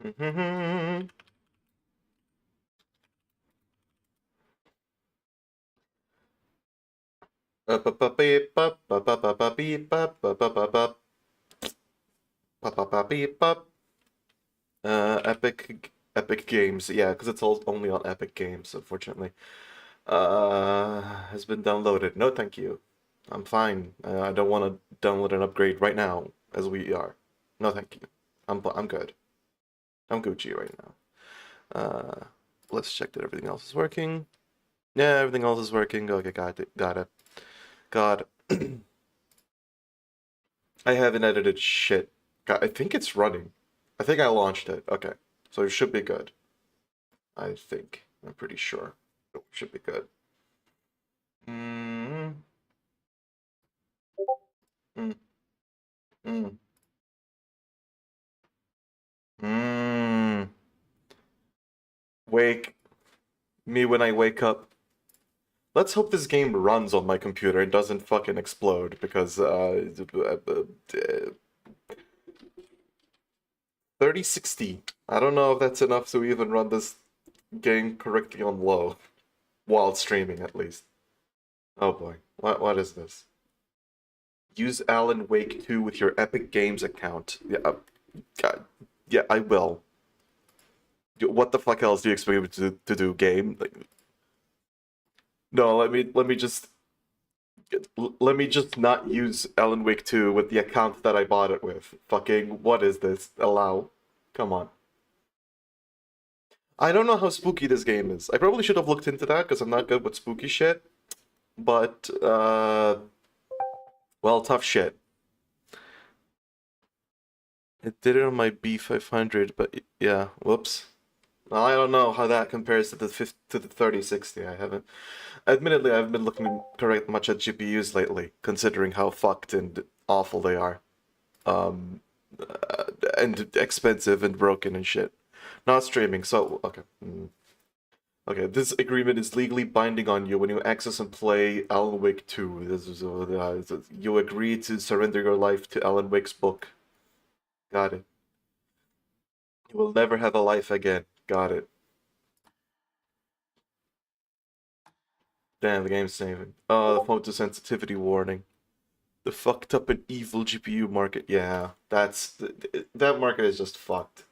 Mm-hmm. Epic Games, yeah, because it's all only on Epic Games, unfortunately. Has been downloaded. No, thank you. I'm fine. I don't want to download an upgrade right now, as we are. No, thank you. I'm good. I'm Gucci right now. Let's check that everything else is working. Yeah, everything else is working. Okay, got it. Got it. God, I haven't edited shit. God, I think it's running. I think I launched it. Okay, so it should be good. I think. I'm pretty sure. It should be good. Mm, mm, mm, mm. Wake me when I wake up. Let's hope this game runs on my computer and doesn't fucking explode because 3060. I don't know if that's enough to even run this game correctly on low while streaming at least. Oh boy. What is this? Use Alan Wake 2 with your Epic Games account. Yeah, God, yeah, I will. What the fuck else do you expect me to do, game? Like, no, let me just not use Alan Wake 2 with the account that I bought it with. Fucking, what is this? Allow. Come on. I don't know how spooky this game is. I probably should have looked into that because I'm not good with spooky shit. But, well, tough shit. It did it on my B500, but yeah, whoops. Well, I don't know how that compares to the 3060. I haven't. Admittedly, I haven't been looking correct much at GPUs lately, considering how fucked and awful they are. Um, and expensive and broken and shit. Not streaming, so okay. Okay, this agreement is legally binding on you when you access and play Alan Wake 2. You agree to surrender your life to Alan Wake's book. Got it. You will never have a life again. Got it. Damn, the game's saving. Oh, the photosensitivity warning. The fucked up and evil GPU market. Yeah, that market is just fucked.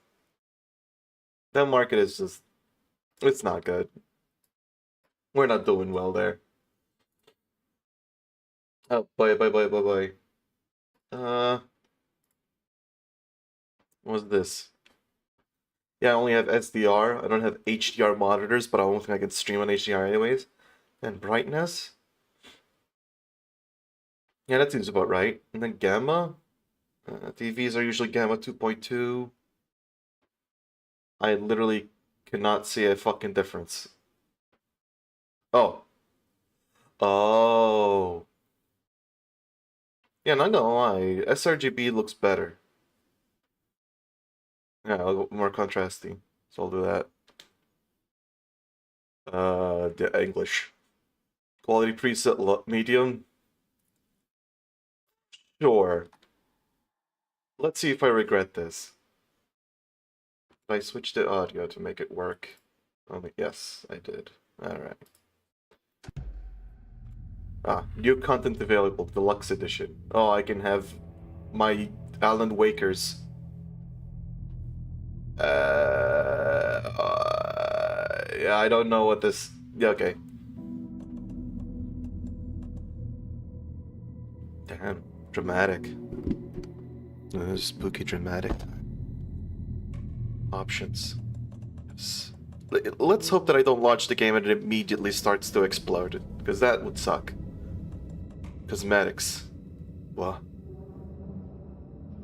That market is just, it's not good. We're not doing well there. Oh, bye. Uh, what's this? Yeah, I only have SDR. I don't have HDR monitors, but I don't think I can stream on HDR anyways. And brightness? Yeah, that seems about right. And then gamma? TVs are usually gamma 2.2. I literally cannot see a fucking difference. Oh. Oh. Yeah, not gonna lie, sRGB looks better. Yeah, more contrasty. So I'll do that. The English. Quality preset medium. Sure. Let's see if I regret this. I switched the audio to make it work. Yes, I did. Alright. New content available, deluxe edition. Oh, I can have my Alan Wakers. Yeah, I don't know what this. Yeah, okay. Damn, dramatic. Spooky dramatic. Options. Yes. Let's hope that I don't launch the game and it immediately starts to explode, because that would suck. Cosmetics. What?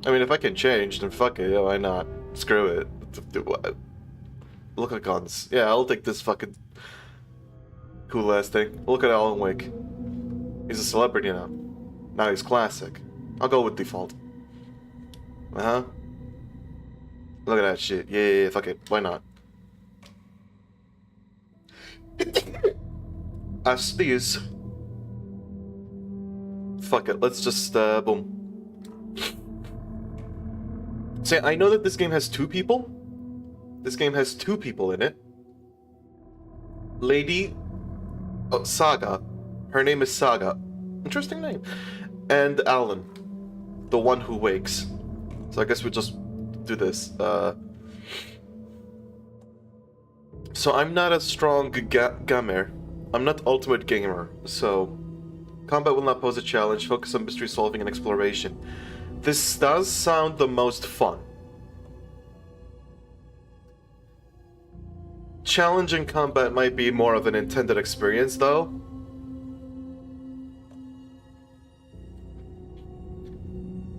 I mean, if I can change, then fuck it. Yeah, why not? Screw it. Look at guns. Yeah, I'll take this fucking cool ass thing. Look at Alan Wake. He's a celebrity now. Now he's classic. I'll go with default. Uh-huh. Look at that shit. Yeah, fuck it. Why not? As these. Fuck it. Let's just, boom. Say, I know that this game has 2 people, This game has 2 people in it. Lady Saga. Her name is Saga. Interesting name. And Alan, the one who wakes. So I guess we just do this. So I'm not a strong gamer. I'm not ultimate gamer, so combat will not pose a challenge. Focus on mystery solving and exploration. This does sound the most fun. Challenging combat might be more of an intended experience, though.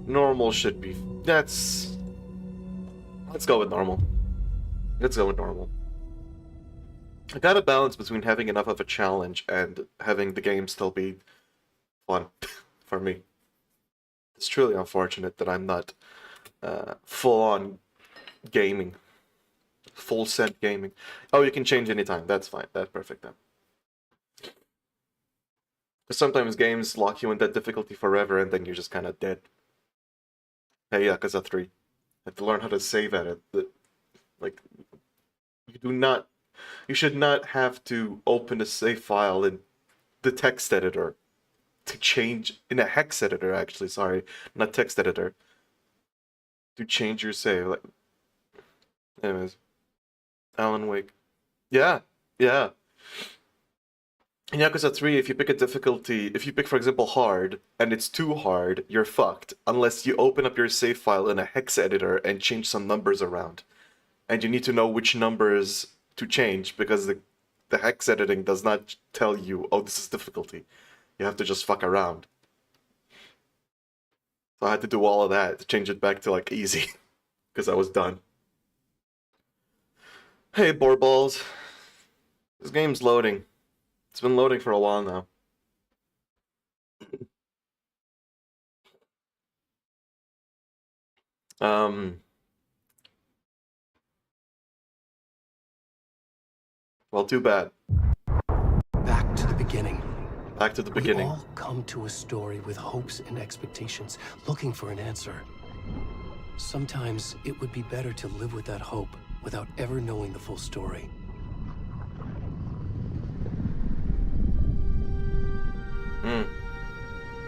Normal should be... Let's go with normal. Let's go with normal. I got a balance between having enough of a challenge and having the game still be fun for me. It's truly unfortunate that I'm not full-on gaming. Full set gaming. Oh, you can change anytime. That's fine. That's perfect then. Because sometimes games lock you in that difficulty forever and then you're just kind of dead. Hey, Yakuza 3. I have to learn how to save at it. Like, you should not have to open a save file in the text editor to change, in a hex editor actually, sorry, not text editor, to change your save. Like, anyways. Alan Wake. Yeah. In Yakuza 3, if you pick a difficulty, if you pick, for example, hard, and it's too hard, you're fucked. Unless you open up your save file in a hex editor and change some numbers around. And you need to know which numbers to change, because the hex editing does not tell you, oh, this is difficulty. You have to just fuck around. So I had to do all of that to change it back to, like, easy. Because I was done. Hey, boar balls. This game's loading. It's been loading for a while now. Well, too bad. Back to the beginning. Back to the beginning. We all come to a story with hopes and expectations, looking for an answer. Sometimes it would be better to live with that hope without ever knowing the full story.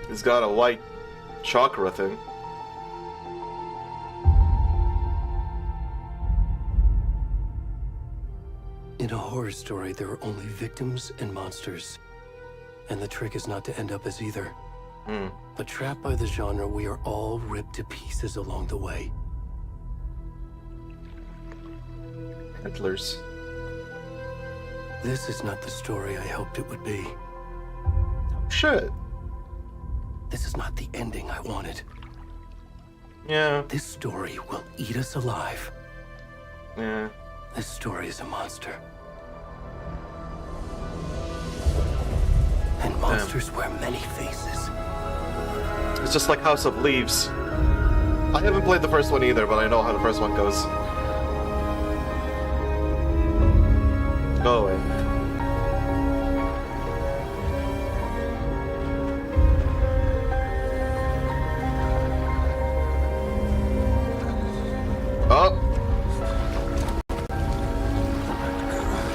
He's got a white chakra thing. In a horror story, there are only victims and monsters. And the trick is not to end up as either. But trapped by the genre, we are all ripped to pieces along the way. Antlers. This is not the story I hoped it would be. Shit. This is not the ending I wanted. Yeah. This story will eat us alive. Yeah. This story is a monster. And monsters wear many faces. It's just like House of Leaves. I haven't played the first one either, but I know how the first one goes. Go away. Oh!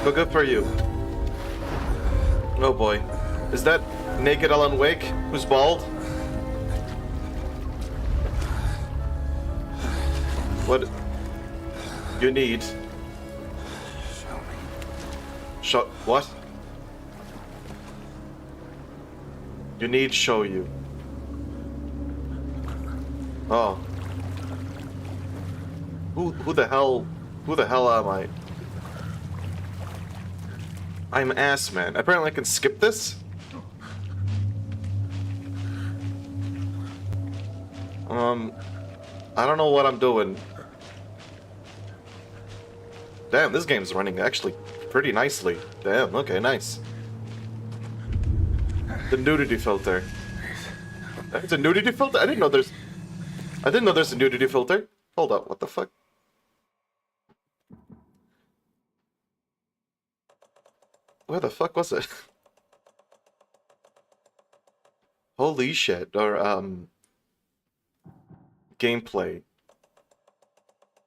Go good for you. Oh boy. Is that naked Alan Wake, who's bald? What you need? Show me. Show what? You need show you. Oh. Who the hell am I? I'm ass man. Apparently I can skip this? I don't know what I'm doing. Damn, this game's running actually pretty nicely. Damn, okay, nice. The nudity filter. There's a nudity filter? I didn't know there's a nudity filter. Hold up, what the fuck? Where the fuck was it? Holy shit, or gameplay.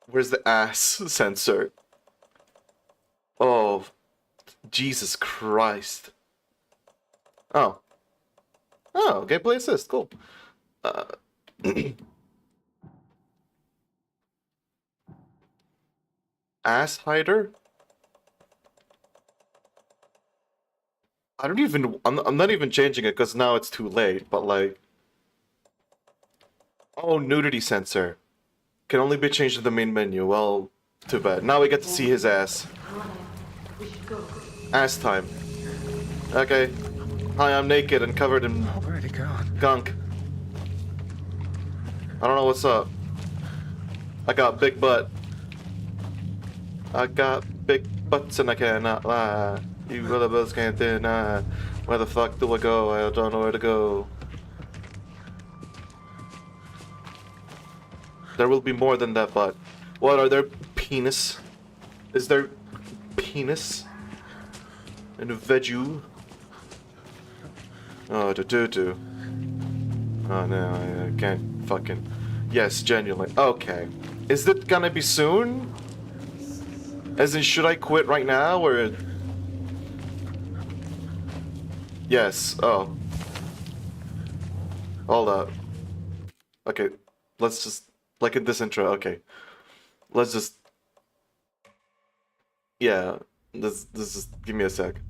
Where's the ass sensor? Jesus Christ. Oh. Oh, gameplay assist. Cool. Ass hider? I don't even... I'm not even changing it because now it's too late, but like... Oh, nudity sensor. Can only be changed in the main menu. Well, too bad. Now we get to see his ass. Ass time. Okay. Hi, I'm naked and covered in Already gone. gunk. I don't know what's up. I got big butt. I got big butts and I cannot lie. You other birds can't deny. Where the fuck do I go? I don't know where to go. There will be more than that butt. What, are there penis? Is there penis? And a vegu? Oh, do. Oh no, I can't fucking... Yes, genuinely. Okay. Is it gonna be soon? As in, should I quit right now, or... Yes, oh. Hold up. Okay, let's just... Like in this intro, okay. Let's just... Yeah, this is... Give me a sec.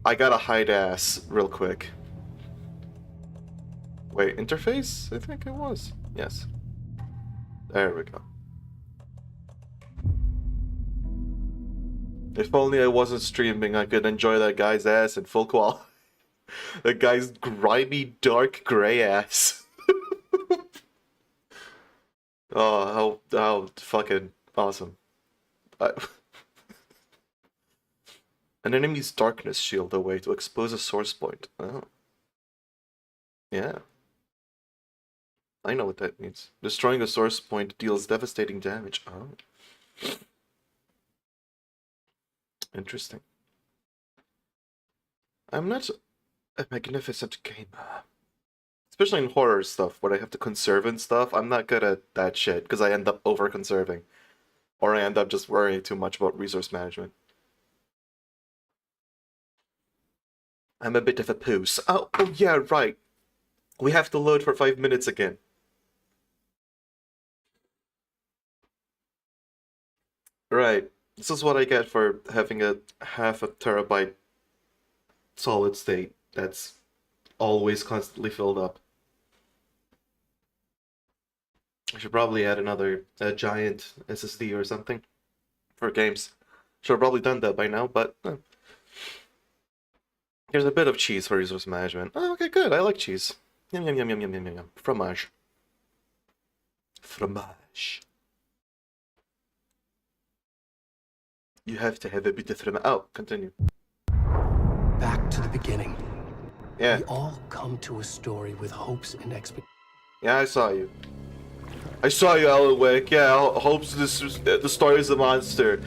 I gotta hide ass real quick. Wait, interface? I think it was. Yes. There we go. If only I wasn't streaming, I could enjoy that guy's ass in full quality. That guy's grimy, dark gray ass. Oh, how fucking awesome. An enemy's darkness shield away to expose a source point. Oh. Yeah. I know what that means. Destroying a source point deals devastating damage. Oh. Interesting. I'm not a magnificent gamer. Especially in horror stuff, where I have to conserve and stuff, I'm not good at that shit, because I end up over-conserving. Or I end up just worrying too much about resource management. I'm a bit of a poos. Oh yeah, right. We have to load for 5 minutes again. Right. This is what I get for having a half a terabyte solid state that's always constantly filled up. I should probably add another giant SSD or something for games. Should have probably done that by now, but here's a bit of cheese for resource management. Oh, okay, good. I like cheese. Yum yum yum yum yum yum yum yum. Fromage. Fromage. You have to have a bit of fromage. Oh, continue. Back to the beginning. Yeah. We all come to a story with hopes and expectations. Yeah, I saw you. I saw you, Alan Wake. Yeah, hopes this is, the story is a monster.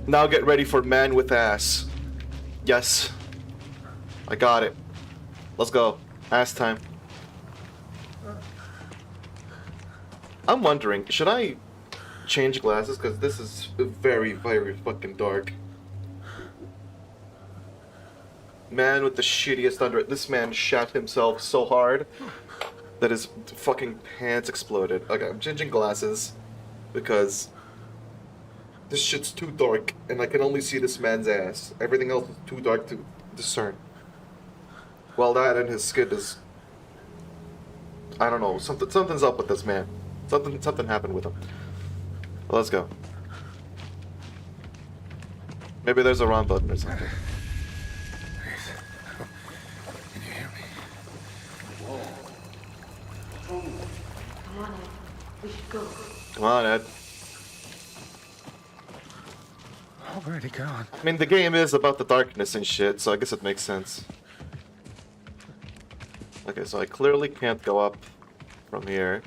Now get ready for Man with Ass. Yes. I got it. Let's go. Ass time. I'm wondering, should I change glasses? Because this is very, very fucking dark. Man with the shittiest under... This man shot himself so hard that his fucking pants exploded. Okay, I'm changing glasses because this shit's too dark and I can only see this man's ass. Everything else is too dark to discern. Well, that and his skin is... I don't know. Something's up with this man. Something happened with him. Well, let's go. Maybe there's a wrong button or something. Please. Can you hear me? Come on, Ed. We should go. Come on, Ed. Already gone. I mean, the game is about the darkness and shit, so I guess it makes sense. Okay, so I clearly can't go up from here.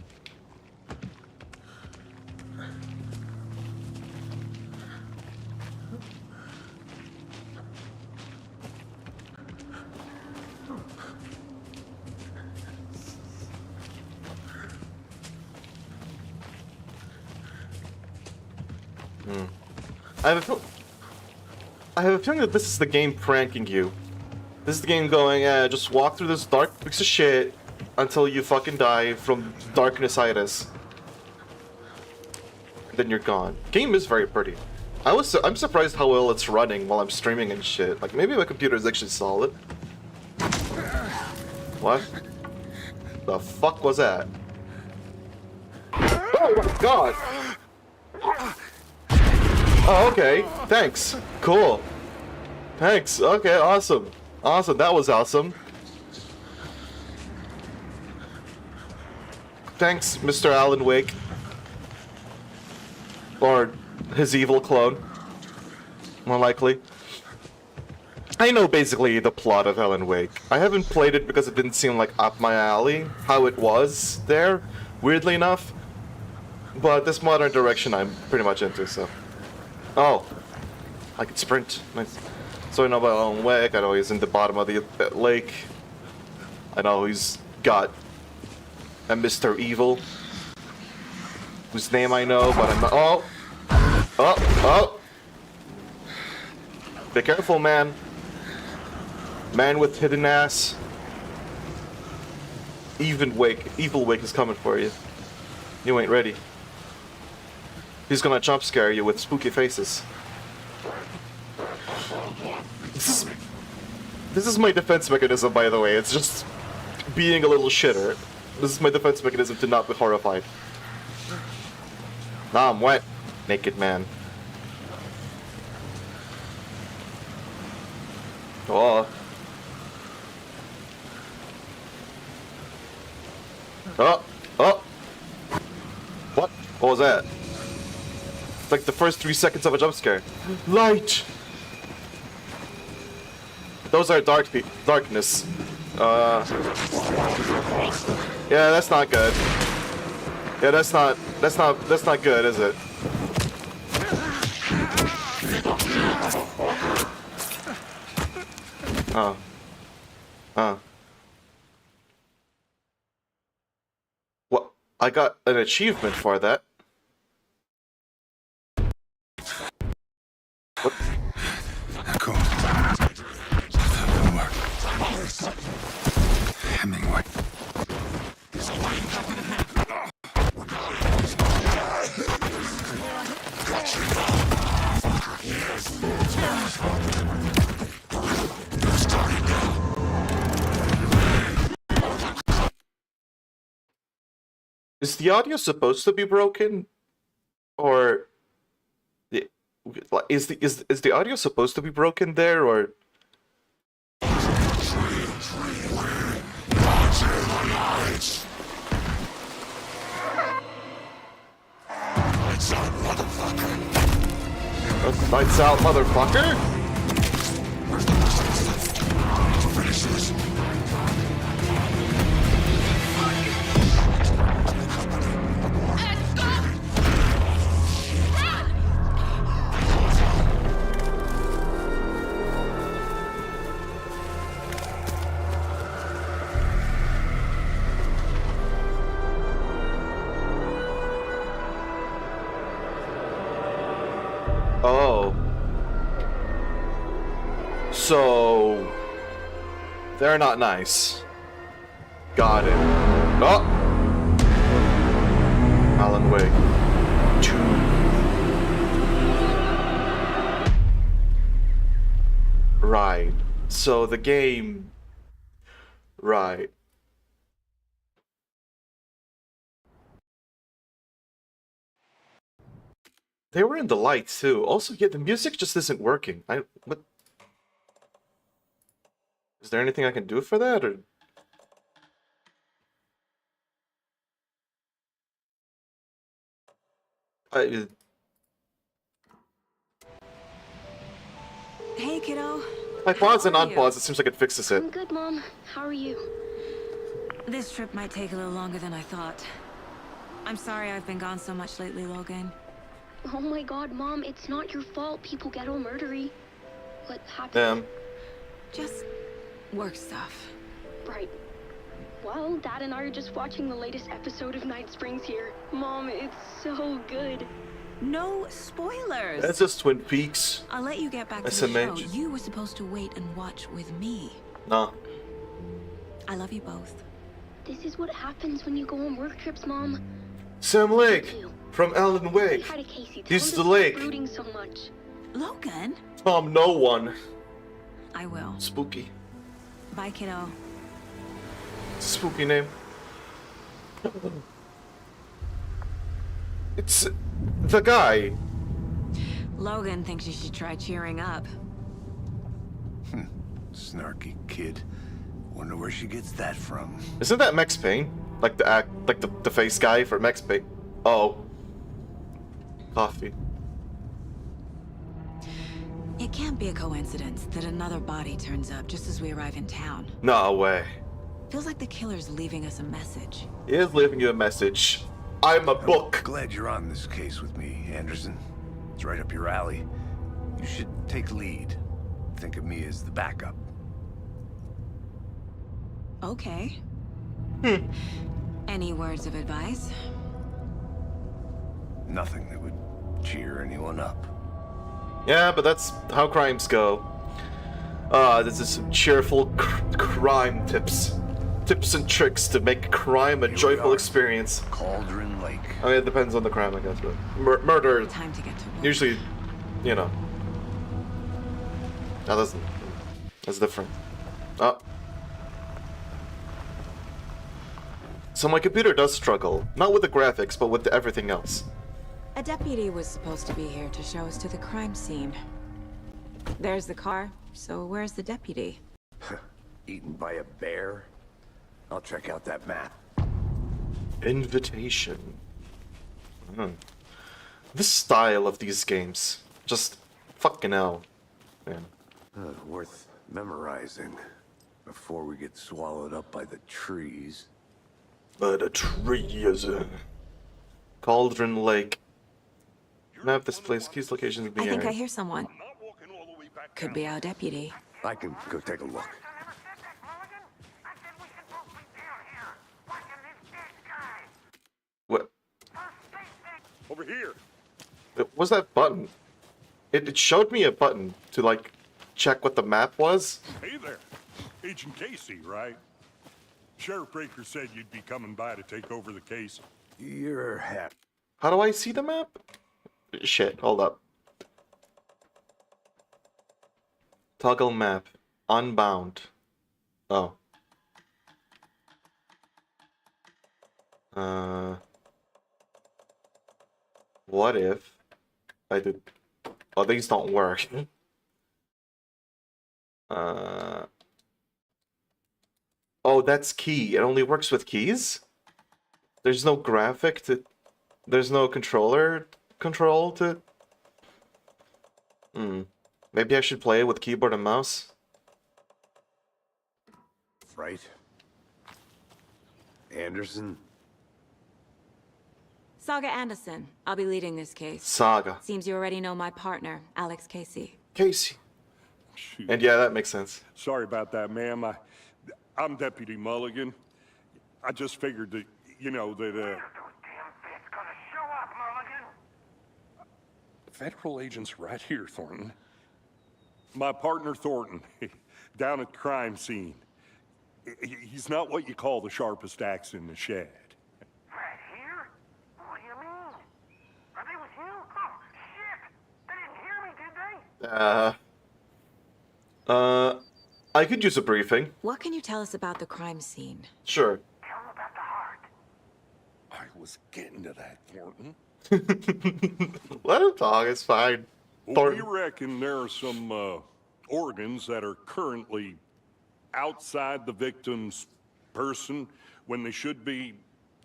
I I have a feeling that this is the game pranking you. This is the game going, just walk through this dark piece of shit until you fucking die from darkness-itis. Then you're gone. Game is very pretty. I'm surprised how well it's running while I'm streaming and shit. Like, maybe my computer is actually solid. What? The fuck was that? Oh my god! Oh, okay. Thanks. Cool. Thanks. Okay, awesome. Awesome. That was awesome. Thanks, Mr. Alan Wake. Or his evil clone. More likely. I know basically the plot of Alan Wake. I haven't played it because it didn't seem like up my alley, how it was there, weirdly enough. But this modern direction I'm pretty much into, so. Oh. I can sprint. Nice. So I know about Alan Wake, I know he's in the bottom of the lake. I know he's got a Mr. Evil, whose name I know, but I'm not. Oh! Oh! Oh! Be careful, man. Man with hidden ass. Evil Wake is coming for you. You ain't ready. He's gonna jump scare you with spooky faces. This is my defense mechanism, by the way. It's just being a little shitter. This is my defense mechanism to not be horrified. Nah, I'm wet. Naked man. Oh. Oh. Oh. What? What was that? It's like the first 3 seconds of a jump scare. Light! Those are darkness. Yeah, that's not good. Yeah, that's not good, is it? Oh. Oh. Well, I got an achievement for that. What? Cool. Hemingway. Is the audio supposed to be broken, or is the audio supposed to be broken there, or? Lights out, motherfucker! Oh. So they're not nice. Got it. Oh! Alan Wake 2. Right. So the game. Right. They were in the lights too. Also, yeah, the music just isn't working. What? Is there anything I can do for that, or? Hey, kiddo. I pause and How are you? unpause. It seems like it fixes it. I'm good, Mom. How are you? This trip might take a little longer than I thought. I'm sorry I've been gone so much lately, Logan. Oh my god, Mom, it's not your fault people get all murdery. What happened? Damn. Just work stuff. Right. Well, Dad and I are just watching the latest episode of Night Springs here. Mom, it's so good. No spoilers. That's just Twin Peaks. I'll let you get back to the show. SMH. You were supposed to wait and watch with me. Nah. I love you both. This is what happens when you go on work trips, Mom. Sam Lake from Alan Say Wake. hi to Casey. Tell He's him the to lake. stop brooding so much. Logan? Tom No One. I will. Spooky. Bye, kiddo. Spooky name. It's the guy. Logan thinks you should try cheering up. Snarky kid. Wonder where she gets that from. Isn't that Max Payne? Like the face guy for Max Payne. Oh. Coffee. It can't be a coincidence that another body turns up just as we arrive in town. No way. Feels like the killer's leaving us a message. He is leaving you a message. I'm a book. Glad you're on this case with me, Anderson. It's right up your alley. You should take lead. Think of me as the backup. Okay. Any words of advice? Nothing that would cheer anyone up. Yeah, but that's how crimes go. This is some cheerful crime tips. Tips and tricks to make crime a we joyful are. experience. Cauldron Lake. I mean, it depends on the crime, I guess, but murder, Time to get to work. usually, you know. That doesn't. That's different. Oh. So my computer does struggle. Not with the graphics, but with everything else. A deputy was supposed to be here to show us to the crime scene. There's the car, so where's the deputy? Eaten by a bear? I'll check out that map. Invitation. This style of these games. Just fucking hell. Man. Worth memorizing before we get swallowed up by the trees. But a tree is a Cauldron Lake. Map this place. Keys locations I being think I hear someone. Could be our deputy. I can go take a look. What? Over here. What was that button? It showed me a button to like check what the map was. Hey there. Agent Casey, right? Sheriff Breaker said you'd be coming by to take over the case. You're happy. How do I see the map? Shit, hold up. Toggle map. Unbound. Oh. What if I did... Oh, these don't work. Oh, that's key. It only works with keys? There's no graphic to... There's no controller control to... Maybe I should play with keyboard and mouse? Right? Anderson? Saga Anderson. I'll be leading this case. Saga. Seems you already know my partner, Alex Casey. Casey. Shoot. And yeah, that makes sense. Sorry about that, ma'am. I'm Deputy Mulligan. I just figured that, you know, that, Federal agents right here, Thornton. My partner, Thornton, down at the crime scene. He's not what you call the sharpest axe in the shed. Right here? What do you mean? Are they with you? Oh, shit! They didn't hear me, did they? I could use a briefing. What can you tell us about the crime scene? Sure. Tell them about the heart. I was getting to that, Thornton. Let him talk, it's fine. We Thornton. reckon there are some organs that are currently outside the victim's person when they should be,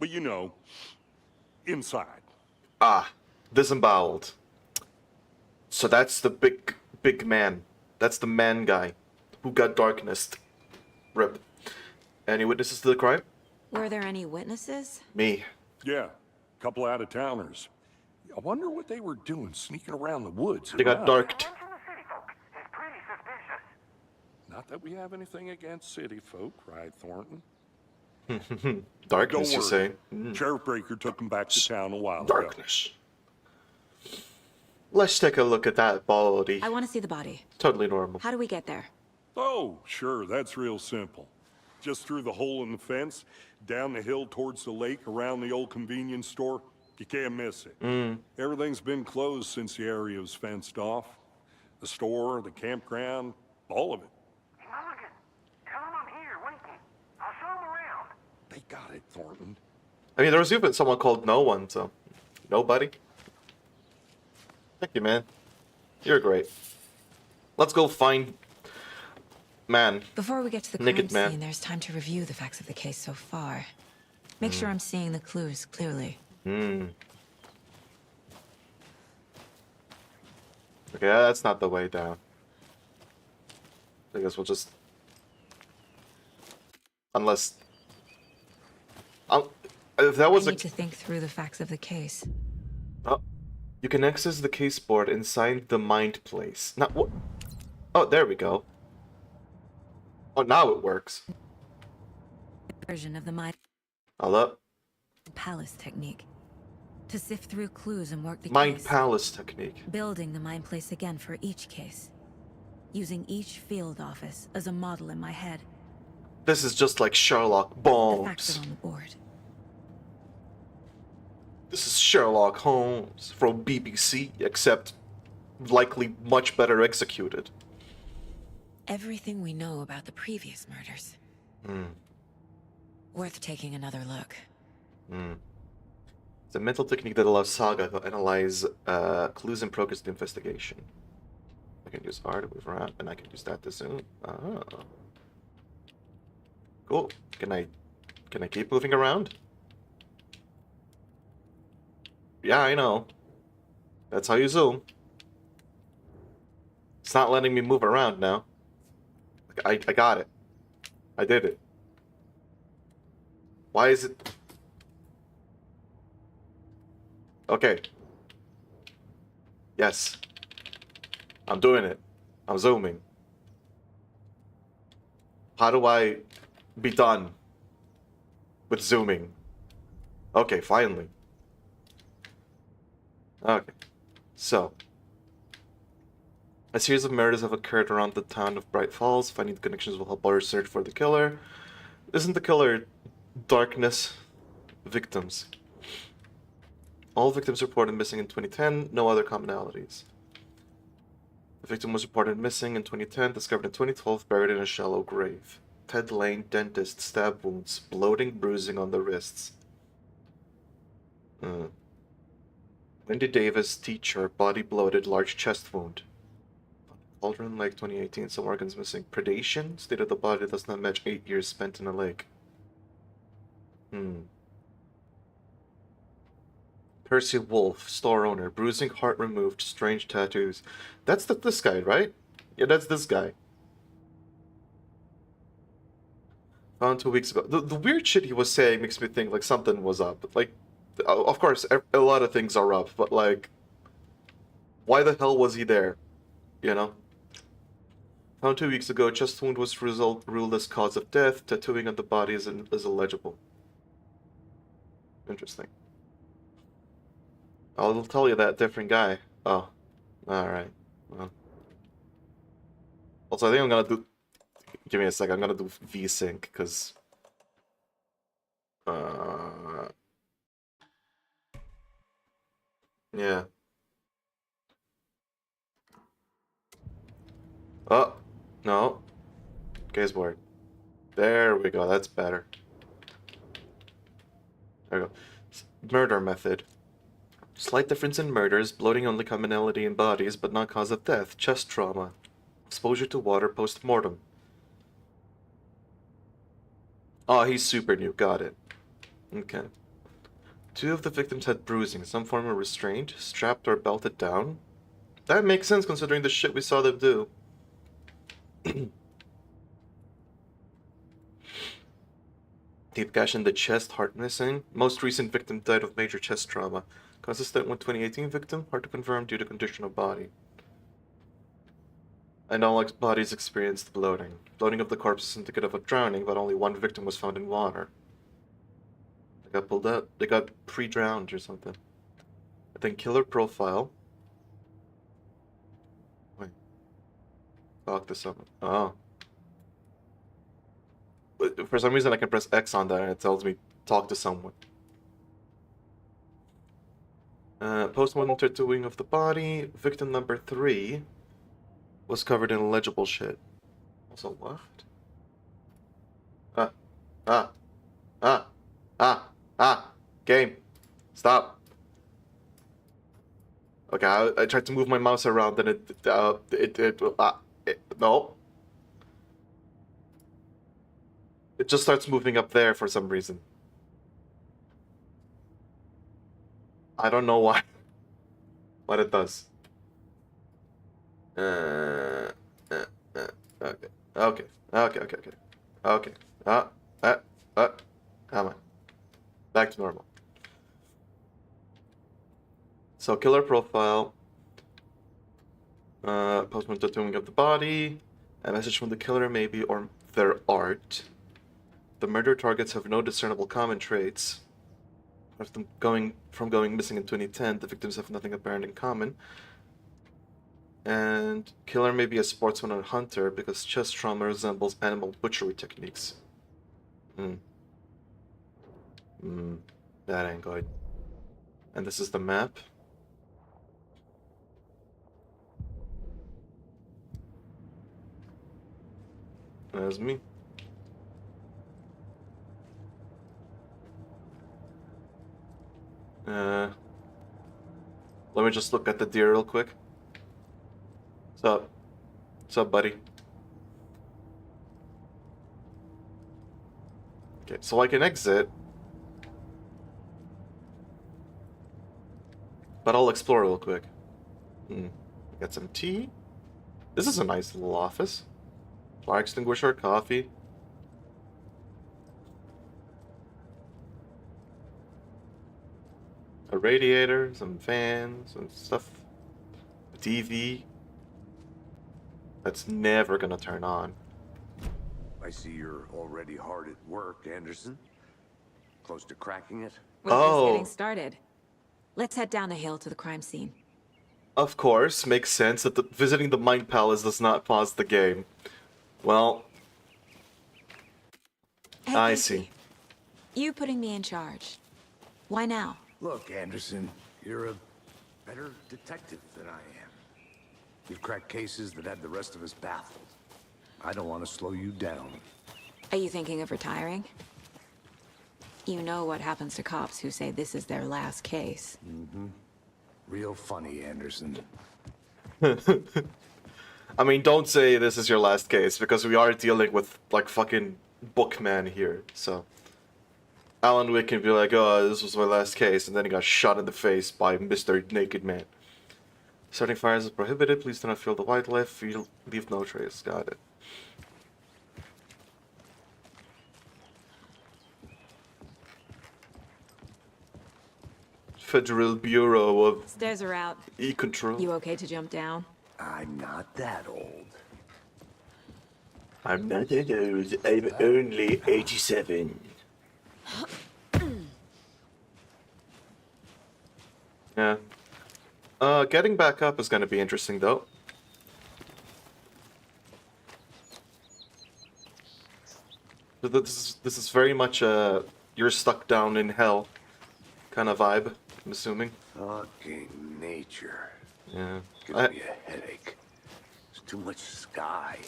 well, you know, inside. Ah, disemboweled. So that's the big man. That's the man guy who got darkness. Rip. Any witnesses to the crime? Were there any witnesses? Me. Yeah, a couple out-of-towners. I wonder what they were doing sneaking around the woods. They got at night. darked. One from the city folk is pretty suspicious. Not that we have anything against city folk, right, Thornton? Darkness, Don't you say? worry. Sheriff Breaker took them back to town a while ago. Darkness. Let's take a look at that body. I want to see the body. Totally normal. How do we get there? Oh, sure, that's real simple. Just through the hole in the fence, down the hill towards the lake, around the old convenience store. You can't miss it. Everything's been closed since the area was fenced off. The store, the campground, all of it. Hey, Mulligan, tell him I'm here, waiting. I'll show him around. They got it, Thornton. I mean, there was even someone called No One, so... Nobody? Thank you, man. You're great. Let's go find... Man. Before we get to the Naked crime man. scene, there's time to review the facts of the case so far. Make sure I'm seeing the clues clearly. Okay, that's not the way down. I guess we'll just... Unless... if that was I a... need to think through the facts of the case. Oh, you can access the case board inside the mind place. Not what? Oh, there we go. Oh, now it works. Version of the mind Hello? palace technique. To sift through clues and work the Mind case. palace technique. Building the mind place again for each case. Using each field office as a model in my head. This is just like Sherlock The facts Holmes. are on the board. This is Sherlock Holmes from BBC, except likely much better executed. Everything we know about the previous murders. Worth taking another look. It's a mental technique that allows Saga to analyze clues and progress the investigation. I can use R to move around, and I can use that to zoom. Oh. Cool. Can I keep moving around? Yeah, I know. That's how you zoom. It's not letting me move around now. I got it. I did it. Why is it... Okay. Yes. I'm doing it. I'm zooming. How do I be done with zooming? Okay, finally. Okay. So. A series of murders have occurred around the town of Bright Falls. Finding the connections will help our search for the killer. Isn't the killer darkness victims? All victims reported missing in 2010, no other commonalities. The victim was reported missing in 2010, discovered in 2012, buried in a shallow grave. Ted Lane, dentist, stab wounds, bloating, bruising on the wrists. Wendy Davis, teacher, body bloated, large chest wound. Cauldron Lake 2018, some organs missing. Predation, state of the body does not match 8 years spent in a lake. Percy Wolf, store owner, bruising, heart removed, strange tattoos. That's this guy, right? Yeah, that's this guy. Found 2 weeks ago. The weird shit he was saying makes me think like something was up. Like, of course, a lot of things are up, but like, why the hell was he there? You know? Found 2 weeks ago, chest wound was ruled as cause of death. Tattooing on the body is illegible. Interesting. I'll tell you that different guy. Oh, alright. Well. Also, I think I'm gonna do... Give me a sec, I'm gonna do VSync, because... Yeah. Oh, no. Case board. There we go, that's better. There we go. Murder method. Slight difference in murders, bloating only commonality in bodies, but not cause of death. Chest trauma. Exposure to water post-mortem. Oh, he's super new, got it. Okay. 2 of the victims had bruising, some form of restraint, strapped or belted down. That makes sense considering the shit we saw them do. Deep gash in the chest, heart missing. Most recent victim died of major chest trauma. Consistent with 2018 victim, hard to confirm due to condition of body. And all bodies experienced bloating. Bloating of the corpse is indicative of drowning, but only 1 victim was found in water. They got pulled out. They got pre-drowned or something. Then killer profile. Wait. Talk to someone. Oh. But for some reason I can press X on that and it tells me talk to someone. Post-mortem tattooing of the body. Victim number 3 was covered in illegible shit. Also left. Game. Stop. Okay, I tried to move my mouse around and no. It just starts moving up there for some reason. I don't know why. But it does. Okay. Okay. Come on. Back to normal. So, killer profile. Postman tattooing of the body. A message from the killer, maybe, or their art. The murder targets have no discernible common traits. After going missing in 2010, the victims have nothing apparent in common. And killer may be a sportsman or hunter because chest trauma resembles animal butchery techniques. That ain't good. And this is the map. There's me. Let me just look at the deer real quick. What's up? What's up, buddy? Okay, so I can exit. But I'll explore real quick. Got some tea. This is a nice little office. Fire extinguisher, coffee. A radiator, some fans, and stuff. A TV. That's never gonna turn on. I see you're already hard at work, Anderson. Close to cracking it? We're just getting started. Let's head down the hill to the crime scene. Of course, makes sense that visiting the Mind Palace does not pause the game. Well, Hey, I Casey, see. you putting me in charge. Why now? Look, Anderson, you're a better detective than I am. You've cracked cases that had the rest of us baffled. I don't want to slow you down. Are you thinking of retiring? You know what happens to cops who say this is their last case. Real funny, Anderson. I mean, don't say this is your last case, because we are dealing with, like, fucking Bookman here, so... Alan Wake can be like, oh, this was my last case, and then he got shot in the face by Mr. Naked Man. Starting fires is prohibited, please do not fuel the wildlife, you leave no trace, got it. Federal Bureau of Stairs are out. E-Control. You okay to jump down? I'm not that old. I'm not that old, I'm only 87. Yeah. Getting back up is gonna be interesting, though. This is very much a you're stuck down in hell kind of vibe, I'm assuming. Fucking nature. Yeah. Gives me a headache. There's too much sky.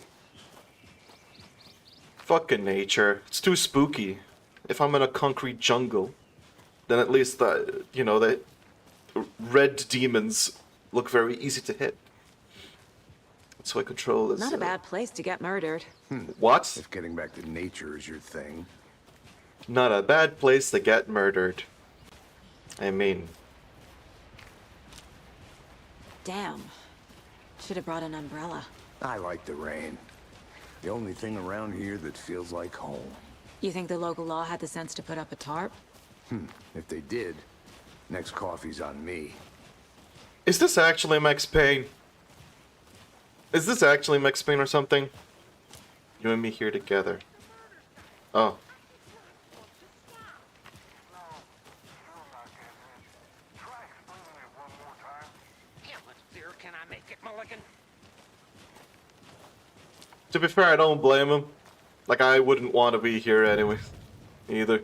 Fucking nature. It's too spooky. If I'm in a concrete jungle, then at least you know, the red demons look very easy to hit. That's why control is... Not a bad place to get murdered. What? If getting back to nature is your thing. Not a bad place to get murdered. I mean... Damn. Should have brought an umbrella. I like the rain. The only thing around here that feels like home. You think the local law had the sense to put up a tarp? If they did, next coffee's on me. Is this actually Max Payne? Is this actually Max Payne or something? You and me here together. Oh. No, you're not getting it. Try explaining it make it, Mulligan? To be fair, I don't blame him. Like, I wouldn't want to be here anyway, either.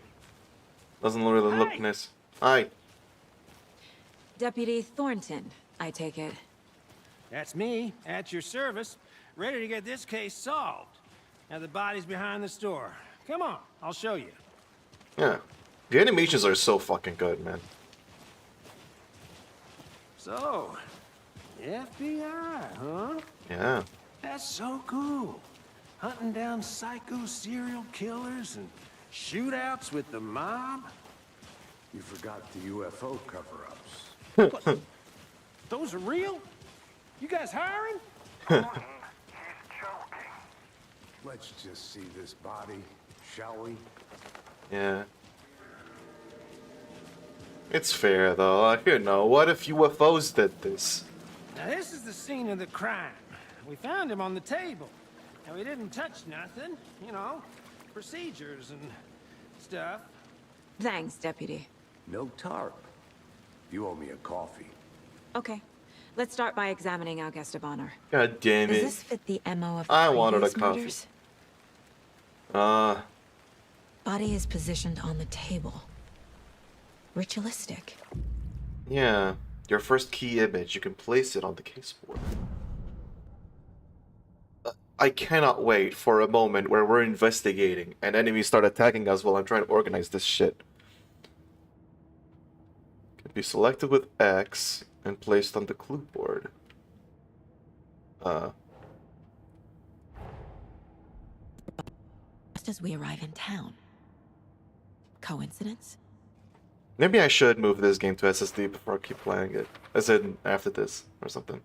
Doesn't really look Hi. nice. Hi. Deputy Thornton, I take it. That's me, at your service, ready to get this case solved. Now the body's behind the store. Come on, I'll show you. Yeah. The animations are so fucking good, man. So, FBI, huh? Yeah. That's so cool. Hunting down psycho serial killers and shootouts with the mob. You forgot the UFO cover-ups. What? Those are real? You guys hiring? He's joking. Let's just see this body, shall we? Yeah. It's fair, though. Like, you know, what if UFOs did this? Now this is the scene of the crime. We found him on the table. Now we didn't touch nothing, you know, procedures and stuff. Thanks, Deputy. No tarp. You owe me a coffee. Okay, let's start by examining our guest of honor. God damn Does it. this fit the MO of I wanted a previous coffee. murders? Body is positioned on the table. Ritualistic. Yeah. Your first key image, you can place it on the caseboard. I cannot wait for a moment where we're investigating and enemies start attacking us while I'm trying to organize this shit. Can be selected with X and placed on the clue board. Just as we arrive in town. Coincidence? Maybe I should move this game to SSD before I keep playing it. As in, after this, or something.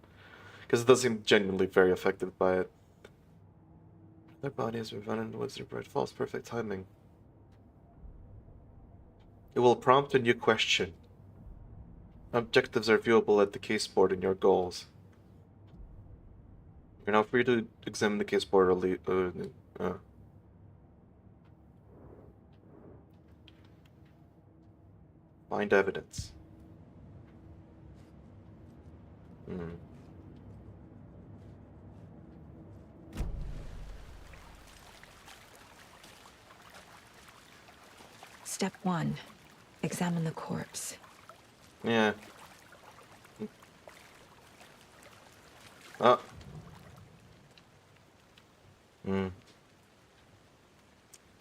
Because it does seem genuinely very affected by it. Their body has been found in the Wizard Bright Falls. Perfect timing. It will prompt a new question. Objectives are viewable at the caseboard in your goals. You're now free to examine the caseboard or leave. Find evidence. Step 1. Examine the corpse. Yeah. Oh.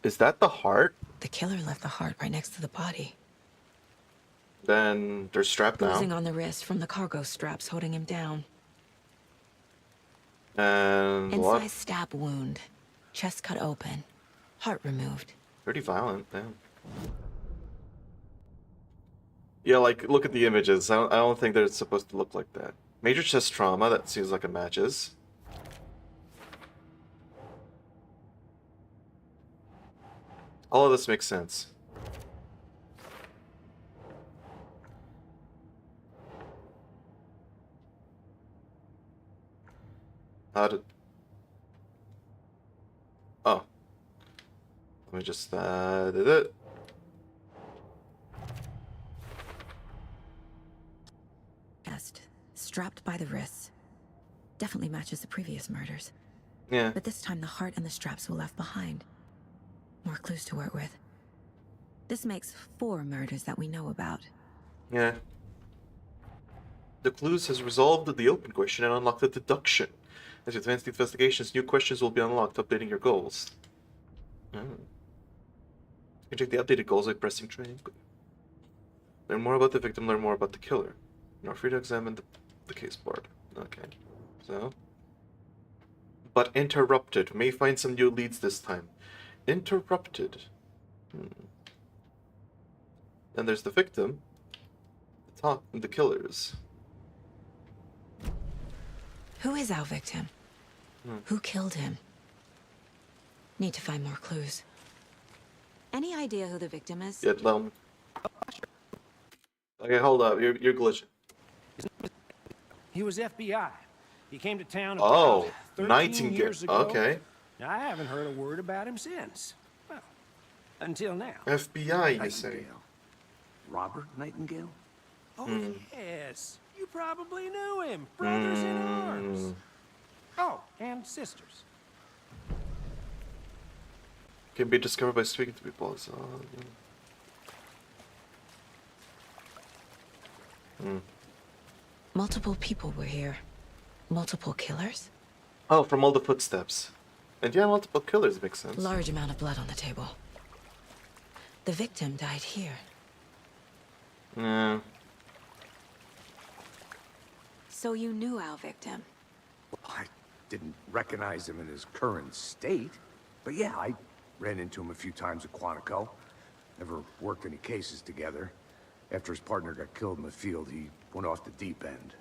Is that the heart? The killer left the heart right next to the body. Then they're strapped Bruising now. on the wrist from the cargo straps holding him down. And what? Incised stab wound. Chest cut open. Heart removed. Pretty violent, damn. Yeah, like, look at the images. I don't think they're supposed to look like that. Major chest trauma, that seems like it matches. All of this makes sense. How did... Oh. Let me just, did it. Chest. Strapped by the wrists. Definitely matches the previous murders. Yeah. But this time the heart and the straps were left behind. More clues to work with. This makes 4 murders that we know about. Yeah. The clues has resolved the open question and unlocked the deduction. As you advance the investigations, new questions will be unlocked, updating your goals. You can check the updated goals by pressing training. Learn more about the victim, learn more about the killer. You are free to examine the case board. Okay. So. But interrupted. May find some new leads this time. Interrupted. Then there's the victim. The top and the killers. Who is our victim? Who killed him? Need to find more clues. Any idea who the victim is? Yeah, okay, hold up. You're glitching. He was FBI. He came to town Oh, about 13 Nightingale. years ago. Okay. I haven't heard a word about him since. Well, until now. FBI, you say? Nightingale. Robert Nightingale? Oh, yes. You probably knew him. Brothers in arms. Oh, and sisters. Can be discovered by speaking to people. So, Multiple people were here. Multiple killers? oh, from all the footsteps. And yeah, multiple killers makes sense. Large amount of blood on the table. The victim died here. Yeah. So you knew our victim? I didn't recognize him in his current state. But yeah, I ran into him a few times at Quantico. Never worked any cases together. After his partner got killed in the field, he went off the deep end.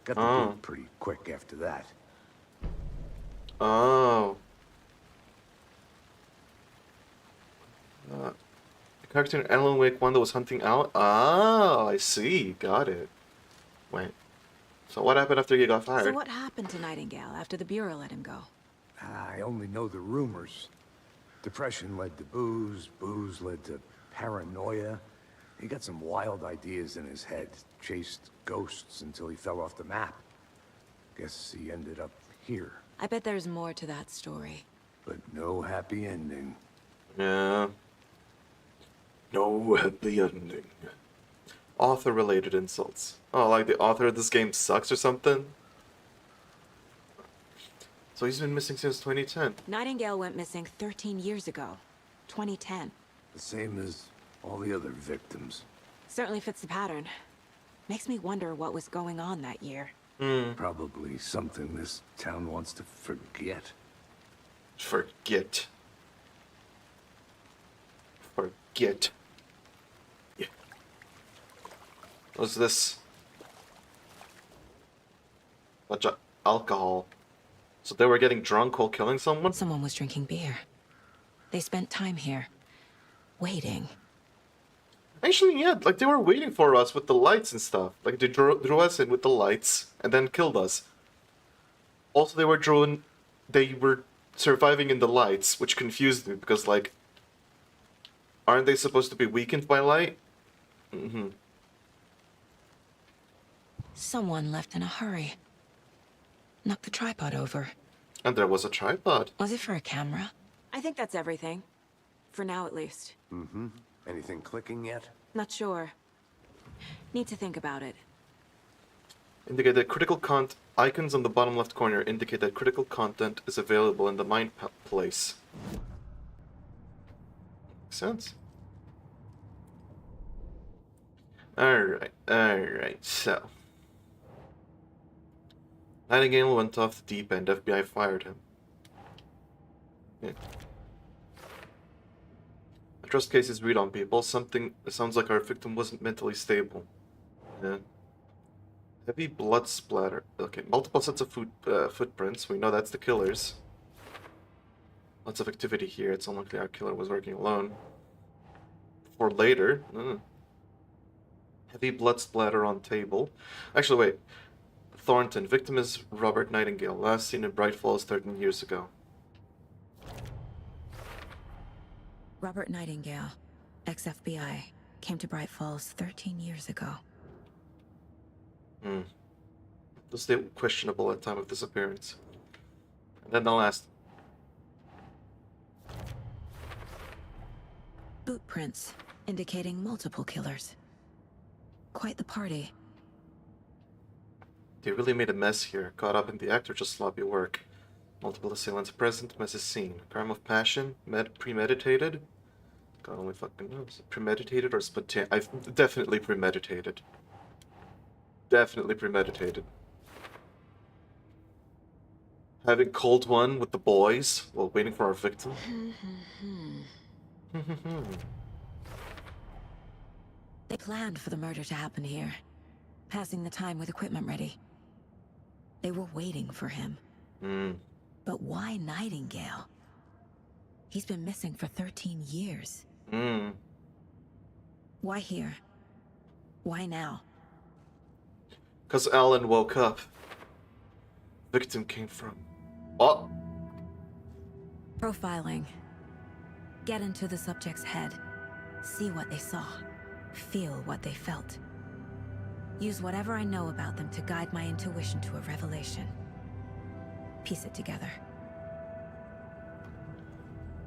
Got the boot pretty quick after that. Oh. The character in Alan Wake 1 that was hunting out? Oh, I see. Got it. Wait. So what happened after he got fired? So what happened to Nightingale after the Bureau let him go? I only know the rumors. Depression led to booze, booze led to paranoia. He got some wild ideas in his head, chased ghosts until he fell off the map. Guess he ended up here. I bet there's more to that story. But no happy ending. Yeah. No happy ending. Author-related insults. Oh, like the author of this game sucks or something? So he's been missing since 2010. Nightingale went missing 13 years ago. 2010. The same as all the other victims. Certainly fits the pattern. Makes me wonder what was going on that year. Probably something this town wants to forget. Forget. Forget. Yeah. What's this? Bunch of alcohol. So they were getting drunk while killing someone? Someone was drinking beer. They spent time here. Waiting. Actually, yeah, like they were waiting for us with the lights and stuff. Like they drew us in with the lights and then killed us. Also, they were surviving in the lights, which confused me because, like, aren't they supposed to be weakened by light? Someone left in a hurry. Knocked the tripod over. And there was a tripod. Was it for a camera? I think that's everything. For now, at least. Anything clicking yet? Not sure. Need to think about it. Indicate that critical icons on the bottom left corner indicate that critical content is available in the mind place. Makes sense. Alright, so. Nightingale went off the deep end, FBI fired him. Yeah. I trust cases read on people. Something sounds like our victim wasn't mentally stable. Yeah. Heavy blood splatter. Okay, multiple sets of footprints. We know that's the killer's. Lots of activity here. It's unlikely our killer was working alone. For later. Heavy blood splatter on table. Actually, wait. Thornton. Victim is Robert Nightingale. Last seen in Bright Falls 13 years ago. Robert Nightingale, ex-FBI, came to Bright Falls 13 years ago. Was still questionable at time of disappearance. And then the last. Boot prints, indicating multiple killers. Quite the party. They really made a mess here. Caught up in the act or just sloppy work. Multiple assailants present, mess is seen. Crime of passion? Premeditated? God only fucking knows. Premeditated or spontaneous? I've definitely premeditated. Definitely premeditated. Having cold one with the boys while waiting for our victim. They planned for the murder to happen here. Passing the time with equipment ready. They were waiting for him. But why Nightingale? He's been missing for 13 years. Why here? Why now? Because Alan woke up. Victim came from... Oh! Profiling. Get into the subject's head. See what they saw. Feel what they felt. Use whatever I know about them to guide my intuition to a revelation. Piece it together.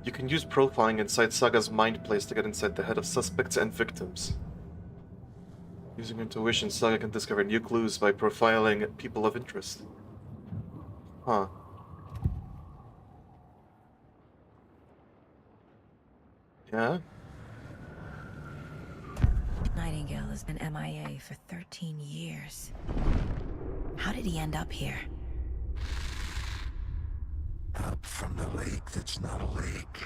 You can use profiling inside Saga's mind place to get inside the head of suspects and victims. Using intuition, Saga can discover new clues by profiling people of interest. Huh. Yeah? Nightingale has been MIA for 13 years. How did he end up here? Up from the lake that's not a lake.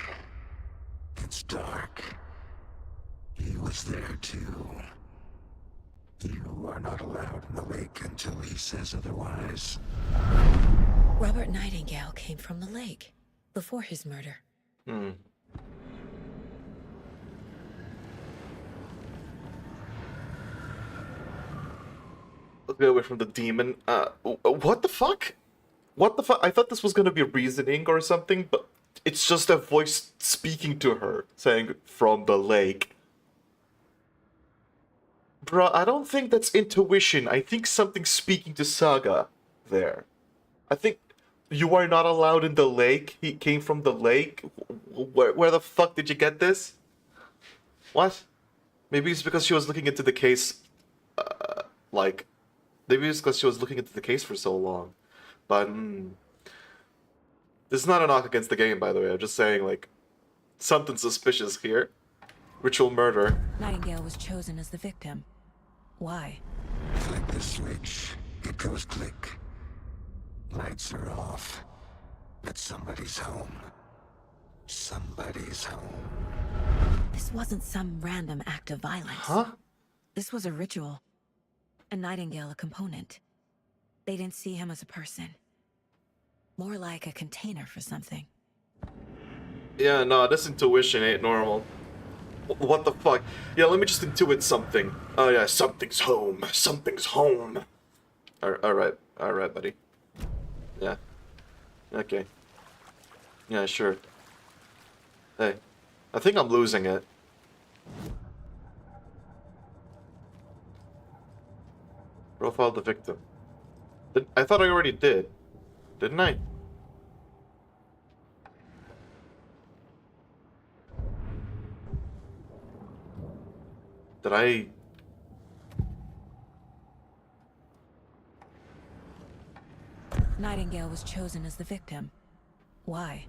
It's dark. He was there too. You are not allowed in the lake until he says otherwise. Robert Nightingale came from the lake before his murder. Let's get away from the demon. What the fuck? What the fuck? I thought this was gonna be reasoning or something, but it's just a voice speaking to her, saying, from the lake. Bruh, I don't think that's intuition. I think something's speaking to Saga there. I think you are not allowed in the lake. He came from the lake. Where the fuck did you get this? What? Maybe it's because she was looking into the case, maybe it's because she was looking into the case for so long. But, this is not a knock against the game, by the way. I'm just saying, like, something suspicious here. Ritual murder. Nightingale was chosen as the victim. Why? Flick the switch. It goes click. Lights are off. But somebody's home. Somebody's home. This wasn't some random act of violence. Huh? This was a ritual. A Nightingale a component. They didn't see him as a person. More like a container for something. Yeah, no, this intuition ain't normal. What the fuck? Yeah, let me just intuit something. Oh yeah, something's home. Something's home. Alright, buddy. Yeah. Okay. Yeah, sure. Hey, I think I'm losing it. Profile the victim. I thought I already did. Didn't I? Did I... Nightingale was chosen as the victim. Why?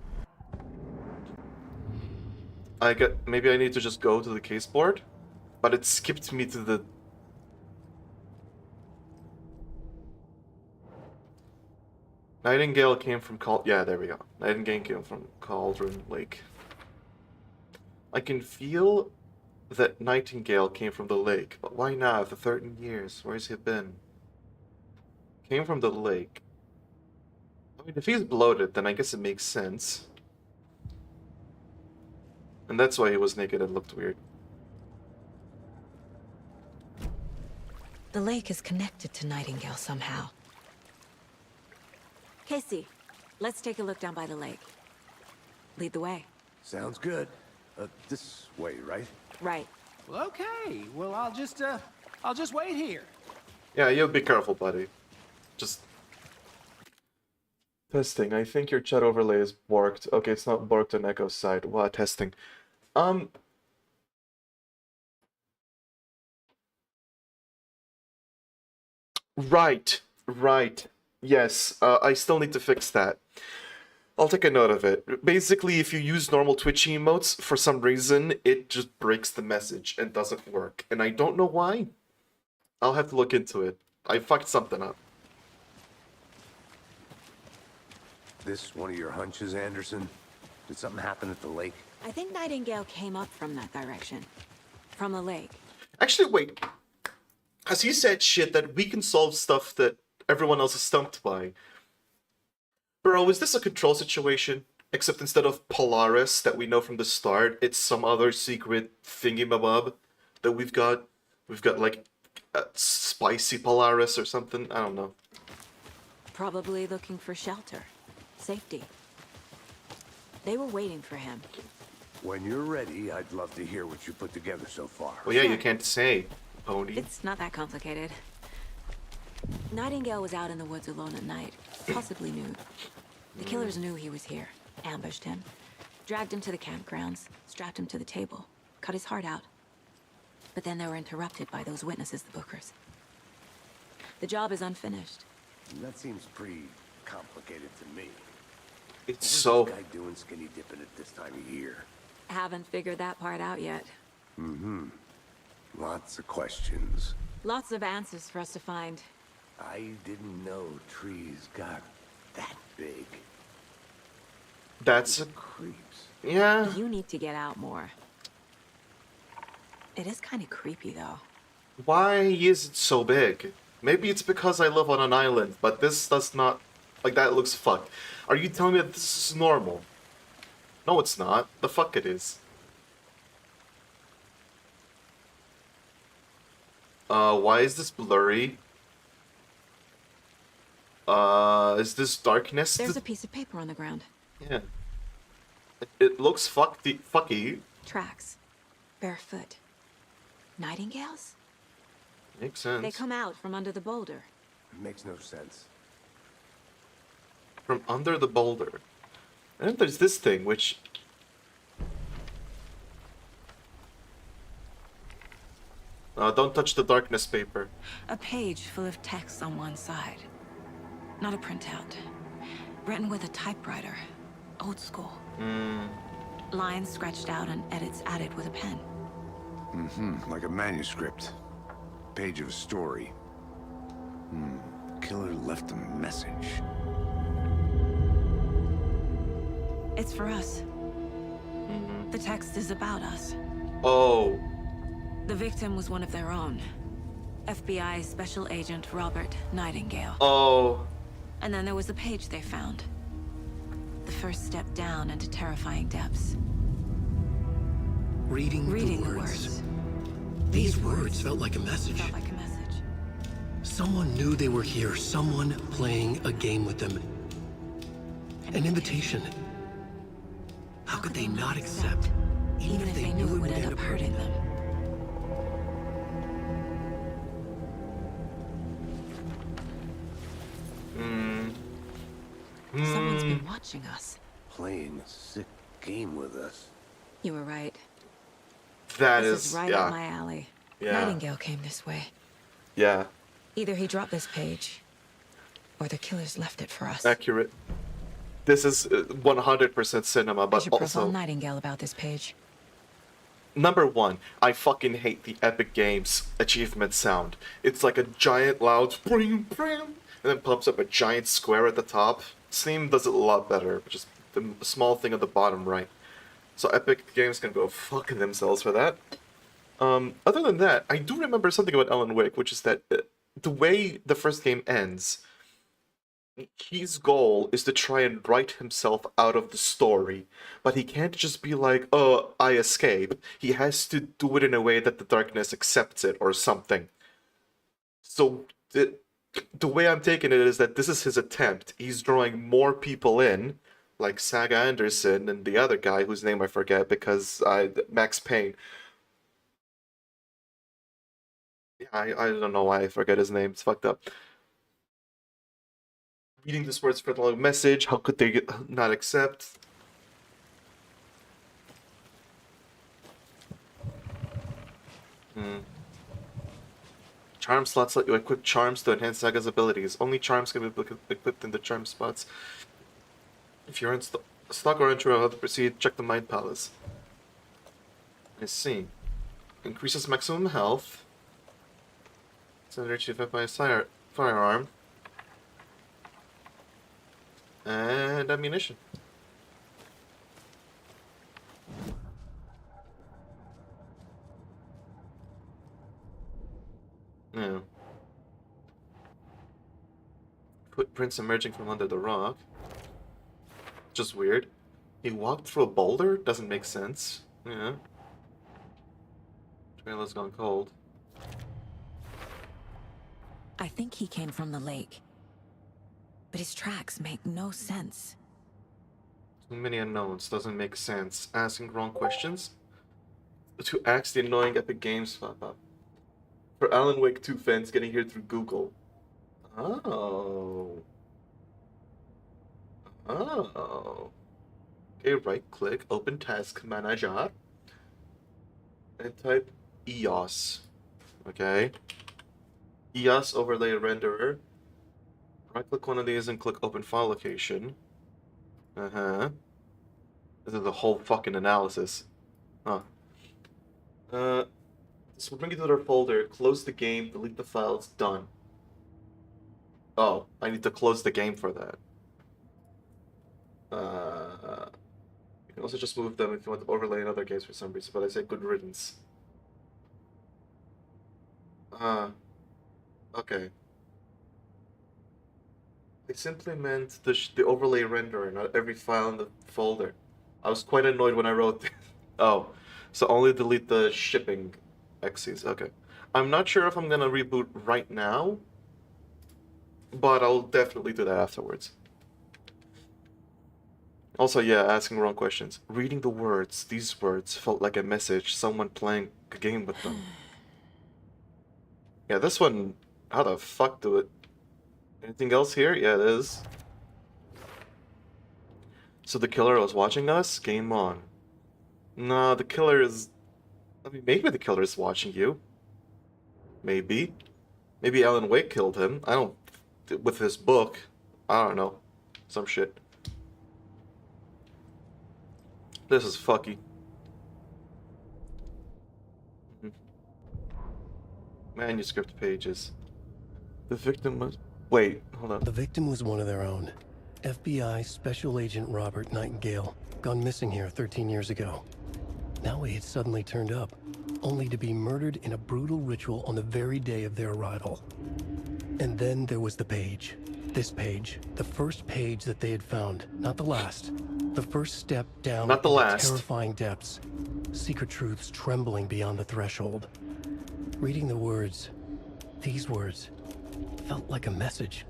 Maybe I need to just go to the case board? But it skipped me to the... Nightingale came from yeah, there we go. Nightingale came from Cauldron Lake. I can feel that Nightingale came from the lake, but why now after 13 years? Where's he been? Came from the lake. I mean, if he's bloated, then I guess it makes sense. And that's why he was naked and looked weird. The lake is connected to Nightingale somehow. Casey, let's take a look down by the lake. Lead the way. Sounds good. This way, right? Right. Well, okay. Well, I'll just wait here. Yeah, you'll be careful, buddy. Just... Testing. I think your chat overlay is borked. Okay, it's not borked on Echo's side. What? Testing. Right. Yes, I still need to fix that. I'll take a note of it. Basically, if you use normal Twitch emotes, for some reason, it just breaks the message and doesn't work. And I don't know why. I'll have to look into it. I fucked something up. This one of your hunches, Anderson? Did something happen at the lake? I think Nightingale came up from that direction. From the lake. Actually, wait. Has he said shit that we can solve stuff that everyone else is stumped by? Bro, is this a control situation? Except instead of Polaris that we know from the start, it's some other secret thingy-mabob that we've got. We've got like spicy Polaris or something. I don't know. Probably looking for shelter. Safety. They were waiting for him. When you're ready, I'd love to hear what you put together so far. Well, yeah, you can't say, pony. It's not that complicated. Nightingale was out in the woods alone at night, possibly nude. The killers knew he was here, ambushed him, dragged him to the campgrounds, strapped him to the table, cut his heart out. But then they were interrupted by those witnesses, the Bookers. The job is unfinished. That seems pretty complicated to me. It's What was so... this guy doing skinny dipping at this time of year? Haven't figured that part out yet. Mm-hmm. Lots of questions. Lots of answers for us to find. I didn't know trees got that big. That's... Creeps. Yeah. You need to get out more. It is kind of creepy, though. Why is it so big? Maybe it's because I live on an island, but this does not... Like, that looks fucked. Are you telling me that this is normal? No, it's not. The fuck it is. Why is this blurry? Is this darkness? There's a piece of paper on the ground. Yeah. It looks fucky. Tracks. Barefoot. Nightingales? Makes sense. They come out from under the boulder. It makes no sense. From under the boulder. And then there's this thing, which... don't touch the darkness paper. A page full of text on one side. Not a printout. Written with a typewriter. Old school. Lines scratched out and edits added with a pen. Mm-hmm. Like a manuscript. Page of a story. Killer left a message. It's for us. The text is about us. Oh. The victim was one of their own. FBI Special Agent Robert Nightingale. Oh. And then there was the page they found. The first step down into terrifying depths. Reading the words. These words felt like a message. Felt like a message. Someone knew they were here. Someone playing a game with them. An invitation. How could they not accept? Even if they knew it would end up hurting them. Someone's been watching us. Playing a sick game with us. You were right. That This is is right yeah. up my alley. Yeah. Nightingale came this way. Yeah. Either he dropped this page, or the killers left it for us. Accurate. This is 100% cinema, I but should profile also... Nightingale about this page. Number one, I fucking hate the Epic Games achievement sound. It's like a giant loud bring, and then pops up a giant square at the top. Steam does it a lot better, just the small thing at the bottom right. So Epic Games can go fucking themselves for that. Other than that, I do remember something about Alan Wake, which is that the way the first game ends, his goal is to try and write himself out of the story, but he can't just be like, oh, I escape. He has to do it in a way that the darkness accepts it or something. So the way I'm taking it is that this is his attempt. He's drawing more people in, like Saga Anderson and the other guy whose name I forget because Max Payne. I don't know why I forget his name. It's fucked up. Reading this words for the long message. How could they not accept? Charm slots let you equip charms to enhance Saga's abilities. Only charms can be equipped in the charm spots. If you're in stock or unsure how to proceed, check the Mind Palace. I see. Increases maximum health. It's under achieved by a firearm. And ammunition. Yeah. Footprints emerging from under the rock. Just weird. He walked through a boulder? Doesn't make sense. Yeah. Trail has gone cold. I think he came from the lake. But his tracks make no sense. Too many unknowns. Doesn't make sense. Asking wrong questions? To ask the annoying Epic Games pop up. For Alan Wake 2 fans getting here through Google. Oh. Oh. Okay, right click, open task manager, and type EOS. Okay. EOS overlay renderer. Right click one of these and click open file location. Uh-huh. This is a whole fucking analysis. Huh. This will bring you to their folder, close the game, delete the files, done. Oh, I need to close the game for that. You can also just move them if you want to overlay in other games for some reason, but I say good riddance. Okay. I simply meant the overlay renderer, not every file in the folder. I was quite annoyed when I wrote this. Oh, so only delete the shipping exes. Okay. I'm not sure if I'm gonna reboot right now, but I'll definitely do that afterwards. Also, yeah, asking wrong questions. Reading the words, these words felt like a message, someone playing a game with them. Yeah, this one, how the fuck do it? Anything else here? Yeah, it is. So the killer was watching us? Game on. Nah, the killer is... I mean, maybe the killer is watching you. Maybe. Maybe Alan Wake killed him. I don't... With his book. I don't know. Some shit. This is fucky. Manuscript pages. The victim was... Wait, hold on. The victim was one of their own. FBI Special Agent Robert Nightingale, gone missing here 13 years ago. Now he had suddenly turned up, only to be murdered in a brutal ritual on the very day of their arrival. And then there was the page. This page, the first page that they had found, not the last. The first step down Not the into last. terrifying depths. Secret truths trembling beyond the threshold. Reading the words, these words, felt like a message.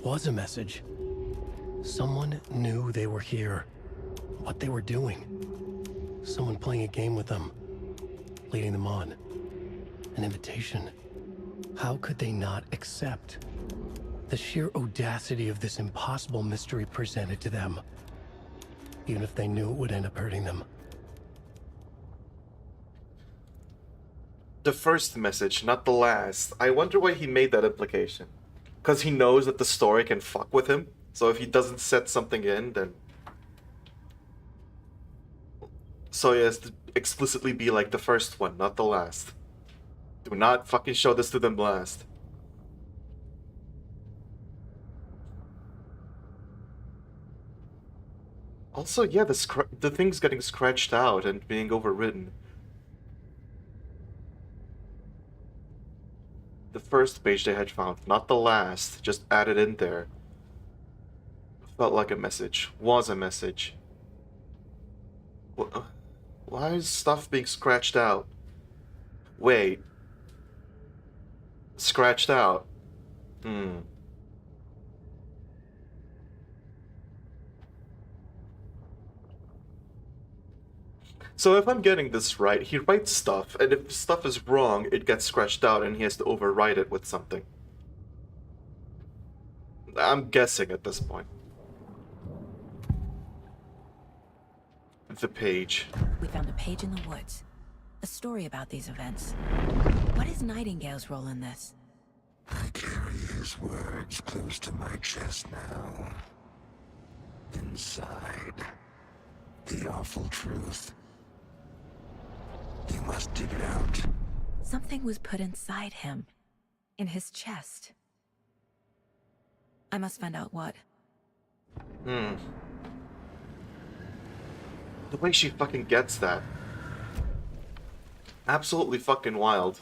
Was a message. Someone knew they were here. What they were doing. Someone playing a game with them. Leading them on. An invitation. How could they not accept? The sheer audacity of this impossible mystery presented to them. Even if they knew it would end up hurting them. The first message, not the last. I wonder why he made that implication. Because he knows that the story can fuck with him. So if he doesn't set something in, then... So he has to explicitly be like the first one, not the last. Do not fucking show this to them last. Also, yeah, the thing's getting scratched out and being overwritten. The first page they had found, not the last, just added in there. Felt like a message. Was a message. Why is stuff being scratched out? Wait. Scratched out. So if I'm getting this right, he writes stuff, and if stuff is wrong, it gets scratched out and he has to overwrite it with something. I'm guessing at this point. The page. We found a page in the woods. A story about these events. What is Nightingale's role in this? I carry his words close to my chest now. Inside, the awful truth. You must dig it out. Something was put inside him. In his chest. I must find out what. The way she fucking gets that. Absolutely fucking wild.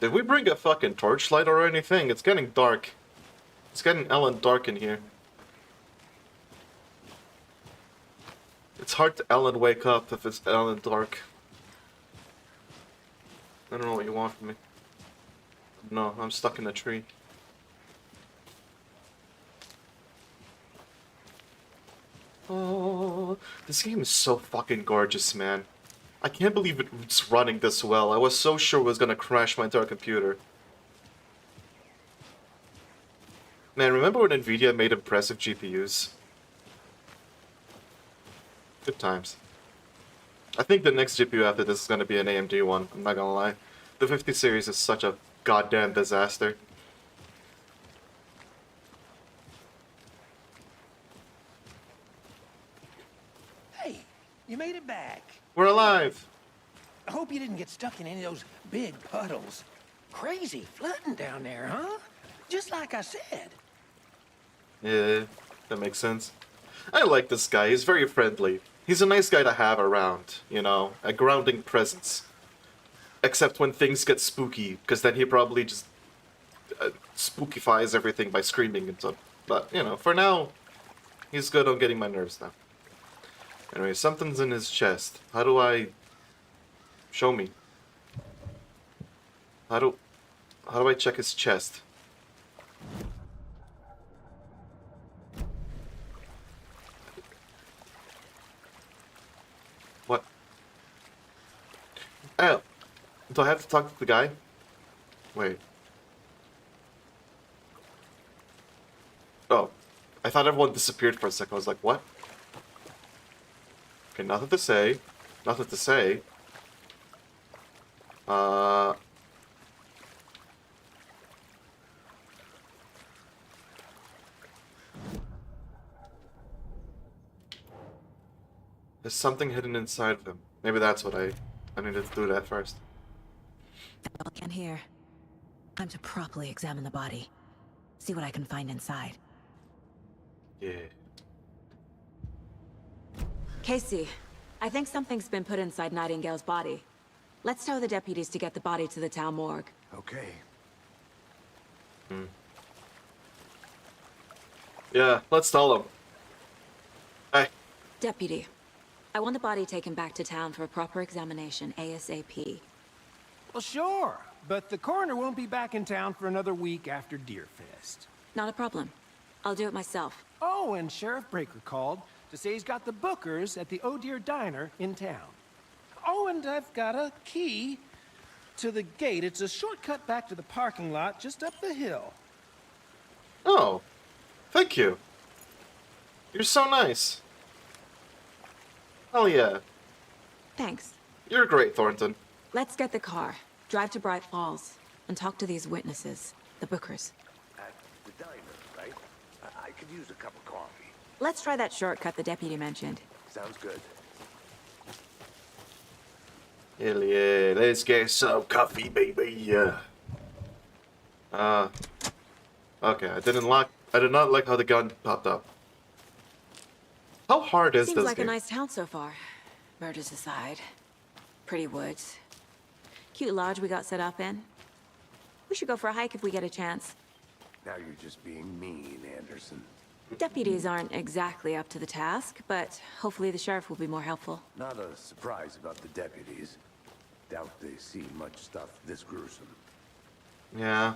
Did we bring a fucking torchlight or anything? It's getting dark. It's getting Ellen dark in here. It's hard to Ellen wake up if it's Ellen dark. I don't know what you want from me. No, I'm stuck in a tree. Oh, this game is so fucking gorgeous, man. I can't believe it's running this well. I was so sure it was gonna crash my entire computer. Man, remember when Nvidia made impressive GPUs? Good times. I think the next GPU after this is gonna be an AMD one, I'm not gonna lie. The 50 series is such a goddamn disaster. Hey, you made it back. We're alive! I hope you didn't get stuck in any of those big puddles. Crazy flooding down there, huh? Just like I said. Yeah, that makes sense. I like this guy, he's very friendly. He's a nice guy to have around, you know, a grounding presence. Except when things get spooky, because then he probably just spookifies everything by screaming and stuff. But, you know, for now, he's good on getting my nerves down. Anyway, something's in his chest. How do I... Show me. How do I check his chest? What? Oh, do I have to talk to the guy? Wait. Oh, I thought everyone disappeared for a second. I was like, what? Okay, nothing to say. Nothing to say. There's something hidden inside of him. Maybe that's what I needed to do that first. I can't hear. Time to properly examine the body. See what I can find inside. Yeah. Casey, I think something's been put inside Nightingale's body. Let's tell the deputies to get the body to the town morgue. Okay. Yeah, let's tell them. Hey. Deputy, I want the body taken back to town for a proper examination, ASAP. Well, sure. But the coroner won't be back in town for another week after Deerfest. Not a problem. I'll do it myself. Oh, and Sheriff Breaker called to say he's got the Bookers at the Oh Dear Diner in town. Oh, and I've got a key to the gate. It's a shortcut back to the parking lot just up the hill. Oh, thank you. You're so nice. Hell yeah. Thanks. You're great, Thornton. Let's get the car, drive to Bright Falls, and talk to these witnesses, the Bookers. At the diner, right? I could use a cup of coffee. Let's try that shortcut the deputy mentioned. Sounds good. Hell yeah, let's get some coffee, baby. Okay, I did not like how the gun popped up. How hard is Seems this like game? a nice town so far. Murders aside. Pretty woods. Cute lodge we got set up in. We should go for a hike if we get a chance. Now you're just being mean, Anderson. Deputies aren't exactly up to the task, but hopefully the sheriff will be more helpful. Not a surprise about the deputies. Doubt they see much stuff this gruesome. Yeah.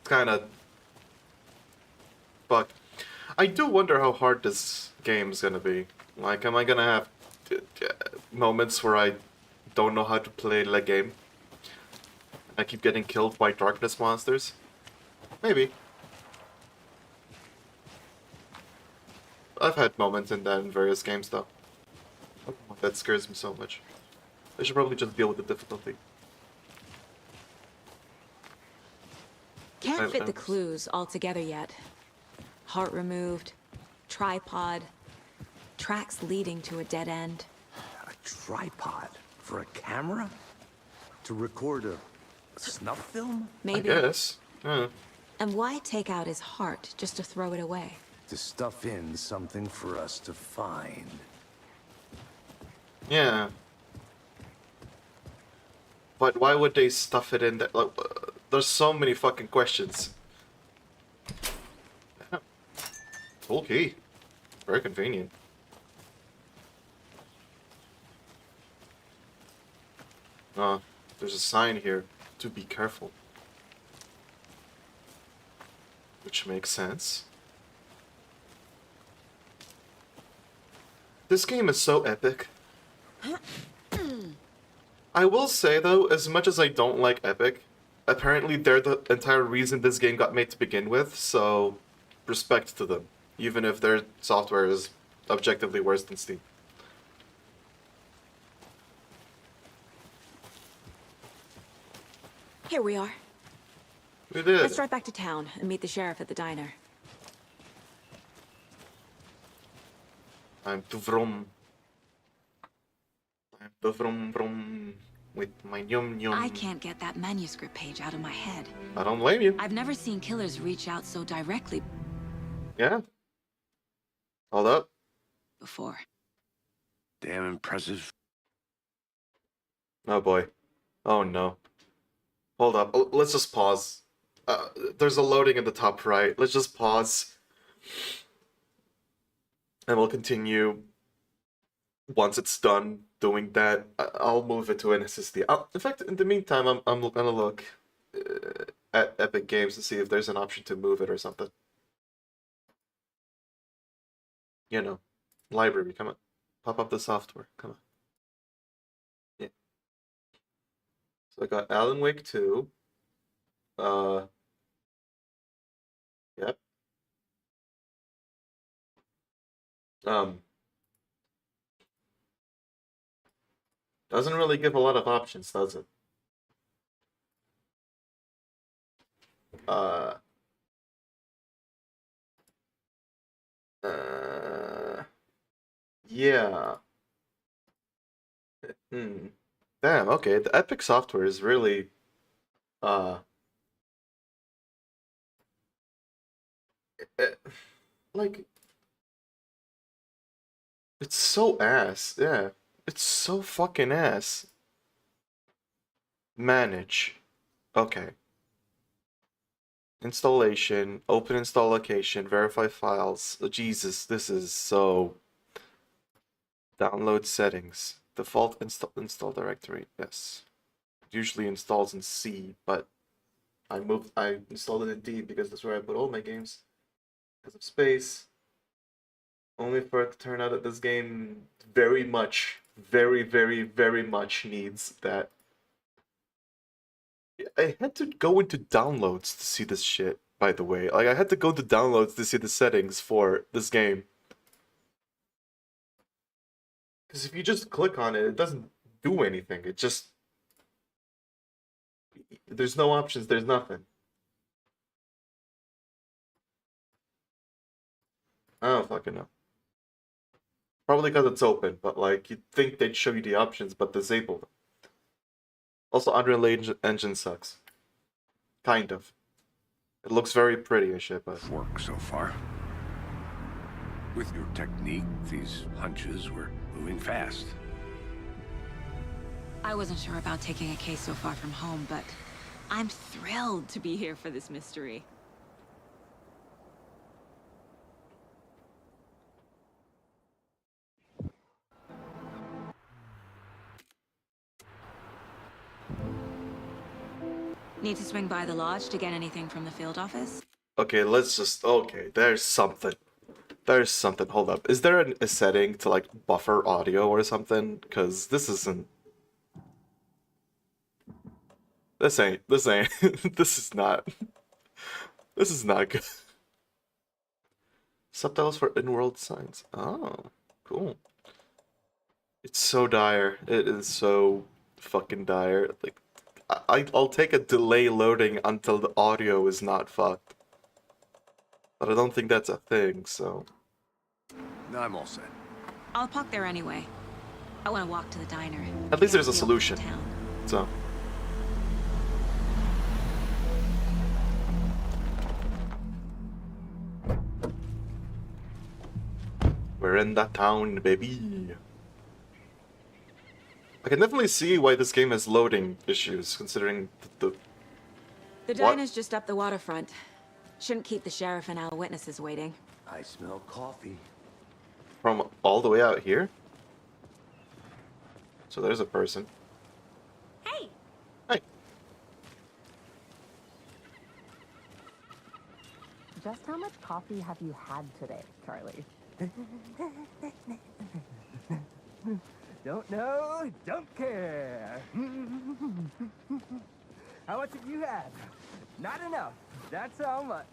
It's kinda... But I do wonder how hard this game's gonna be. Like, am I gonna have moments where I don't know how to play the game? I keep getting killed by darkness monsters? Maybe. I've had moments in that in various games, though. That scares me so much. I should probably just deal with the difficulty. Can't fit the clues all together yet. Heart removed, tripod, tracks leading to a dead end. A tripod for a camera? To record a snuff film? Maybe. I guess. Yeah. And why take out his heart just to throw it away? To stuff in something for us to find. Yeah. But why would they stuff it in there? Like, there's so many fucking questions. Cool key. Very convenient. There's a sign here to be careful. Which makes sense. This game is so epic. I will say though, as much as I don't like Epic, apparently they're the entire reason this game got made to begin with, so respect to them, even if their software is objectively worse than Steam. Here we are. We did. Let's drive back to town and meet the sheriff at the diner. I'm to vroom. I'm to vroom vroom with my yum yum. I can't get that manuscript page out of my head. I don't blame you. I've never seen killers reach out so directly Yeah. Hold up. before. Damn impressive. Oh boy. Oh no. Hold up. Let's just pause. There's a loading in the top right. Let's just pause. And we'll continue once it's done doing that. I'll move it to an SSD. In fact, in the meantime, I'm gonna look at Epic Games to see if there's an option to move it or something. You know, library, come on. Pop up the software, come on. Yeah. So I got Alan Wake 2. Yep. Doesn't really give a lot of options, does it? Yeah. Damn, okay. The Epic software is really, like, it's so ass. Yeah. It's so fucking ass. Manage. Okay. Installation, open install location, verify files. Oh, Jesus, this is so... Download settings. Default install directory. Yes. It usually installs in C, but I installed it in D because that's where I put all my games. Because of space. Only for it to turn out that this game very much, very, very, very much needs that. I had to go into downloads to see this shit, by the way. Like, I had to go to downloads to see the settings for this game. Because if you just click on it, it doesn't do anything. It just... There's no options, there's nothing. I don't fucking know. Probably because it's open, but like, you'd think they'd show you the options, but disable them. Also, Unreal Engine sucks. Kind of. It looks very pretty and shit, but... Work so far. With your technique, these hunches were moving fast. I wasn't sure about taking a case so far from home, but I'm thrilled to be here for this mystery. Need to swing by the lodge to get anything from the field office? Okay, let's just... Okay, there's something. There's something. Hold up. Is there a setting to, like, buffer audio or something? Because this isn't... This ain't... This is not... This is not good. Subtitles for in-world signs. Oh, cool. It's so dire. It is so fucking dire. Like, I'll take a delay loading until the audio is not fucked. But I don't think that's a thing, so... No, I'm all set. I'll park there anyway. I want to walk to the diner. At least there's a solution. So... We're in that town, baby. I can definitely see why this game has loading issues, considering the diner's just up the waterfront. Shouldn't keep the sheriff and our witnesses waiting. I smell coffee. From all the way out here? So there's a person. Hey! Hey. Just how much coffee have you had today, Charlie? Don't know, don't care. How much have you had? Not enough. That's how much.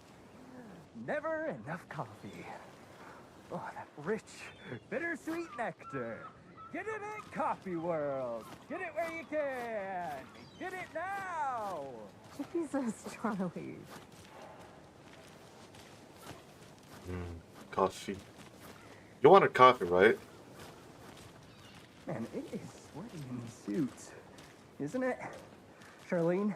Never enough coffee. Oh, that rich, bittersweet nectar. Get it at Coffee World. Get it where you can. Get it now. Jesus, Charlie. Coffee. You wanted coffee, right? Man, it is sweaty in these suits, isn't it? Charlene,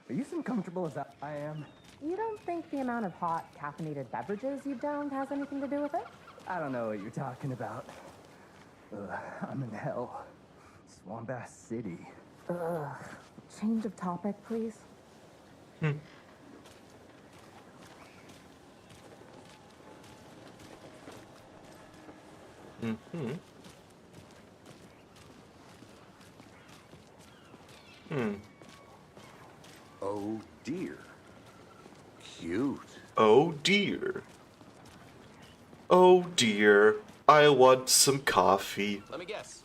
are you as uncomfortable as I am? You don't think the amount of hot, caffeinated beverages you've downed has anything to do with it? I don't know what you're talking about. I'm in hell. Swamp Ass City. Ugh. Change of topic, please. Oh dear. Cute. Oh dear. Oh dear. I want some coffee. Let me guess.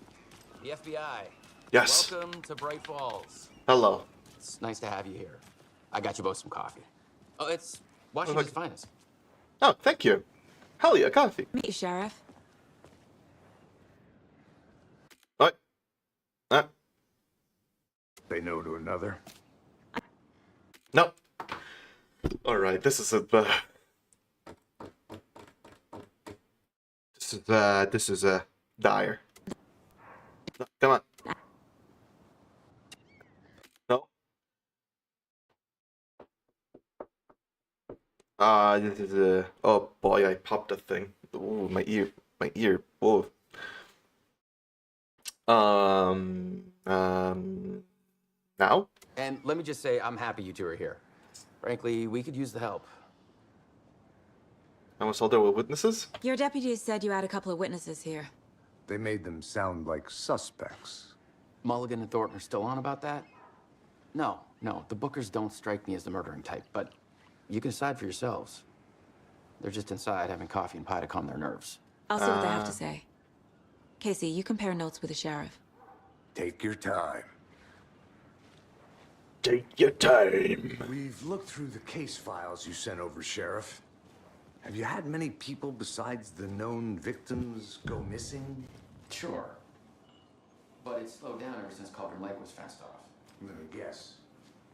The FBI. Yes. Welcome to Bright Falls. Hello. It's nice to have you here. I got you both some coffee. Oh, it's Washington's finest. Oh, thank you. Hell yeah, coffee. Meet you, Sheriff. What? They know to another. No. Alright, this is dire. No, come on. No. This is oh boy, I popped a thing. Ooh, my ear. Whoa. Now? And let me just say, I'm happy you two are here. Frankly, we could use the help. I was told there were witnesses? Your deputies said you had a couple of witnesses here. They made them sound like suspects. Mulligan and Thornton are still on about that? No, the Bookers don't strike me as the murdering type, but you can decide for yourselves. They're just inside having coffee and pie to calm their nerves. I'll see what they have to say. Casey, you compare notes with the sheriff. Take your time. Take your time. We've looked through the case files you sent over, Sheriff. Have you had many people besides the known victims go missing? Sure. But it's slowed down ever since Cauldron Lake was fenced off. Let me guess.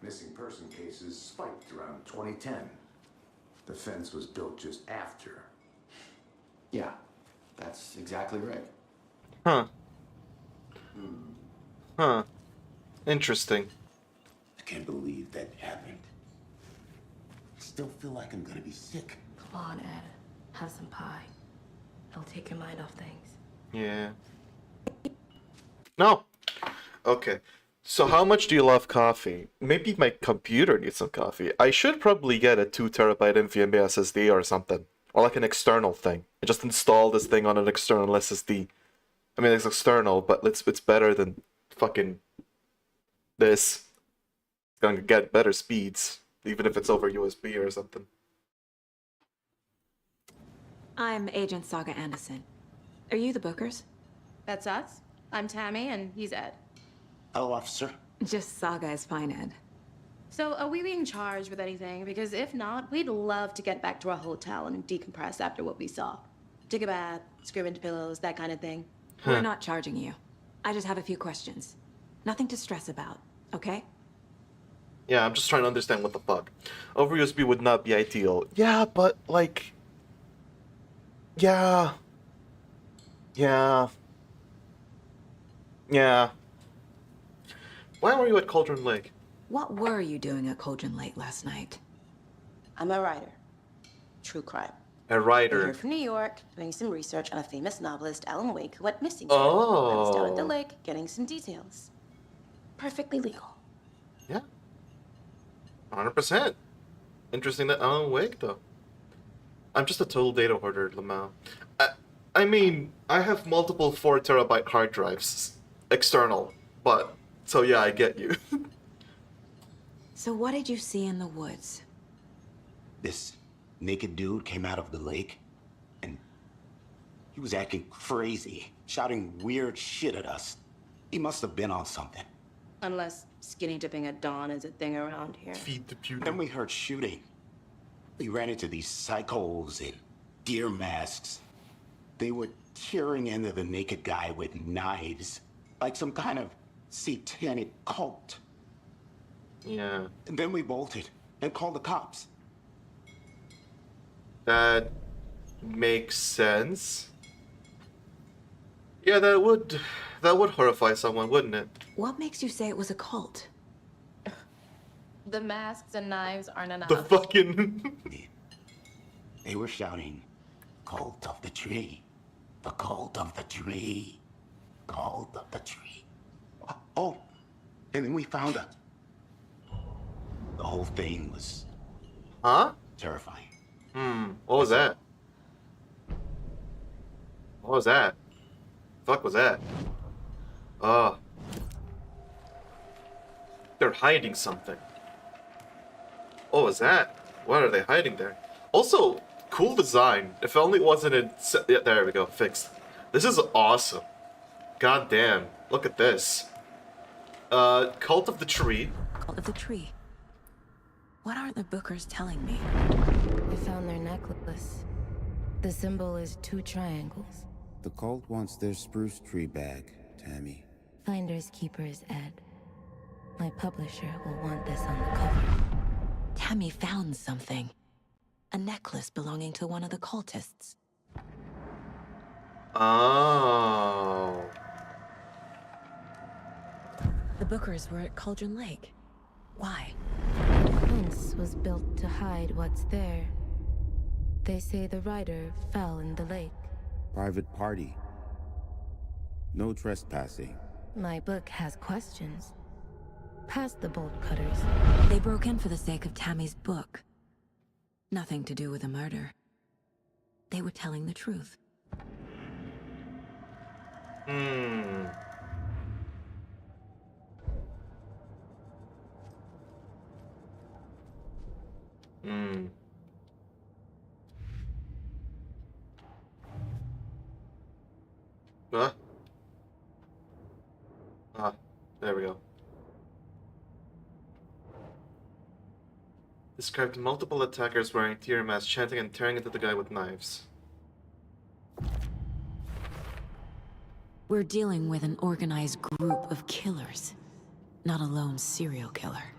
Missing person cases spiked around 2010. The fence was built just after. Yeah, that's exactly right. Huh. Huh. Interesting. I can't believe that happened. I still feel like I'm gonna be sick. Come on, Ed. Have some pie. It'll take your mind off things. Yeah. No. Okay. So how much do you love coffee? Maybe my computer needs some coffee. I should probably get a 2 terabyte NVMe SSD or something. Or like an external thing. I just install this thing on an external SSD. I mean, it's external, but it's better than fucking this. It's gonna get better speeds, even if it's over USB or something. I'm Agent Saga Anderson. Are you the Bookers? That's us. I'm Tammy, and he's Ed. Hello, officer. Just Saga is fine, Ed. So, are we being charged with anything? Because if not, we'd love to get back to our hotel and decompress after what we saw. Take a bath, scream into pillows, that kind of thing. We're not charging you. I just have a few questions. Nothing to stress about, okay? Yeah, I'm just trying to understand what the fuck. Over USB would not be ideal. Yeah, but like... Yeah. Why were you at Cauldron Lake? What were you doing at Cauldron Lake last night? I'm a writer. True crime. A I'm writer. here from New York, doing some research on a famous novelist, Alan Wake, who went missing. I was down at the Oh. lake, getting some details. Perfectly legal. Yeah. 100%. Interesting that Alan Wake, though. I'm just a total data hoarder, Lamau. I mean, I have multiple 4 terabyte hard drives, external, but, so yeah, I get you. So what did you see in the woods? This naked dude came out of the lake, and He was acting crazy, shouting weird shit at us. He must have been on something. Unless skinny dipping at dawn is a thing around here. Feed the beauty. Then we heard shooting. We ran into these psychos in deer masks. They were tearing into the naked guy with knives, like some kind of satanic cult. Yeah. And then we bolted and called the cops. That makes sense. Yeah, that would horrify someone, wouldn't it? What makes you say it was a cult? The masks and knives aren't enough. The fucking They were shouting, "Cult of the tree, the cult of the tree, cult of the tree." Oh, and then we found her. The whole thing was terrifying. What was that? What was that? Fuck was that? Oh. They're hiding something. What was that? What are they hiding there? Also, cool design. If only it wasn't in... Yeah, there we go. Fixed. This is awesome. God damn. Look at this. Cult of the Tree. Cult of the Tree. What aren't the Bookers telling me? I found their necklace. The symbol is 2 triangles. The cult wants their spruce tree back, Tammy. Finders keepers, Ed. My publisher will want this on the cover. Tammy found something. A necklace belonging to one of the cultists. Oh. The Bookers were at Cauldron Lake. Why? The fence was built to hide what's there. They say the rider fell in the lake. Private party. No trespassing. My book has questions. Past the bolt cutters. They broke in for the sake of Tammy's book. Nothing to do with a murder. They were telling the truth. There we go. Described multiple attackers wearing tear masks, chanting and tearing into the guy with knives. We're dealing with an organized group of killers, not a lone serial killer.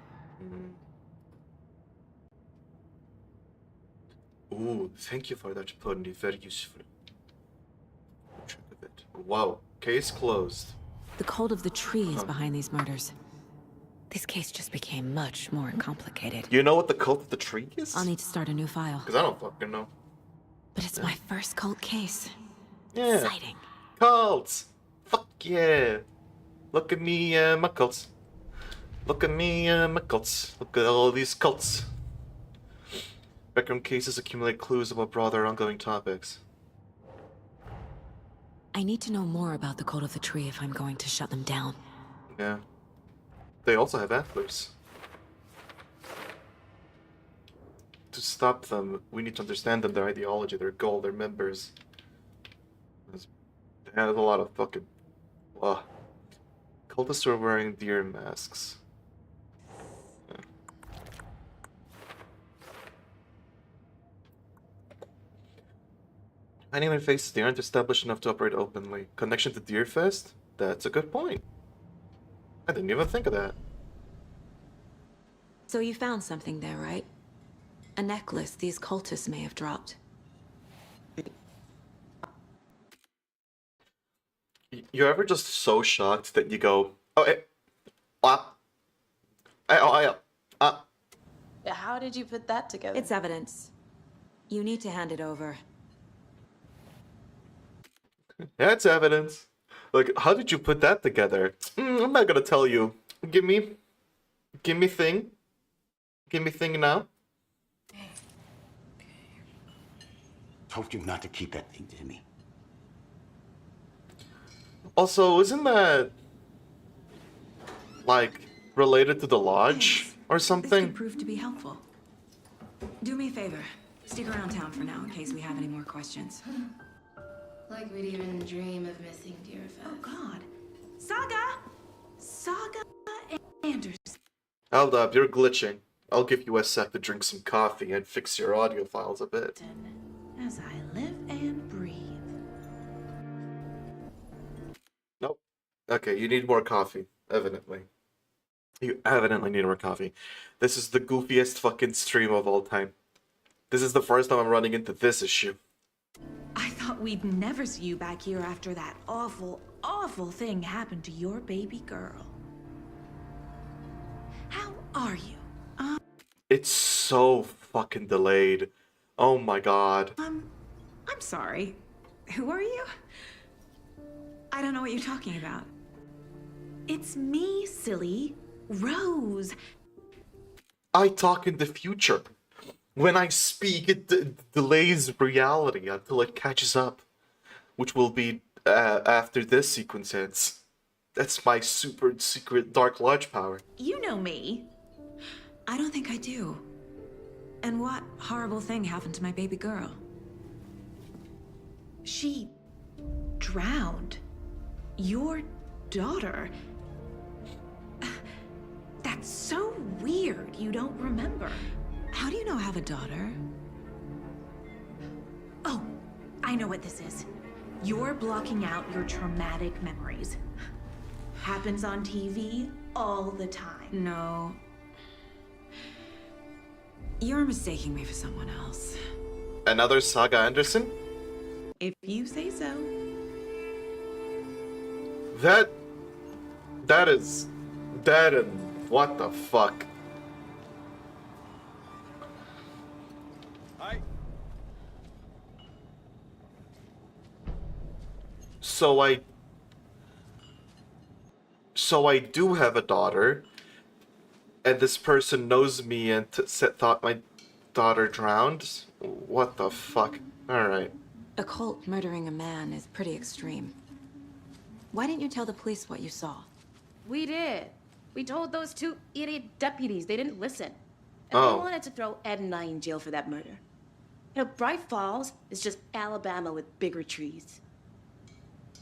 Ooh, thank you for that, Pony. Very useful. Check of it. Wow. Case closed. The cult of the tree is behind these murders. This case just became much more complicated. You know what the cult of the tree is? I'll need to start a new file. Because I don't fucking know. But it's my first cult case. Yeah. Exciting. Cults! Fuck yeah! Look at me, my cults. Look at me, my cults. Look at all these cults. Background cases accumulate clues about broader ongoing topics. I need to know more about the cult of the tree if I'm going to shut them down. Yeah. They also have antlers. To stop them, we need to understand them, their ideology, their goal, their members. They have a lot of fucking... Cultists are wearing deer masks. Yeah. Hiding their faces, they aren't established enough to operate openly. Connection to Deerfest? That's a good point. I didn't even think of that. So you found something there, right? A necklace these cultists may have dropped. You're ever just so shocked that you go, How did you put that together? It's evidence. You need to hand it over. Yeah, it's evidence. Like, how did you put that together? I'm not gonna tell you. Give me thing. Give me thing now. Told you not to keep that thing to me. Also, isn't that like related to the lodge or This something? could prove to be helpful. Do me a favor. Stick around town for now in case we have any more questions. Like we'd even dream of missing Deerfest. Oh God. Saga Anderson. Hold up, you're glitching. I'll give you a sec to drink some coffee and fix your audio files a bit. As I live and breathe. Nope. Okay, you need more coffee, evidently. You evidently need more coffee. This is the goofiest fucking stream of all time. This is the first time I'm running into this issue. I thought we'd never see you back here after that awful, awful thing happened to your baby girl. How are you? It's so fucking delayed. Oh my god. I'm sorry. Who are you? I don't know what you're talking about. It's me, silly. Rose. I talk in the future. When I speak, it delays reality until it catches up, which will be after this sequence ends. That's my super secret Dark Lodge power. You know me. I don't think I do. And what horrible thing happened to my baby girl? She drowned. Your daughter. That's so weird you don't remember. How do you know I have a daughter? Oh, I know what this is. You're blocking out your traumatic memories. Happens on TV all the time. No. You're mistaking me for someone else. Another Saga Anderson? If you say so. That and what the fuck? So I do have a daughter, and this person knows me and thought my daughter drowned? What the fuck? Alright. A cult murdering a man is pretty extreme. Why didn't you tell the police what you saw? We did. We told those two idiot deputies. They didn't listen. And Oh. they wanted to throw Ed and I in jail for that murder. You know, Bright Falls is just Alabama with bigger trees.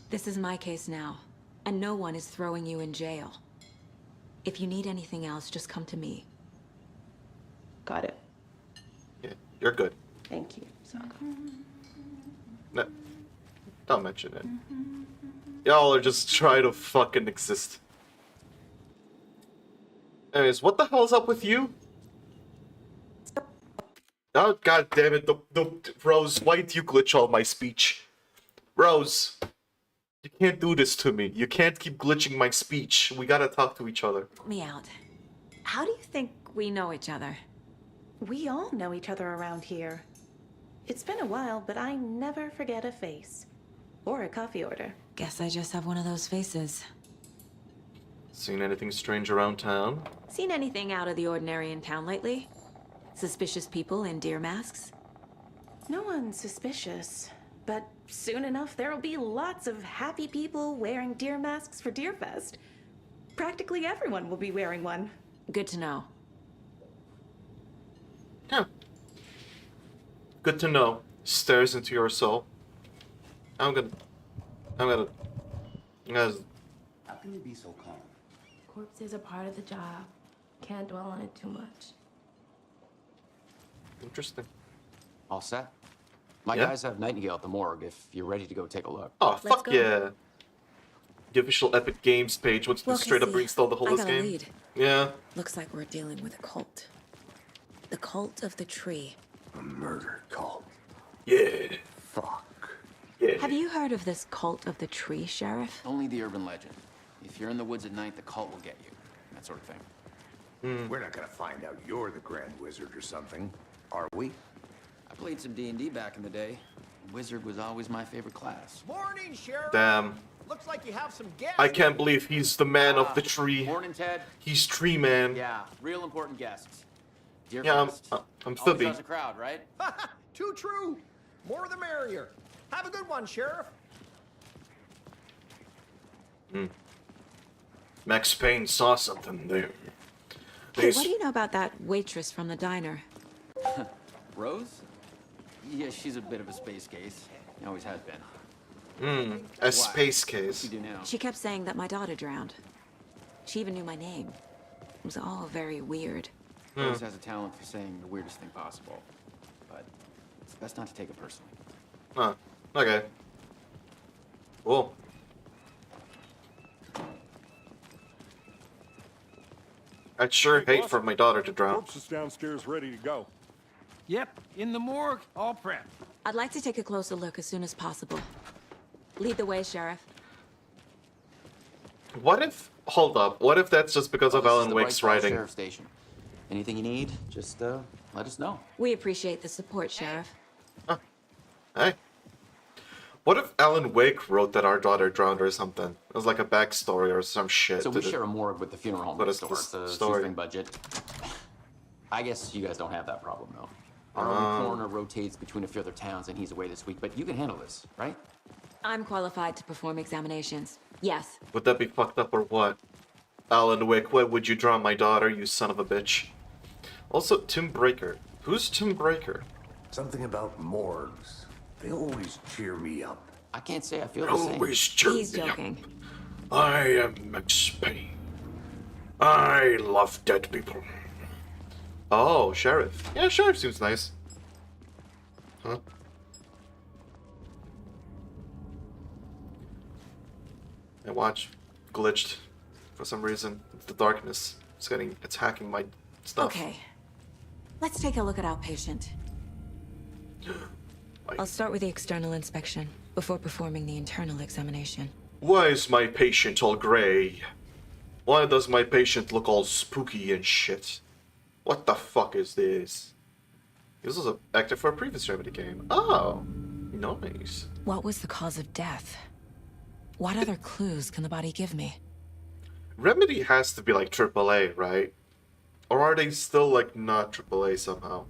This is my case now, and no one is throwing you in jail. If you need anything else, just come to me. Got it. Yeah, you're good. Thank you, Saga. No, don't mention it. Y'all are just trying to fucking exist. Anyways, what the hell's up with you? Oh, god damn it, Rose, why do you glitch all my speech? Rose, you can't do this to me. You can't keep glitching my speech. We gotta talk to each other. Help me out. How do you think we know each other? We all know each other around here. It's been a while, but I never forget a face. Or a coffee order. Guess I just have one of those faces. Seen anything strange around town? Seen anything out of the ordinary in town lately? Suspicious people in deer masks? No one's suspicious. But soon enough, there'll be lots of happy people wearing deer masks for Deerfest. Practically everyone will be wearing one. Good to know. Yeah. Good to know. Stares into your soul. I'm gonna... How can you be so calm? Corpses are part of the job. Can't dwell on it too much. Interesting. All set? My Yeah. guys have Nightingale at the morgue if you're ready to go take a look. Oh, Let's fuck go. yeah. The official Epic Games page wants to Well, straight up Cassie, reinstall the whole I this got a game. lead. Yeah. Looks like we're dealing with a cult. The cult of the tree. A murder cult. Yeah. Fuck. Yeah. Have you heard of this cult of the tree, Sheriff? Only the urban legend. If you're in the woods at night, the cult will get you. That sort of thing. We're not gonna find out you're the Grand Wizard or something, are we? I played some D&D back in the day. Wizard was always my favorite class. Morning, Sheriff. Damn. Looks like you have some guests. I can't believe he's the man of the tree. Morning, Ted. He's Tree Man. Yeah, real important guests. Dear Yeah, Fest. I'm Always Phoebe. draws a crowd, right? Too true. More the merrier. Have a good one, Sheriff. Max Payne saw something there. Hey, These- what do you know about that waitress from the diner? Rose? Yeah, she's a bit of a space case. Always has been. A space case. What do you do now? She kept saying that my daughter drowned. She even knew my name. It was all very weird. Rose has a talent for saying the weirdest thing possible, but it's best not to take it personally. Huh. Okay. Cool. I'd sure hate for my daughter to drown. Corpse is downstairs ready to go. Yep, in the morgue, all prepped. I'd like to take a closer look as soon as possible. Lead the way, Sheriff. What if... Hold up. What if that's just because of This is Alan the Wake's Bright Falls writing? Sheriff Station. Anything you need, just let us know. We appreciate the support, Sheriff. Hey. What if Alan Wake wrote that our daughter drowned or something? It was like a backstory or some shit. So we share a morgue with the funeral home But next it's door. the It's a story. shoestring budget. I guess you guys don't have that problem, though. Our own coroner rotates between a few other towns, and he's away this week. But you can handle this, right? I'm qualified to perform examinations. Yes. Would that be fucked up or what? Alan Wake, why would you drown my daughter, you son of a bitch? Also, Tim Breaker. Who's Tim Breaker? Something about morgues. They always cheer me up. I can't say I feel the same. Always cheer He's me up. joking. I am Max Payne. I love dead people. Oh, Sheriff. Yeah, Sheriff seems nice. Huh? My watch glitched for some reason. It's the darkness. It's hacking my stuff. Okay. Let's take a look at our patient. I'll start with the external inspection before performing the internal examination. Why is my patient all gray? Why does my patient look all spooky and shit? What the fuck is this? This was an actor for a previous Remedy game. Oh, nice. What was the cause of death? What other clues can the body give me? Remedy has to be like AAA, right? Or are they still like not AAA somehow?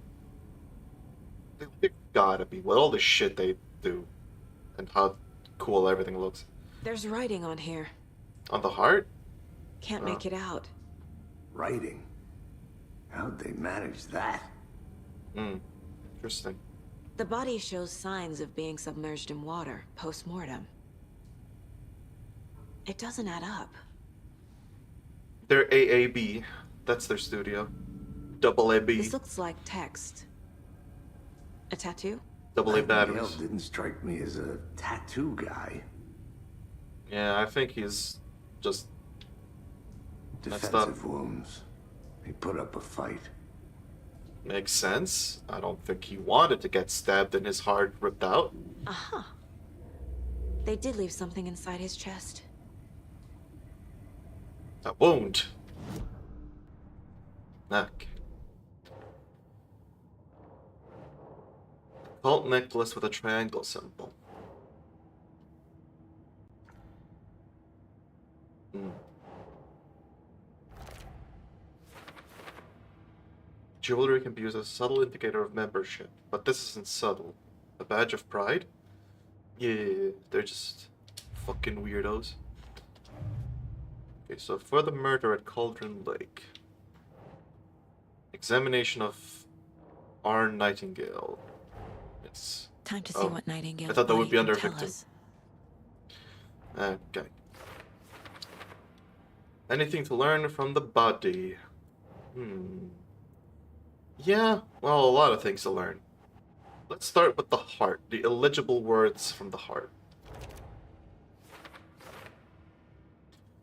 They gotta be with all the shit they do and how cool everything looks. There's writing on here. On the heart? Can't make it out. Writing? How'd they manage that? Interesting. The body shows signs of being submerged in water post-mortem. It doesn't add up. They're AAB. That's their studio. Double AB. This looks like text. A tattoo? Double A That batteries. didn't strike me as a tattoo guy. Yeah, I think he's just messed up. Defensive wounds. He put up a fight. Makes sense. I don't think he wanted to get stabbed and his heart ripped out. Uh-huh. They did leave something inside his chest. A wound. Neck. Cult necklace with a triangle symbol. Jewelry can be used as a subtle indicator of membership, but this isn't subtle. A badge of pride? Yeah, they're just fucking weirdos. Okay, so for the murder at Cauldron Lake. Examination of R. Nightingale. It's... Time to see what Nightingale. I thought that would be under tell victim. us. Okay. Anything to learn from the body? Yeah, well, a lot of things to learn. Let's start with the heart. The illegible words from the heart.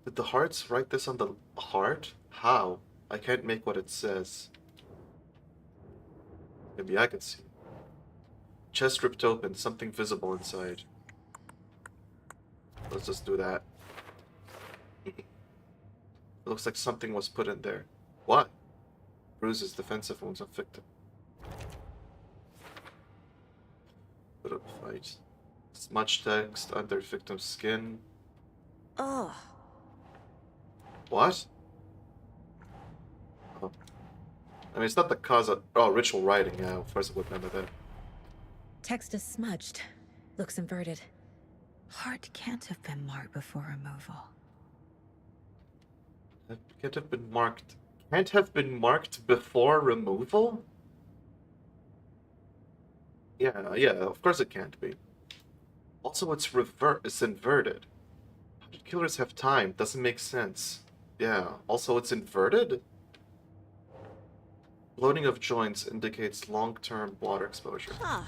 Did the hearts write this on the heart? How? I can't make what it says. Maybe I can see. Chest ripped open, something visible inside. Let's just do that. It looks like something was put in there. What? Bruises, defensive wounds on victim. Put up fight. Smudge text under victim's skin. Ugh. What? Oh. I mean, it's not the cause of... Oh, ritual writing. Yeah, of course I would remember that. Text is smudged. Looks inverted. Heart can't have been marked before removal. That can't have been marked. Can't have been marked before removal? Yeah, of course it can't be. Also, it's inverted. How did killers have time? Doesn't make sense. Yeah. Also, it's inverted? Bloating of joints indicates long-term water exposure. Huh.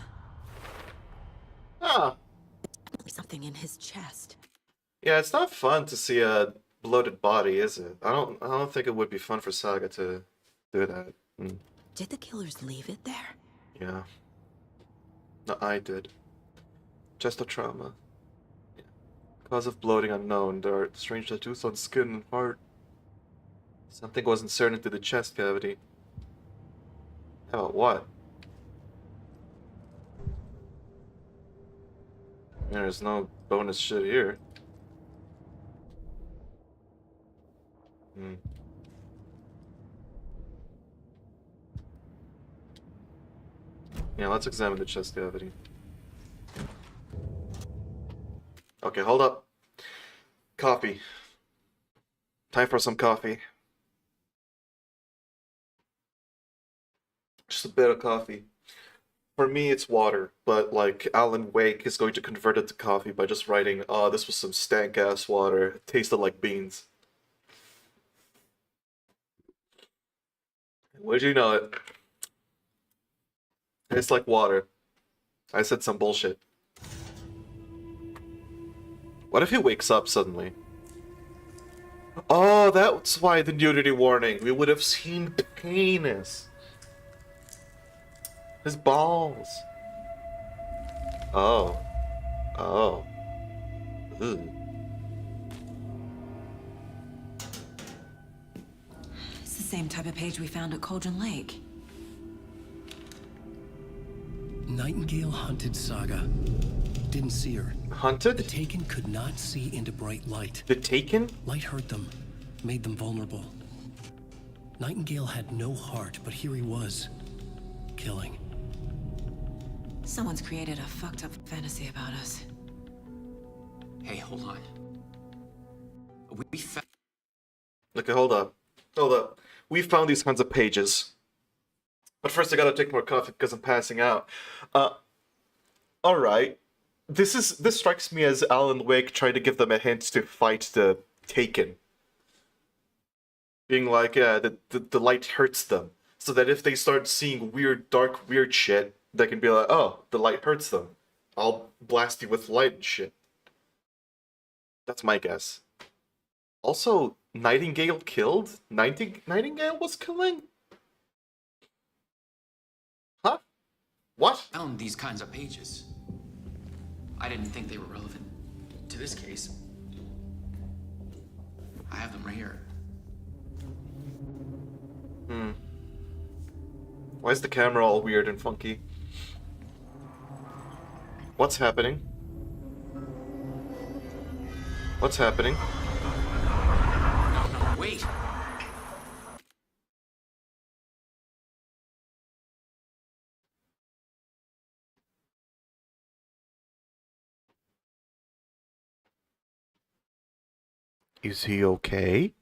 Ah. Something in his chest. Yeah, it's not fun to see a bloated body, is it? I don't think it would be fun for Saga to do that. Did the killers leave it there? Yeah. No, I did. Just a trauma. Yeah. Cause of bloating unknown. There are strange tattoos on skin and heart. Something was inserted into the chest cavity. How about what? There's no bonus shit here. Yeah, let's examine the chest cavity. Okay, hold up. Coffee. Time for some coffee. Just a bit of coffee. For me, it's water, but like Alan Wake is going to convert it to coffee by just writing, "Oh, this was some stank-ass water. It tasted like beans." Where'd you know it? Tastes like water. I said some bullshit. What if he wakes up suddenly? Oh, that's why the nudity warning. We would have seen penis. His balls. Oh. Oh. Ooh. It's the same type of page we found at Cauldron Lake. Nightingale hunted Saga. Didn't see her. Hunted? The Taken could not see into bright light. The Taken? Light hurt them, made them vulnerable. Nightingale had no heart, but here he was, killing. Someone's created a fucked up fantasy about us. Hey, hold on. We found... Okay, hold up. Hold up. We found these kinds of pages. But first I gotta take more coffee because I'm passing out. Alright. This strikes me as Alan Wake trying to give them a hint to fight the Taken. Being like, yeah, the light hurts them. So that if they start seeing weird, dark, weird shit, they can be like, oh, the light hurts them. I'll blast you with light and shit. That's my guess. Also, Nightingale killed? Nightingale was killing? Huh? What? Found these kinds of pages. I didn't think they were relevant to this case. I have them right here. Why is the camera all weird and funky? What's happening? What's happening? No, wait! Is he okay?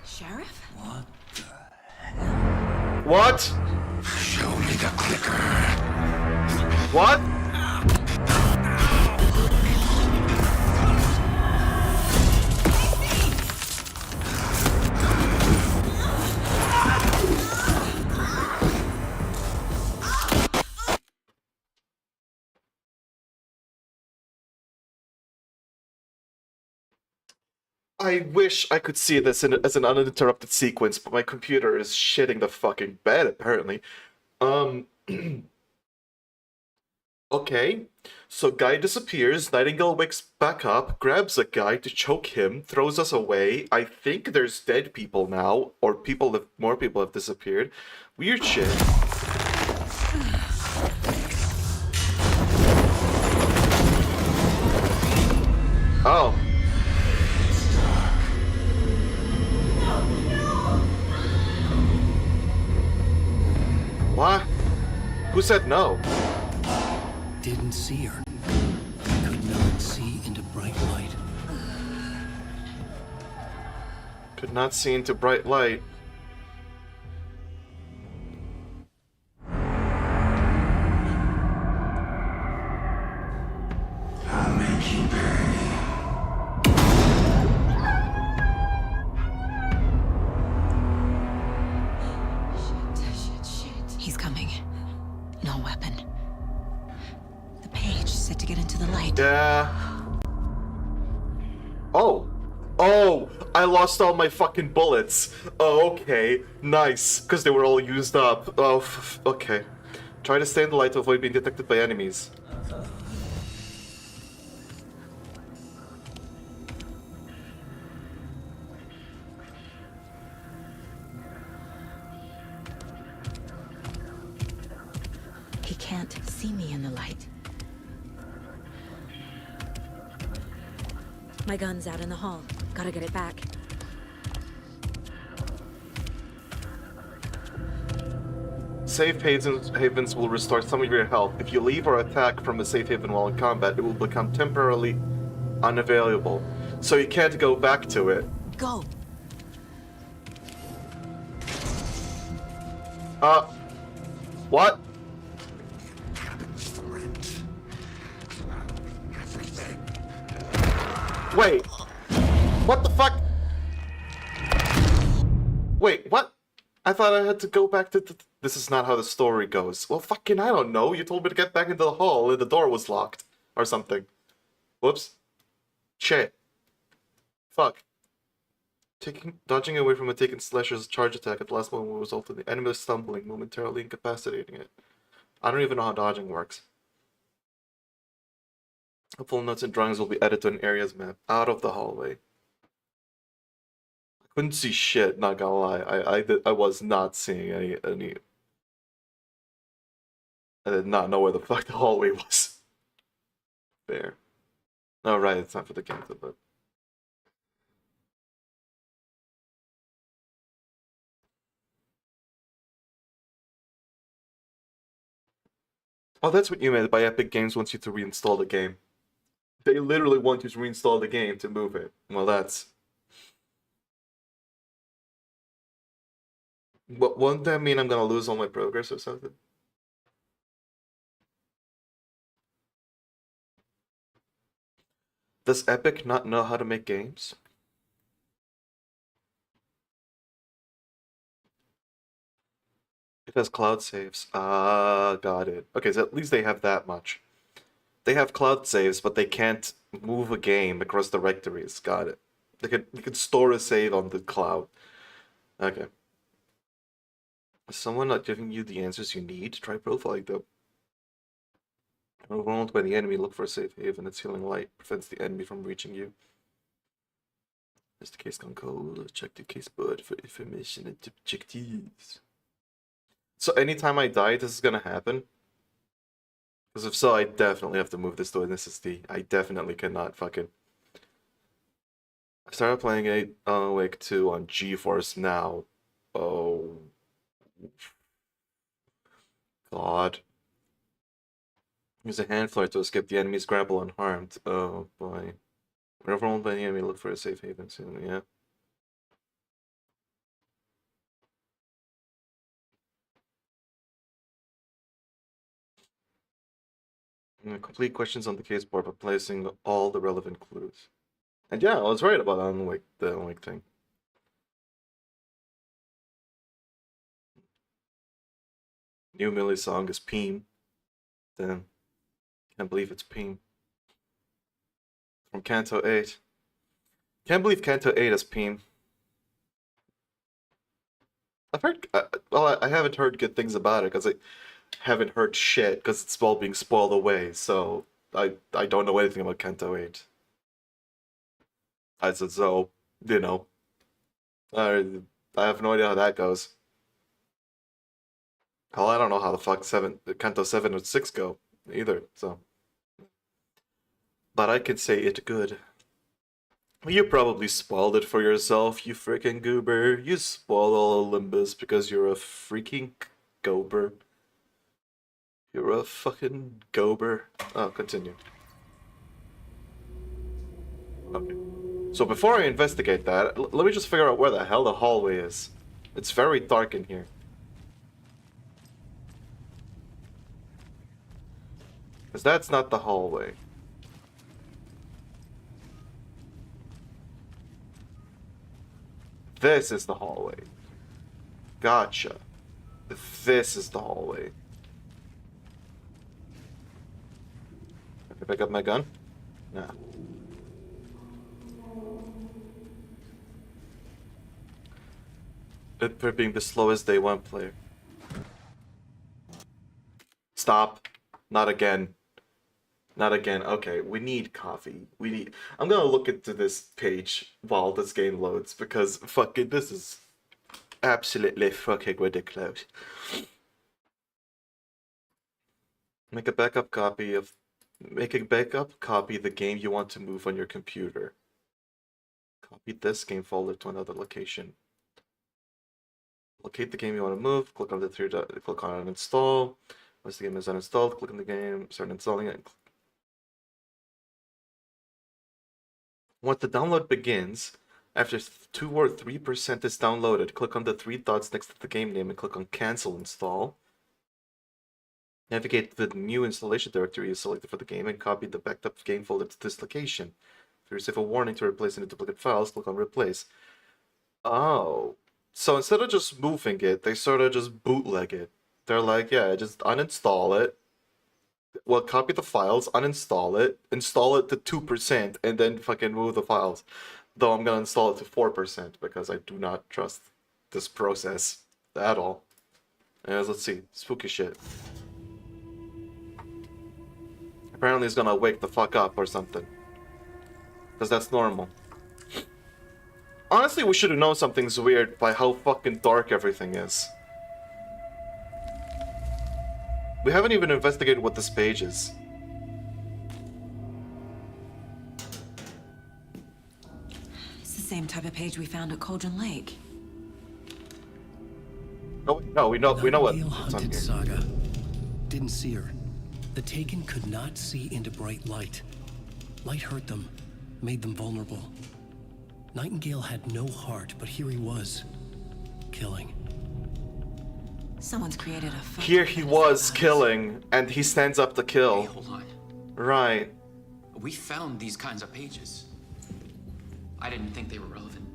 Sheriff? What? What? Show me the clicker. What? I wish I could see this as an uninterrupted sequence, but my computer is shitting the fucking bed, apparently. Okay, so guy disappears, Nightingale wakes back up, grabs a guy to choke him, throws us away. I think there's dead people now, or more people have disappeared. Weird shit. Oh. What? Who said no? Didn't see her. Could not see into bright light. Could not see into bright light. Yeah. Oh. Oh, I lost all my fucking bullets. Oh, okay. Nice. Because they were all used up. Oh, okay. Try to stay in the light to avoid being detected by enemies. He can't see me in the light. My gun's out in the hall. Gotta get it back. Safe havens will restore some of your health. If you leave or attack from a safe haven while in combat, it will become temporarily unavailable. So you can't go back to it. Go! What? Wait. What the fuck? Wait, what? I thought I had to go back to This is not how the story goes. Well, fucking, I don't know. You told me to get back into the hall and the door was locked. Or something. Whoops. Shit. Fuck. Dodging away from a taken slasher's charge attack at the last moment will result in the enemy stumbling, momentarily incapacitating it. I don't even know how dodging works. Full notes and drawings will be added to an area's map out of the hallway. I couldn't see shit, not gonna lie. I was not seeing any. I did not know where the fuck the hallway was. There. Oh right, it's not for the game to look. Oh, that's what you meant by Epic Games wants you to reinstall the game. They literally want you to reinstall the game to move it. Well, that's... But won't that mean I'm gonna lose all my progress or something? Does Epic not know how to make games? It has cloud saves. Ah, got it. Okay, so at least they have that much. They have cloud saves, but they can't move a game across directories. Got it. They could store a save on the cloud. Okay. Is someone not giving you the answers you need? Try profiling them. Overwhelmed by the enemy, look for a safe haven. Its healing light prevents the enemy from reaching you. Is the case gone cold? Check the case board for information and objectives. So anytime I die, this is gonna happen? Because if so, I definitely have to move this to an SSD. I definitely cannot fucking... I started playing Alan Wake 2 on GeForce Now. Oh... God. Use a hand flare to escape the enemy's grapple unharmed. Oh boy. When overwhelmed by the enemy, look for a safe haven soon, yeah. Complete questions on the case board by placing all the relevant clues. And yeah, I was right about the Alan Wake thing. New Millie song is Peem. Damn. Can't believe it's Peem. From Canto 8. Can't believe Canto 8 is Peem. I've heard... well, I haven't heard good things about it, because I haven't heard shit, because it's all being spoiled away, so... I don't know anything about Canto 8. I said so, you know. I have no idea how that goes. Hell, I don't know how the fuck Canto 7 or 6 go, either, so... But I can say it good. You probably spoiled it for yourself, you freaking goober. You spoiled all Olympus because you're a freaking goober. You're a fucking goober. Oh, continue. Okay. So before I investigate that, let me just figure out where the hell the hallway is. It's very dark in here. Because that's not the hallway. This is the hallway. Gotcha. This is the hallway. Can I pick up my gun? Nah. It for being the slowest day one player. Stop. Not again. Not again. Okay, we need coffee. We need... I'm gonna look into this page while this game loads, because fucking this is absolutely fucking ridiculous. Make a backup copy of the game you want to move on your computer. Copy this game folder to another location. Locate the game you want to move, click on the click on uninstall. Once the game is uninstalled, click on the game, start installing it. Once the download begins, after 2 or 3% is downloaded, click on the 3 dots next to the game name and click on cancel install. Navigate to the new installation directory you selected for the game and copy the backed up game folder to this location. If you receive a warning to replace any duplicate files, click on replace. Oh. So instead of just moving it, they sort of just bootleg it. They're like, yeah, just uninstall it. Well, copy the files, uninstall it, install it to 2%, and then fucking move the files. Though I'm gonna install it to 4% because I do not trust this process at all. Anyways, let's see. Spooky shit. Apparently it's gonna wake the fuck up or something. Because that's normal. Honestly, we should have known something's weird by how fucking dark everything is. We haven't even investigated what this page is. It's the same type of page we found at Cauldron Lake. Oh, no, we know what Nightingale what's on hunted here. Saga. Didn't see her. The Taken could not see into bright light. Light hurt them, made them vulnerable. Nightingale had no heart, but here he was, killing. Someone's created a... Here he was killing, and he stands up to kill. Hey, hold on. Right. We found these kinds of pages. I didn't think they were relevant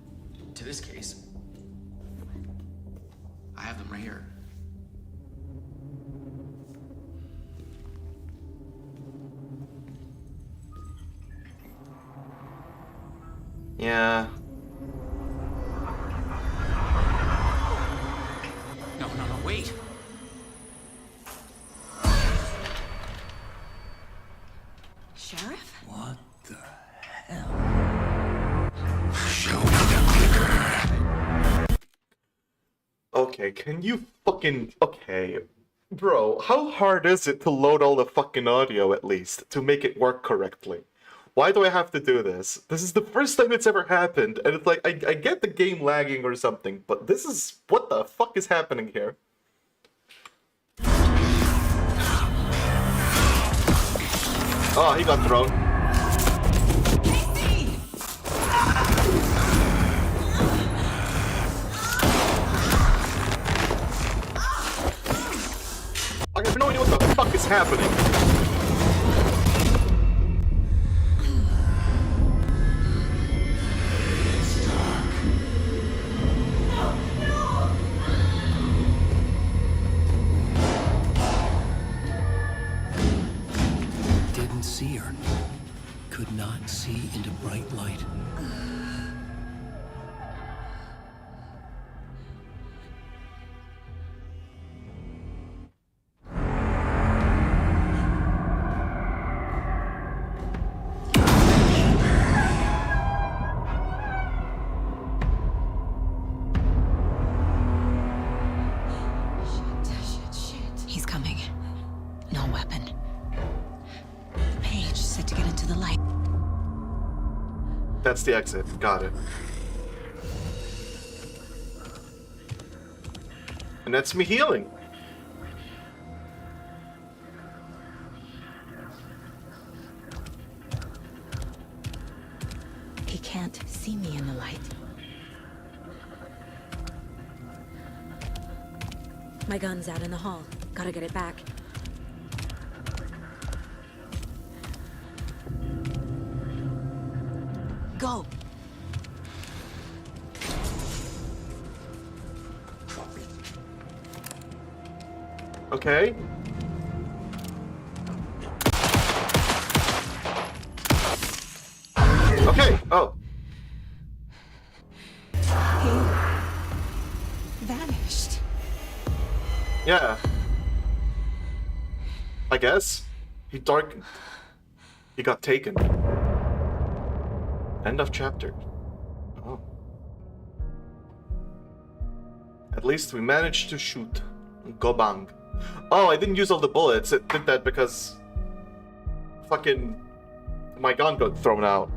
to this case. I have them right here. Yeah. No, wait. Sheriff? What the hell? Show me the liquor. Okay, can you fucking... Okay. Bro, how hard is it to load all the fucking audio at least, to make it work correctly? Why do I have to do this? This is the first time it's ever happened, and it's like, I get the game lagging or something, but this is... What the fuck is happening here? Oh, he got thrown. I have no idea what the fuck is happening. Didn't see her. Could not see into bright light. He's coming. No weapon. The page said to get into the light. That's the exit. Got it. And that's me healing. He can't see me in the light. My gun's out in the hall. Gotta get it back. Go! Okay. okay. Oh. He vanished. Yeah. I guess. He darkened. He got taken. End of chapter. Oh. At least we managed to shoot. Go bang. Oh, I didn't use all the bullets. It did that because fucking my gun got thrown out.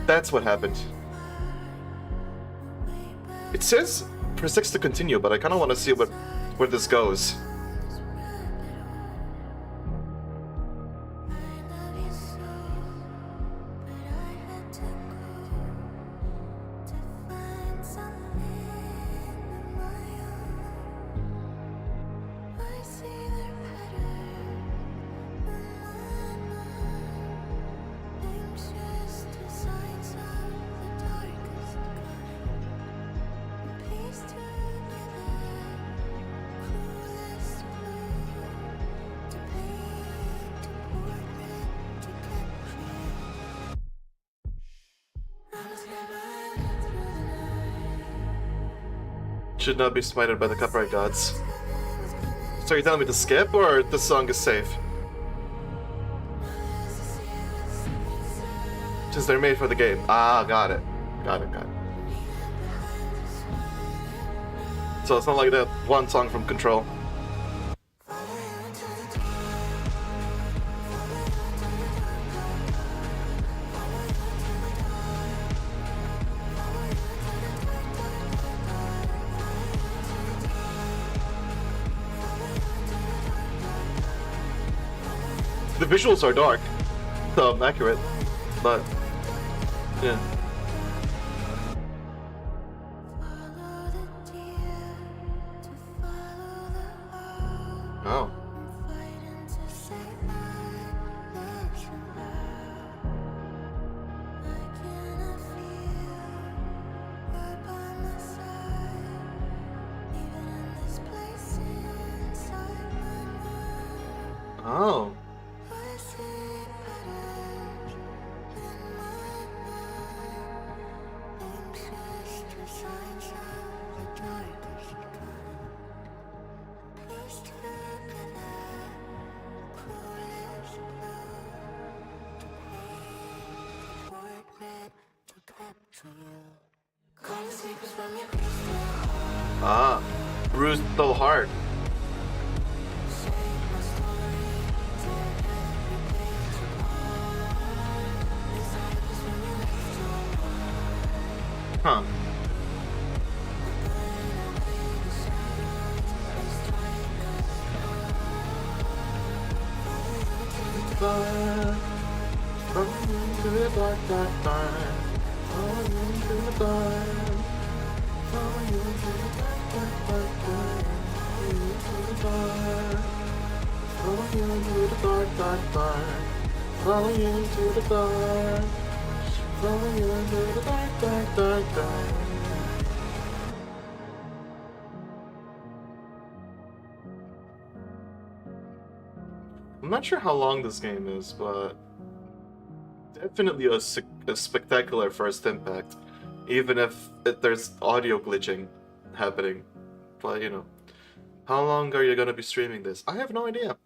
That's what happened. It says press 6 to continue, but I kind of want to see where this goes. Should not be smited by the copyright gods. So you're telling me to skip, or the song is safe? Since they're made for the game. Ah, got it. Got it. So it's not like that one song from Control. The visuals are dark, so accurate, but yeah. Oh. Oh. Ah, bruised so hard. Huh. Into the dark, dark, dark. Falling into the dark. Falling into the dark, dark, dark, dark. Falling into the dark, dark, dark. Falling into the dark. Falling into the dark, dark, dark, dark. I'm not sure how long this game is, but definitely a spectacular first impact, even if there's audio glitching happening. But you know, how long are you gonna be streaming this? I have no idea.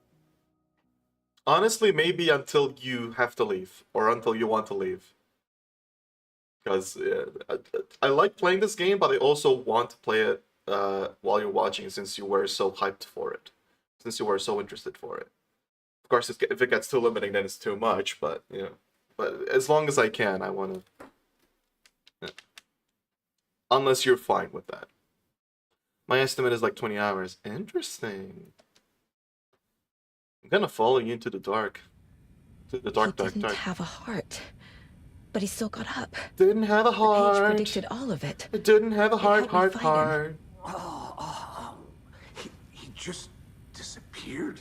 Honestly, maybe until you have to leave, or until you want to leave. Because I like playing this game, but I also want to play it while you're watching, since you were so hyped for it, since you were so interested for it. Of course, if it gets too limiting, then it's too much. But you know, but as long as I can, I want to. Yeah. Unless you're fine with that. My estimate is like 20 hours. Interesting. I'm gonna follow you into the dark. To the dark, He didn't have a heart, but he still got up. Didn't have a The heart. page predicted all of it. It didn't have a heart, helped me fight him. heart. He just disappeared?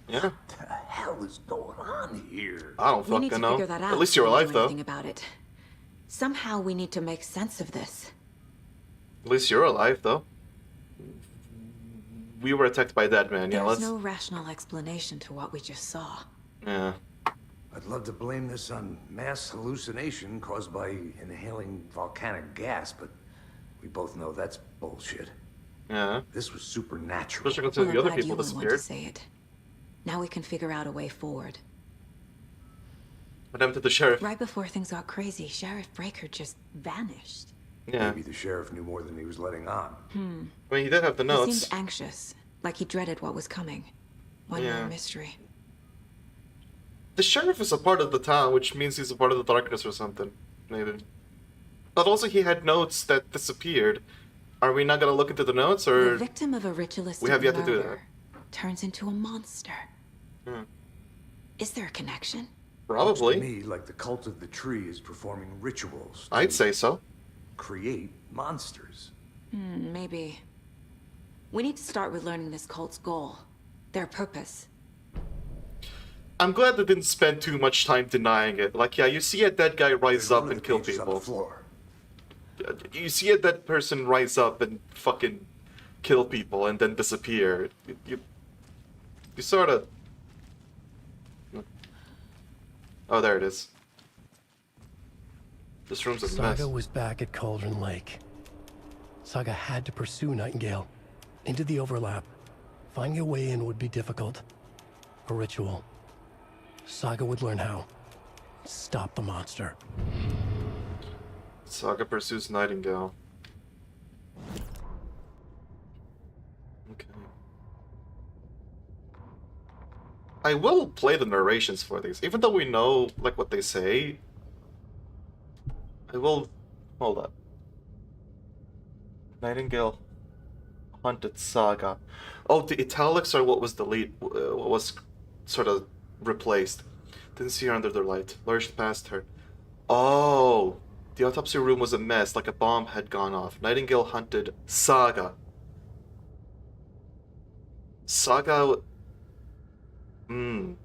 Yeah. What the hell is going on here? I don't We need to fucking know. figure that out. At least you're before we alive, do though. anything about it. Somehow we need to make sense of this. At least you're alive, though. We were attacked by that man. Yeah, There's let's. no rational explanation to what we just saw. Yeah. I'd love to blame this on mass hallucination caused by inhaling volcanic gas, but we both know that's bullshit. Yeah. This was supernatural. Especially considering the I'm other glad people you were the one to disappeared. say it. Now we can figure out a way forward. What happened to the sheriff? Right before things got crazy, Sheriff Breaker just vanished. Yeah. Maybe the sheriff knew more than he was letting on. I mean, he did have the He notes. seemed anxious, like he dreaded what was coming. One Yeah. more mystery. The sheriff is a part of the town, which means he's a part of the darkness or something. Maybe. But also he had notes that disappeared. Are we not gonna look into the notes, or The victim of a ritualistic we have yet to do that? murder turns into a monster. Hmm. Is there a connection? Probably. Looks to me like the cult of the tree is performing rituals. I'd say so. Create monsters. Maybe. We need to start with learning this cult's goal. Their purpose. I'm glad they didn't spend too much time denying it. Like, yeah, you see a dead guy rise up and kill Pages on people. the floor. You see a dead person rise up and fucking kill people and then disappear. You sort of... Oh, there it is. This room's a mess. Saga was back at Cauldron Lake. Saga had to pursue Nightingale into the overlap. Finding a way in would be difficult. A ritual. Saga would learn how. Stop the monster. Saga pursues Nightingale. Okay. I will play the narrations for these, even though we know like what they say. I will. Hold up. Nightingale hunted Saga. Oh, the italics are what was what was sort of replaced. Didn't see her under the light. Lurched past her. Oh, the autopsy room was a mess, like a bomb had gone off. Nightingale hunted Saga. Saga. And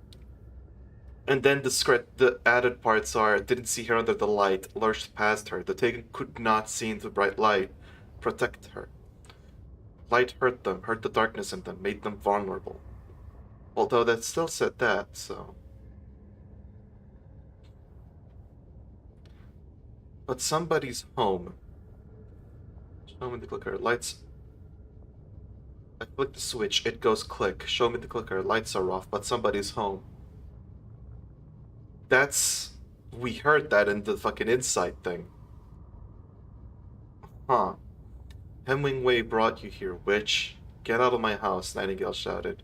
then the added parts are, didn't see her under the light, lurched past her. The Taken could not see into bright light, protect her. Light hurt them, hurt the darkness in them, made them vulnerable. Although that still said that, so... But somebody's home. Show me the clicker. Lights... I click the switch, it goes click. Show me the clicker, lights are off, but somebody's home. That's... We heard that in the fucking Insight thing. Huh. Hemingway brought you here, witch. Get out of my house, Nightingale shouted.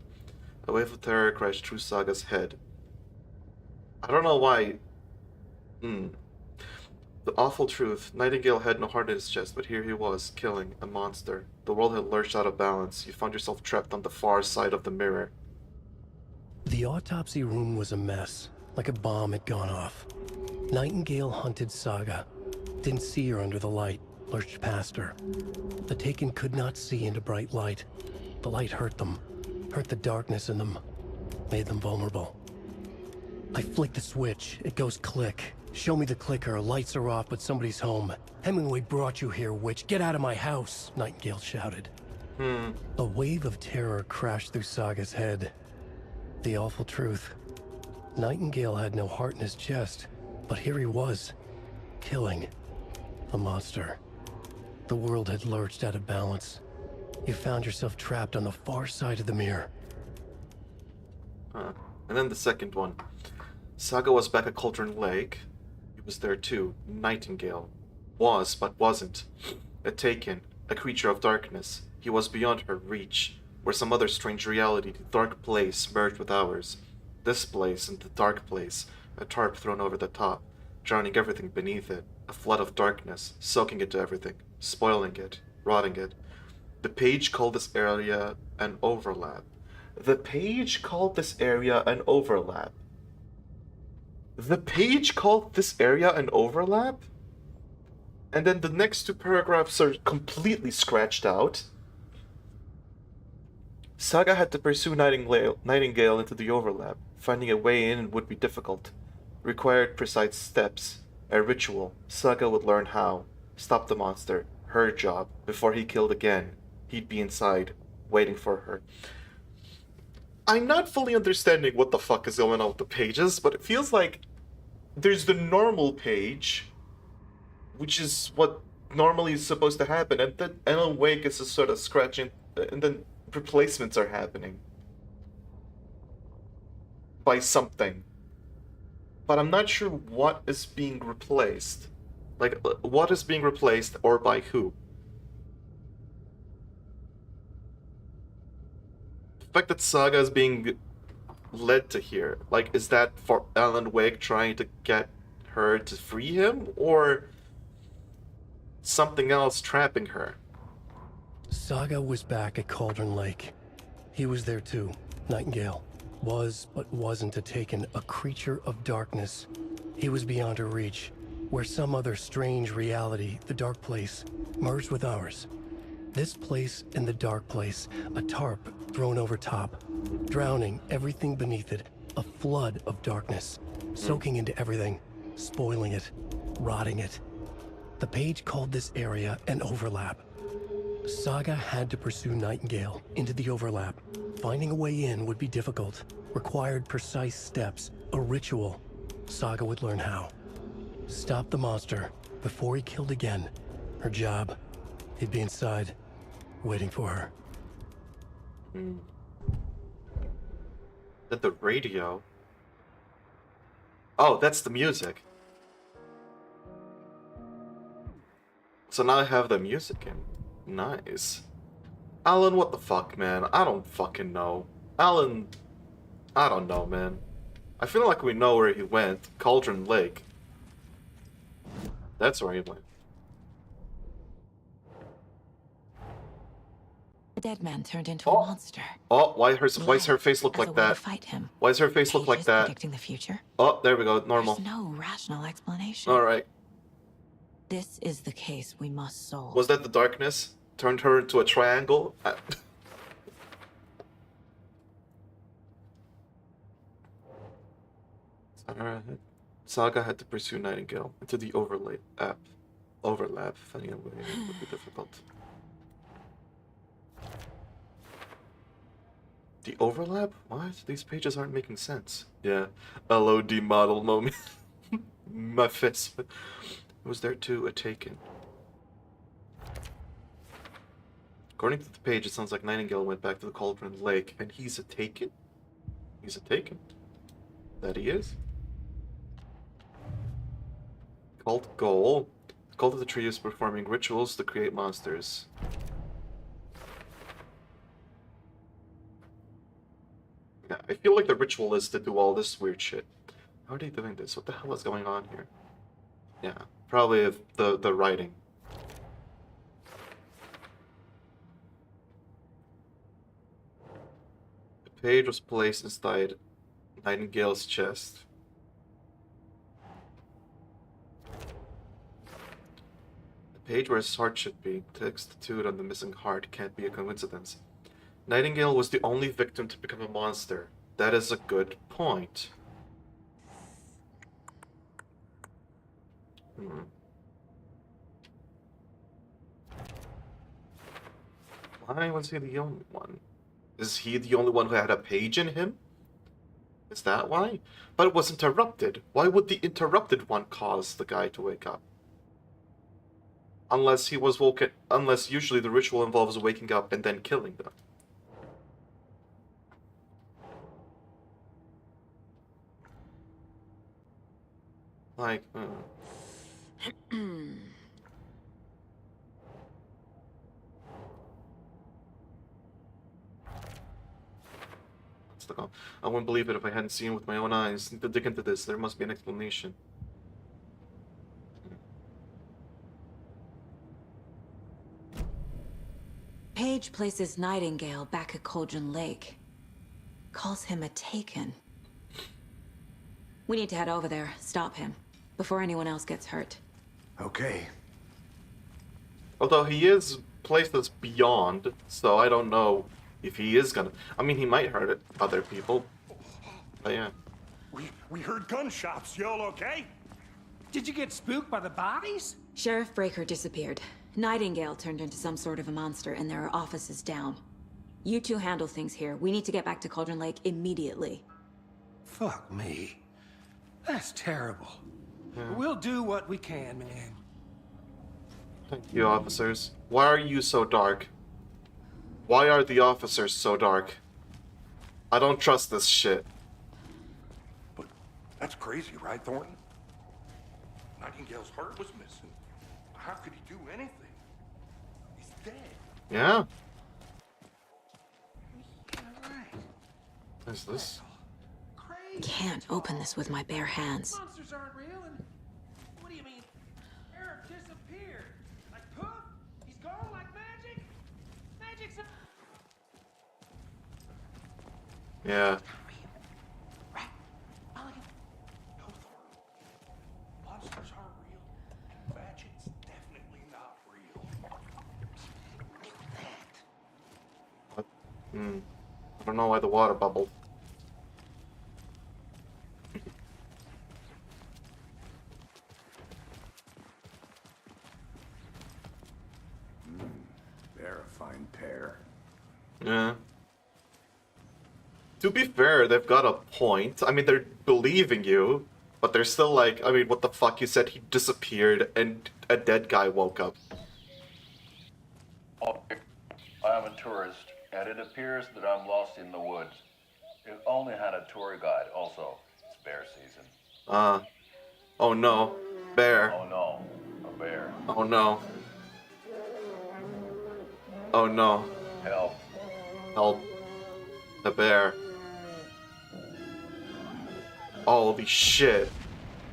A wave of terror crashed through Saga's head. I don't know why... The awful truth. Nightingale had no heart in his chest, but here he was, killing a monster. The world had lurched out of balance. You found yourself trapped on the far side of the mirror. The autopsy room was a mess, like a bomb had gone off. Nightingale hunted Saga. Didn't see her under the light, lurched past her. The Taken could not see into bright light. The light hurt them, hurt the darkness in them, made them vulnerable. I flick the switch, it goes click. Show me the clicker, lights are off, but somebody's home. Hemingway brought you here, witch. Get out of my house, Nightingale shouted. A wave of terror crashed through Saga's head. The awful truth. Nightingale had no heart in his chest, but here he was, killing a monster. The world had lurched out of balance. You found yourself trapped on the far side of the mirror. And then the second one. Saga was back at Cauldron Lake. He was there too. Nightingale. Was, but wasn't. A Taken. A creature of darkness. He was beyond her reach. Where some other strange reality, the dark place, merged with ours. This place and the dark place. A tarp thrown over the top, drowning everything beneath it. A flood of darkness, soaking into everything, spoiling it, rotting it. The page called this area an overlap. The page called this area an overlap. The page called this area an overlap? And then the next two paragraphs are completely scratched out. Saga had to pursue Nightingale into the overlap. Finding a way in would be difficult. Required precise steps. A ritual. Saga would learn how. Stop the monster. Her job. Before he killed again. He'd be inside, waiting for her. I'm not fully understanding what the fuck is going on with the pages, but it feels like there's the normal page, which is what normally is supposed to happen, and then Alan Wake is just sort of scratching, and then replacements are happening by something. But I'm not sure what is being replaced. Like, what is being replaced or by who? The fact that Saga is being led to here, like, is that for Alan Wake trying to get her to free him, or something else trapping her? Saga was back at Cauldron Lake. He was there too, Nightingale. Was, but wasn't a Taken, a creature of darkness. He was beyond her reach, where some other strange reality, the Dark Place, merged with ours. This place and the Dark Place, a tarp thrown over top, drowning everything beneath it, a flood of darkness, soaking into everything, spoiling it, rotting it. The page called this area an overlap. Saga had to pursue Nightingale into the overlap. Finding a way in would be difficult, required precise steps, a ritual. Saga would learn how. Stop the monster before he killed again. Her job, he'd be inside, waiting for her. At the radio? Oh, that's the music. So now I have the music in. Nice. Alan, what the fuck, man? I don't fucking know. Alan, I don't know, man. I feel like we know where he went. Cauldron Lake. That's where he went. The dead man turned into a monster. Oh, why does her face look As a like way to that? fight him. Why does her face look like Pages that? predicting the future. Oh, there we go. Normal. There's no rational explanation. Alright. This is the case we must solve. Was that the darkness? Turned her into a triangle? Saga had to pursue Nightingale into the overlap. Finding a way would be difficult. The overlap? What? These pages aren't making sense. Yeah. LOD model moment. My fist was there too, a Taken. According to the page, it sounds like Nightingale went back to the Cauldron Lake, and he's a Taken? He's a Taken. That he is. Cult goal. Cult of the Tree is performing rituals to create monsters. Yeah, I feel like the ritual is to do all this weird shit. How are they doing this? What the hell is going on here? Yeah, probably the writing. The page was placed inside Nightingale's chest. The page where his heart should be. Text tattooed on the missing heart can't be a coincidence. Nightingale was the only victim to become a monster. That is a good point. Why was he the only one? Is he the only one who had a page in him? Is that why? But it was interrupted. Why would the interrupted one cause the guy to wake up? Unless he was woken. Unless usually the ritual involves waking up and then killing them. Like, I wouldn't believe it if I hadn't seen it with my own eyes. Need to dig into this. There must be an explanation. Page places Nightingale back at Cauldron Lake. Calls him a Taken. We need to head over there, stop him, before anyone else gets hurt. Okay. Although he is placed as beyond, so I don't know if he is gonna... I mean, he might hurt other people. But yeah. We heard gunshots. Y'all okay? Did you get spooked by the bodies? Sheriff Breaker disappeared. Nightingale turned into some sort of a monster, and there are offices down. You two handle things here. We need to get back to Cauldron Lake immediately. Fuck me. That's terrible. We'll do what we can, man. Thank you, officers. Why are you so dark? Why are the officers so dark? I don't trust this shit. But that's crazy, right, Thornton? Nightingale's heart was missing. How could he do anything? He's dead. Yeah. What is this? Can't open this with my bare hands. Monsters aren't real, and what do you mean? Eric disappeared. Like poof? He's gone like magic? Magic's Yeah. Monsters aren't real. Magic's definitely not real. What? I don't know why the water bubbled. They're a fine pair. Yeah. To be fair, they've got a point. I mean, they're believing you, but they're still like, I mean, what the fuck? You said he disappeared and a dead guy woke up. I am a tourist, and it appears that I'm lost in the woods. It only had a tour guide, also. It's bear season. Oh no. Bear. Oh no, a bear. Oh no. Oh no. Help. Help. The bear. Holy shit.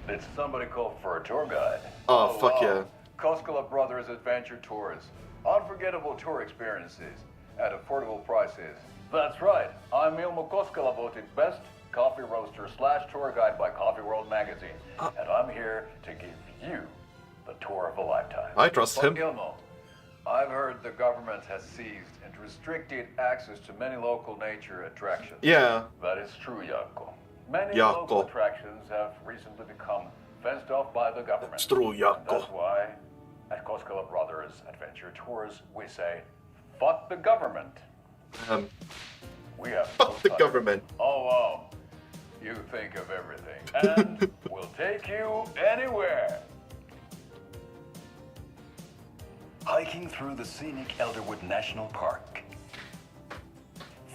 Did somebody call for a tour guide? Oh, fuck yeah. Koskela Brothers Adventure Tours. Unforgettable tour experiences at affordable prices. That's right. I'm Ilmo Koskela, voted best coffee roaster / tour guide by Coffee World magazine. And I'm here to give you the tour of a lifetime. I trust him. Ilmo, I've heard the government has seized and restricted access to many local nature attractions. Yeah. That is true, Jaakko. Many Jaakko. local attractions have recently become fenced off by the government. It's true, And Jaakko. that's why, at Koskela Brothers Adventure Tours, we say, fuck the government. We have Fuck the government. Oh, wow. You think of everything. And we'll take you anywhere. Hiking through the scenic Elderwood National Park.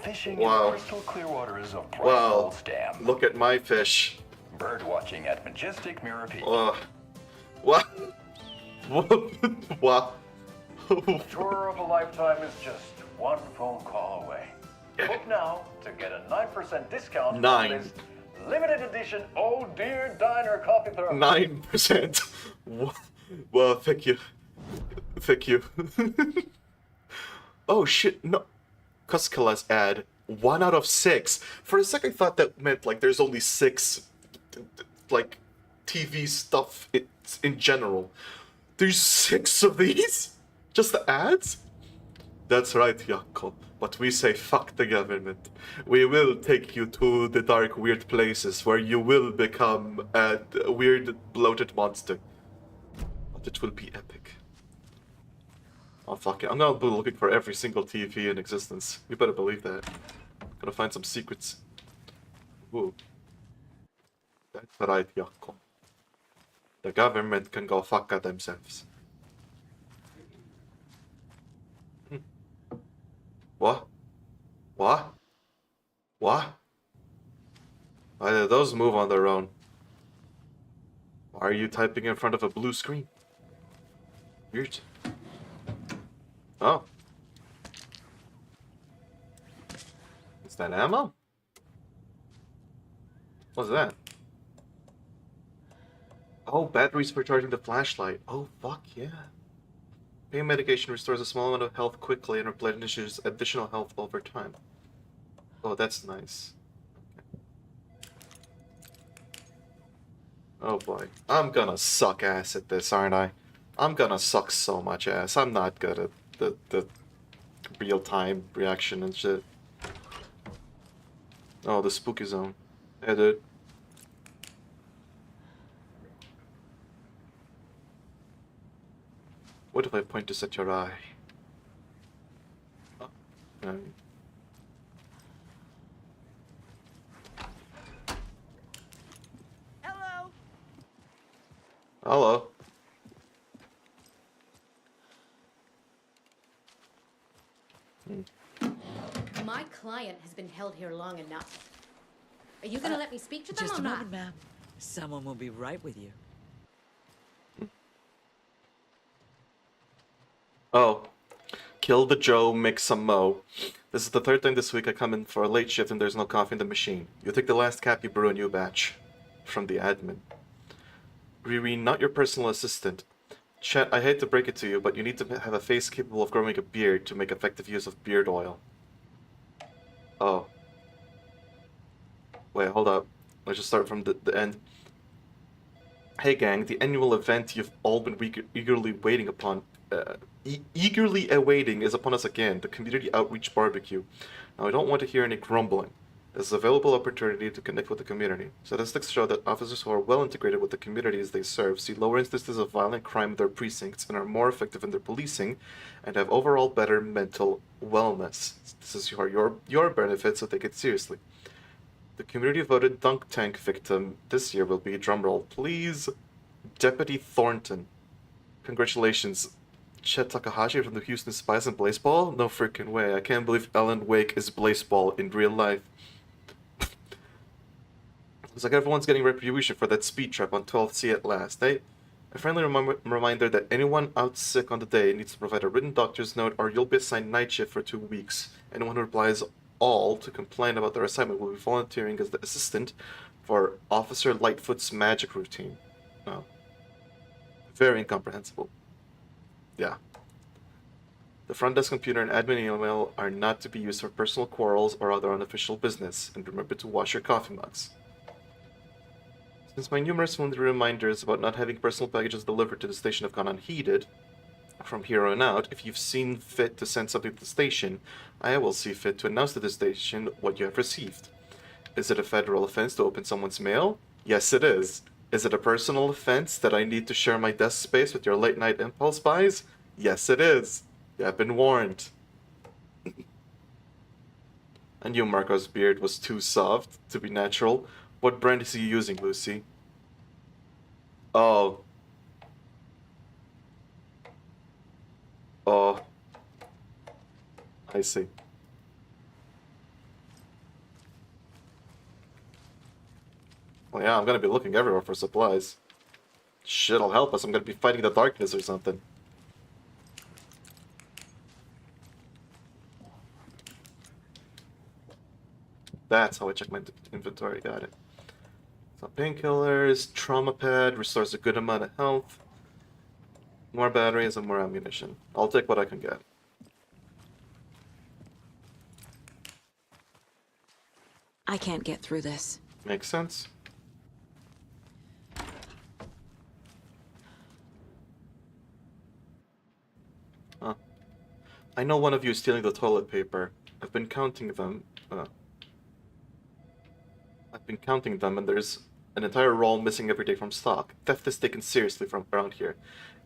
Fishing in crystal clear waters of Bright Wow. Falls Dam. Look at my fish. Bird watching at majestic Mirror Peak. What? What? The tour of a lifetime is just one phone call away. Book now to get a 9% discount on this limited edition Oh Dear Diner coffee thermos. 9%. Well, thank you. Thank you. Oh shit, no. Koskela's ad. 1 out of 6. For a second, I thought that meant like there's only 6, like, TV stuff in general. There's 6 of these? Just the ads? That's right, Jaakko. But we say fuck the government. We will take you to the dark, weird places where you will become a weird, bloated monster. But it will be epic. Oh, fuck it. I'm gonna be looking for every single TV in existence. You better believe that. Gonna find some secrets. Ooh. That's right, Jaakko. The government can go fuck at themselves. What? What? What? Why did those move on their own? Why are you typing in front of a blue screen? Weird. Oh. Is that ammo? What's that? Oh, batteries for charging the flashlight. Oh, fuck yeah. Pain medication restores a small amount of health quickly and replenishes additional health over time. Oh, that's nice. Oh boy. I'm gonna suck ass at this, aren't I? I'm gonna suck so much ass. I'm not good at the real-time reaction and shit. Oh, the spooky zone. Hey, dude. What if I point this at your eye? Oh, Hello. My client has been held here long enough. Are you gonna let me speak to them Just or a not? moment, ma'am. Someone will be right with you. Oh. Kill the Joe, make some mo. This is the third time this week I come in for a late shift and there's no coffee in the machine. You take the last cap, you brew a new batch. From the admin. Riri, not your personal assistant. Chet, I hate to break it to you, but you need to have a face capable of growing a beard to make effective use of beard oil. Oh. Wait, hold up. Let's just start from the end. Hey gang, the annual event you've all been eagerly waiting upon, eagerly awaiting is upon us again, the Community Outreach Barbecue. Now I don't want to hear any grumbling. This is a valuable opportunity to connect with the community. Statistics show that officers who are well integrated with the communities they serve see lower instances of violent crime in their precincts and are more effective in their policing and have overall better mental wellness. This is your benefit, so take it seriously. The community voted dunk tank victim this year will be, drumroll please, Deputy Thornton. Congratulations. Chet Takahashi from the Houston Spies and Blazeball? No freaking way. I can't believe Ellen Wake is Blazeball in real life. Looks like everyone's getting retribution for that speed trap on 12th C at last, eh? A friendly reminder that anyone out sick on the day needs to provide a written doctor's note or you'll be assigned night shift for 2 weeks. Anyone who replies all to complain about their assignment will be volunteering as the assistant for Officer Lightfoot's magic routine. Oh. Very incomprehensible. Yeah. The front desk computer and admin email are not to be used for personal quarrels or other unofficial business, and remember to wash your coffee mugs. Since my numerous friendly reminders about not having personal packages delivered to the station have gone unheeded, from here on out, if you've seen fit to send something to the station, I will see fit to announce to the station what you have received. Is it a federal offense to open someone's mail? Yes, it is. Is it a personal offense that I need to share my desk space with your late-night impulse buys? Yes, it is. You have been warned. I knew Marco's beard was too soft to be natural. What brand is he using, Lucy? Oh. Oh. I see. Well, yeah, I'm gonna be looking everywhere for supplies. Shit'll help us. I'm gonna be fighting the darkness or something. That's how I check my inventory. Got it. So painkillers, trauma pad, restores a good amount of health. More batteries and more ammunition. I'll take what I can get. I can't get through this. Makes sense. Huh. I know one of you is stealing the toilet paper. I've been counting them. And there's an entire roll missing every day from stock. Theft is taken seriously from around here.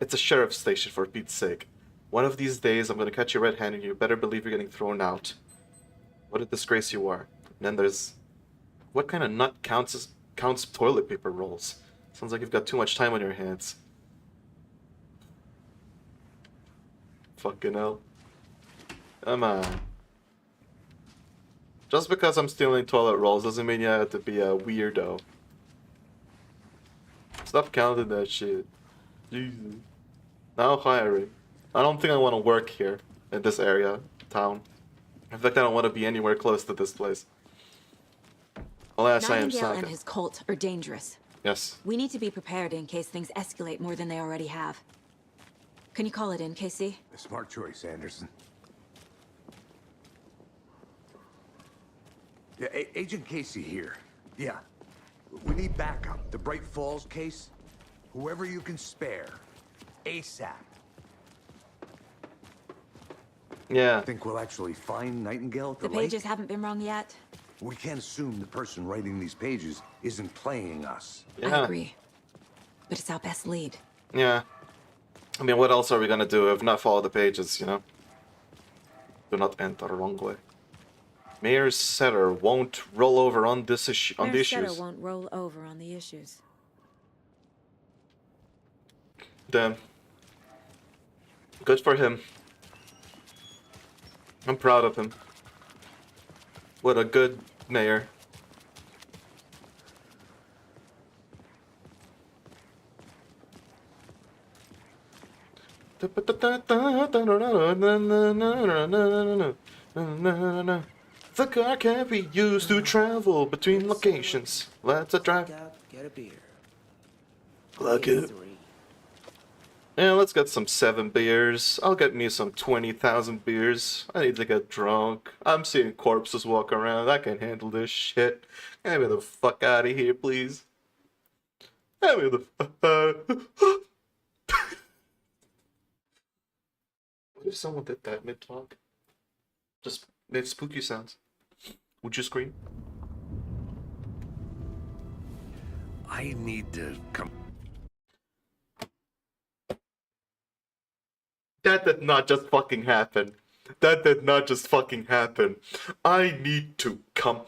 It's a sheriff's station, for Pete's sake. One of these days, I'm gonna catch you red-handed, and you better believe you're getting thrown out. What a disgrace you are. And then there's... What kind of nut counts toilet paper rolls? Sounds like you've got too much time on your hands. Fucking hell. Come on. Just because I'm stealing toilet rolls doesn't mean you have to be a weirdo. Stop counting that shit. Jesus. Now hiring. I don't think I want to work here, in this area, town. In fact, I don't want to be anywhere close to this place. Alas, I am Nightingale and Saka. his cult are dangerous. Yes. We need to be prepared in case things escalate more than they already have. Can you call it in, Casey? A smart choice, Anderson. Yeah, Agent Casey here. Yeah. We need backup. The Bright Falls case. Whoever you can spare. ASAP. Yeah. Think we'll actually find Nightingale at the The lake? pages haven't been wrong yet. We can't assume the person writing these pages isn't playing us. I agree. But it's our best lead. Yeah. I mean, what else are we gonna do if not follow the pages, you know? Do not enter the wrong way. Mayor Setter won't roll over on this issue. On the Mayor issues. Setter won't roll over on the issues. Damn. Good for him. I'm proud of him. What a good mayor. The car can be used to travel between locations. Let's drive. Get a beer. Like it. Yeah, let's get some 7 beers. I'll get me some 20,000 beers. I need to get drunk. I'm seeing corpses walk around. I can handle this shit. Get me the fuck out of here, please. Get me the fuck out. What if someone did that mid-talk? Just made spooky sounds. Would you scream? I need to come. That did not just fucking happen. That did not just fucking happen. I need to come.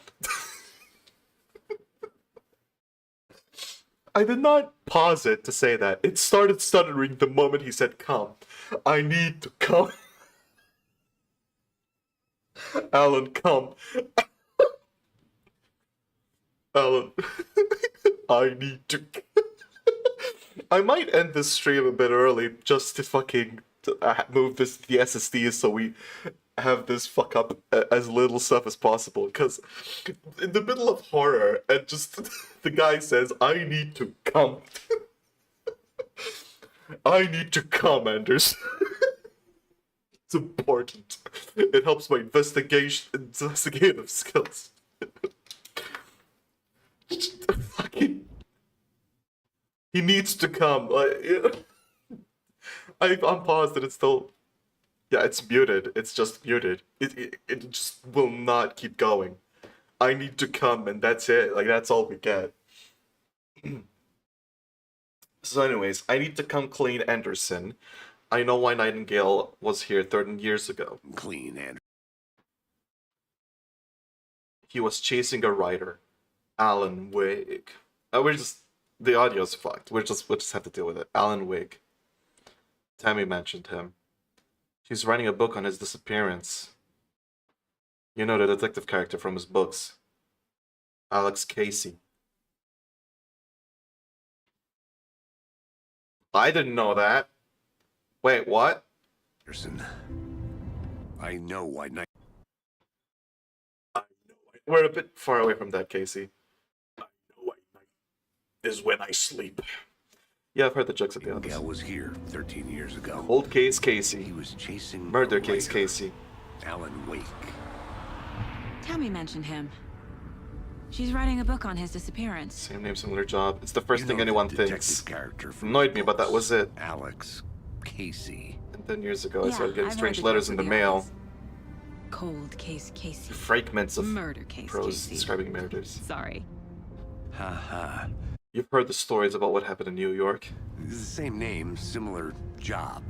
I did not pause it to say that. It started stuttering the moment he said come. I need to come. Alan, come. Alan, I need to. I might end this stream a bit early just to fucking move the SSDs so we have this fuck up as little stuff as possible. Because in the middle of horror, and just the guy says, I need to come. I need to come, Anders. It's important. It helps my investigative skills. Fucking. He needs to come. I'm paused and it's still. Yeah, it's muted. It's just muted. It just will not keep going. I need to come, and that's it. Like, that's all we get. So anyways, I need to come clean Anderson. I know why Nightingale was here 13 years ago. Clean Anderson. He was chasing a writer, Alan Wake. We're just the audio's fucked. We'll just have to deal with it. Alan Wake. Tammy mentioned him. She's writing a book on his disappearance. You know, the detective character from his books. Alex Casey. I didn't know that. Wait, what? Anderson. I know why night. We're a bit far away from that, Casey. I know why night is when I sleep. Yeah, I've heard the jokes at the office. Gal was here 13 years ago. Cold case Casey. He was chasing murder case Casey. Alan Wake. Tammy mentioned him. She's writing a book on his disappearance. Same name, similar job. It's the first thing anyone thinks. Character Annoyed me, but that was it. Alex Casey. And 10 years ago, I started getting strange letters in the mail. Cold case Casey. Fragments of murder case prose Casey. describing murders. Sorry. Ha. You've heard the stories about what happened in New York. It's the same name, similar job.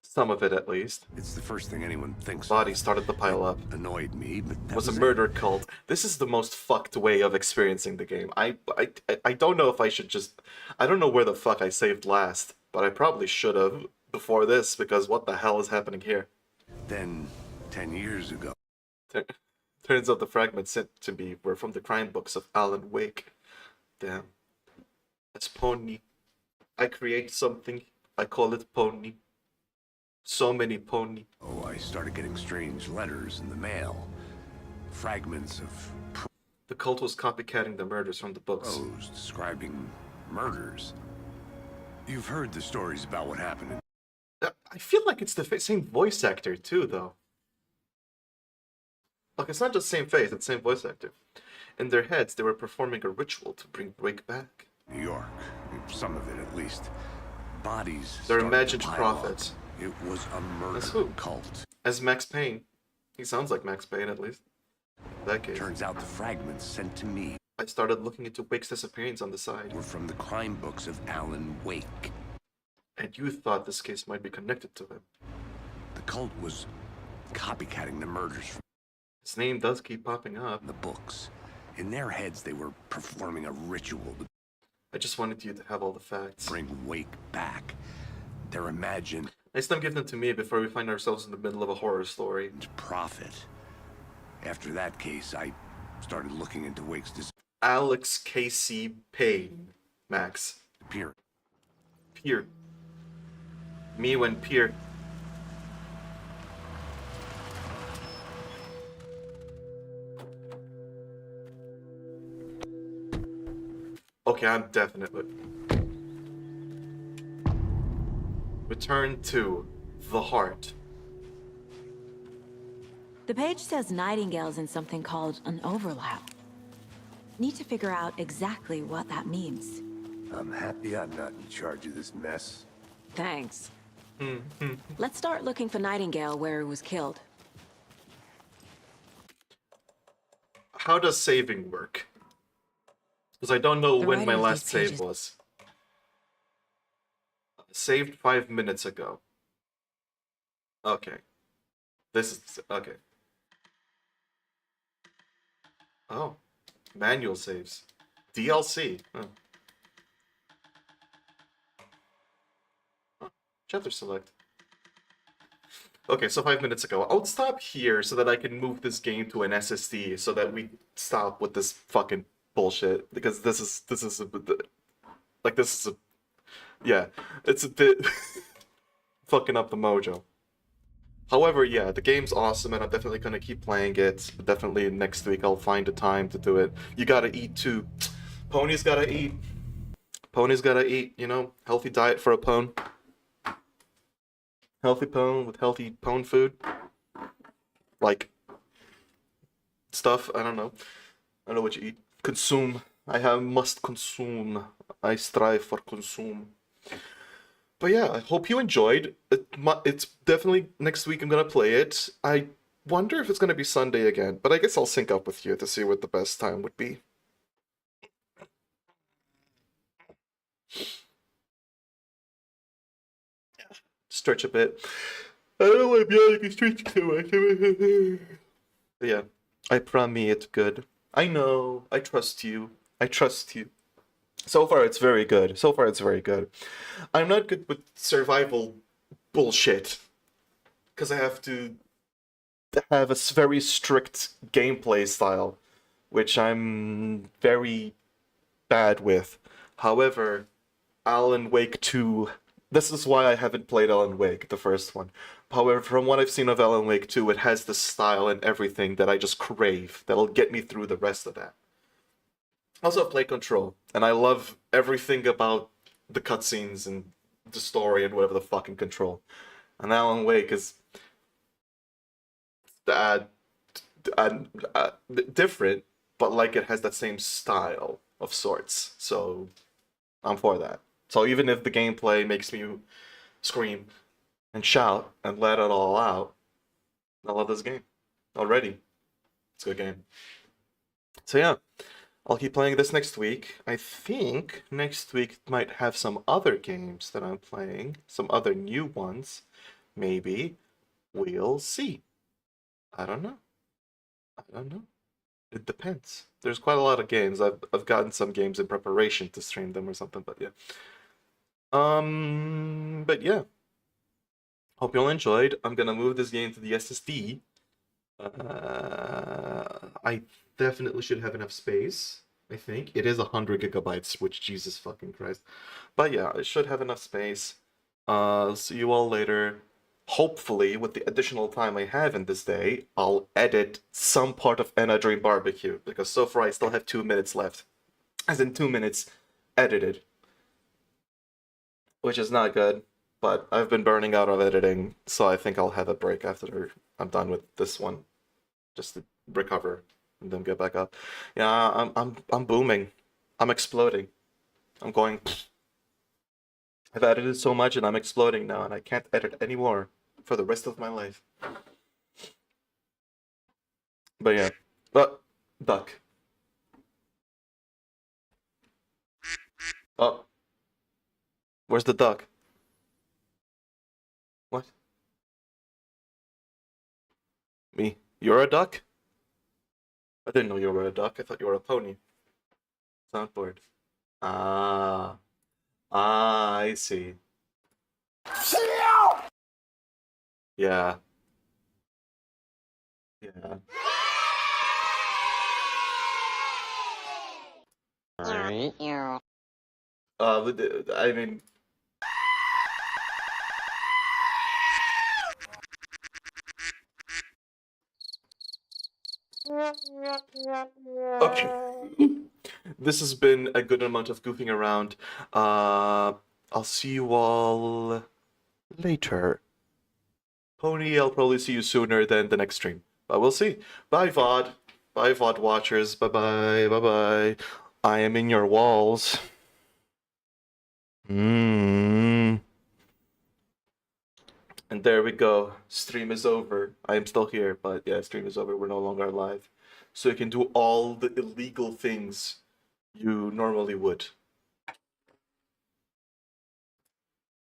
Some of it, at least. It's the first thing anyone thinks. Bodies started to pile up. Annoyed me, but that was a murder cult. This is the most fucked way of experiencing the game. I don't know if I should just. I don't know where the fuck I saved last, but I probably should have before this, because what the hell is happening here? Then, 10 years ago. Turns out the fragments sent to me were from the crime books of Alan Wake. Damn. That's pony. I create something. I call it pony. So many pony. Oh, I started getting strange letters in the mail. Fragments of... The cult was copycatting the murders from the books. Prose describing murders. You've heard the stories about what happened in... I feel like it's the same voice actor too, though. Like, it's not just same face, it's same voice actor. In their heads, they were performing a ritual to bring Wake back. New York. Some of it, at least. Bodies... They're imagined prophets. It was a murder cult. As Max Payne. He sounds like Max Payne, at least. In that case. Turns out the fragments sent to me... I started looking into Wake's disappearance on the side. ...were from the crime books of Alan Wake. And you thought this case might be connected to him. The cult was copycatting the murders from... His name does keep popping up. The books. In their heads, they were performing a ritual to... I just wanted you to have all the facts. Bring Wake back. Their imagined Next time give them to me before we find ourselves in the middle of a horror story. profit. After that case, I started looking into Wake's Alex Casey Payne. Max. disappearance. Pier. Me when Pier. Okay, I'm definitely. Return to the heart. The page says Nightingale's in something called an overlap. Need to figure out exactly what that means. I'm happy I'm not in charge of this mess. Thanks. Let's start looking for Nightingale where he was killed. How does saving work? Because I don't know The when writer my of last these save pages- was. Saved 5 minutes ago. Okay. This is... okay. Oh. Manual saves. DLC. Huh. Chapter select. Okay, so 5 minutes ago. I'll stop here so that I can move this game to an SSD so that we stop with this fucking bullshit. Because this is a bit... like, this is a... yeah, it's a bit... fucking up the mojo. However, yeah, the game's awesome and I'm definitely gonna keep playing it. Definitely next week I'll find the time to do it. You gotta eat too. Ponies gotta eat. Ponies gotta eat, you know? Healthy diet for a pone. Healthy pone with healthy pone food. Like stuff, I don't know. I don't know what you eat. Consume. Must consume. I strive for consume. But yeah, I hope you enjoyed. It's definitely next week I'm gonna play it. I wonder if it's gonna be Sunday again, but I guess I'll sync up with you to see what the best time would be. Stretch a bit. I don't want to be able to stretch too much. But yeah, I promise it's good. I know. I trust you. I trust you. So far, it's very good. So far, it's very good. I'm not good with survival bullshit. Because I have to have a very strict gameplay style, which I'm very bad with. However, Alan Wake 2... this is why I haven't played Alan Wake, the first one. However, from what I've seen of Alan Wake 2, it has the style and everything that I just crave. That'll get me through the rest of that. Also, I play Control, and I love everything about the cutscenes and the story and whatever the fucking Control. And Alan Wake is different, but like it has that same style of sorts. So I'm for that. So even if the gameplay makes me scream and shout and let it all out, I love this game already. It's a good game. So yeah, I'll keep playing this next week. I think next week might have some other games that I'm playing, some other new ones. Maybe. We'll see. I don't know. I don't know. It depends. There's quite a lot of games. I've gotten some games in preparation to stream them or something, but yeah. But yeah. Hope you all enjoyed. I'm gonna move this game to the SSD. I definitely should have enough space. I think it is 100 gigabytes, which Jesus fucking Christ. But yeah, I should have enough space. See you all later. Hopefully, with the additional time I have in this day, I'll edit some part of Anna Dream Barbecue, because so far I still have 2 minutes left. As in 2 minutes edited. Which is not good, but I've been burning out of editing, so I think I'll have a break after I'm done with this one. Just to recover and then get back up. Yeah, I'm booming. I'm exploding. I'm going... I've edited so much and I'm exploding now, and I can't edit anymore for the rest of my life. But yeah. But duck. Oh. Where's the duck? What? Me? You're a duck? I didn't know you were a duck. I thought you were a pony. Soundboard. Ah. Ah, I see. Yeah. Yeah. Alright. I mean, okay. This has been a good amount of goofing around. I'll see you all later. Pony, I'll probably see you sooner than the next stream. But we'll see. Bye, VOD. Bye, VOD watchers. Bye-bye. Bye-bye. I am in your walls. And there we go. Stream is over. I am still here, but yeah, stream is over. We're no longer live. So you can do all the illegal things you normally would.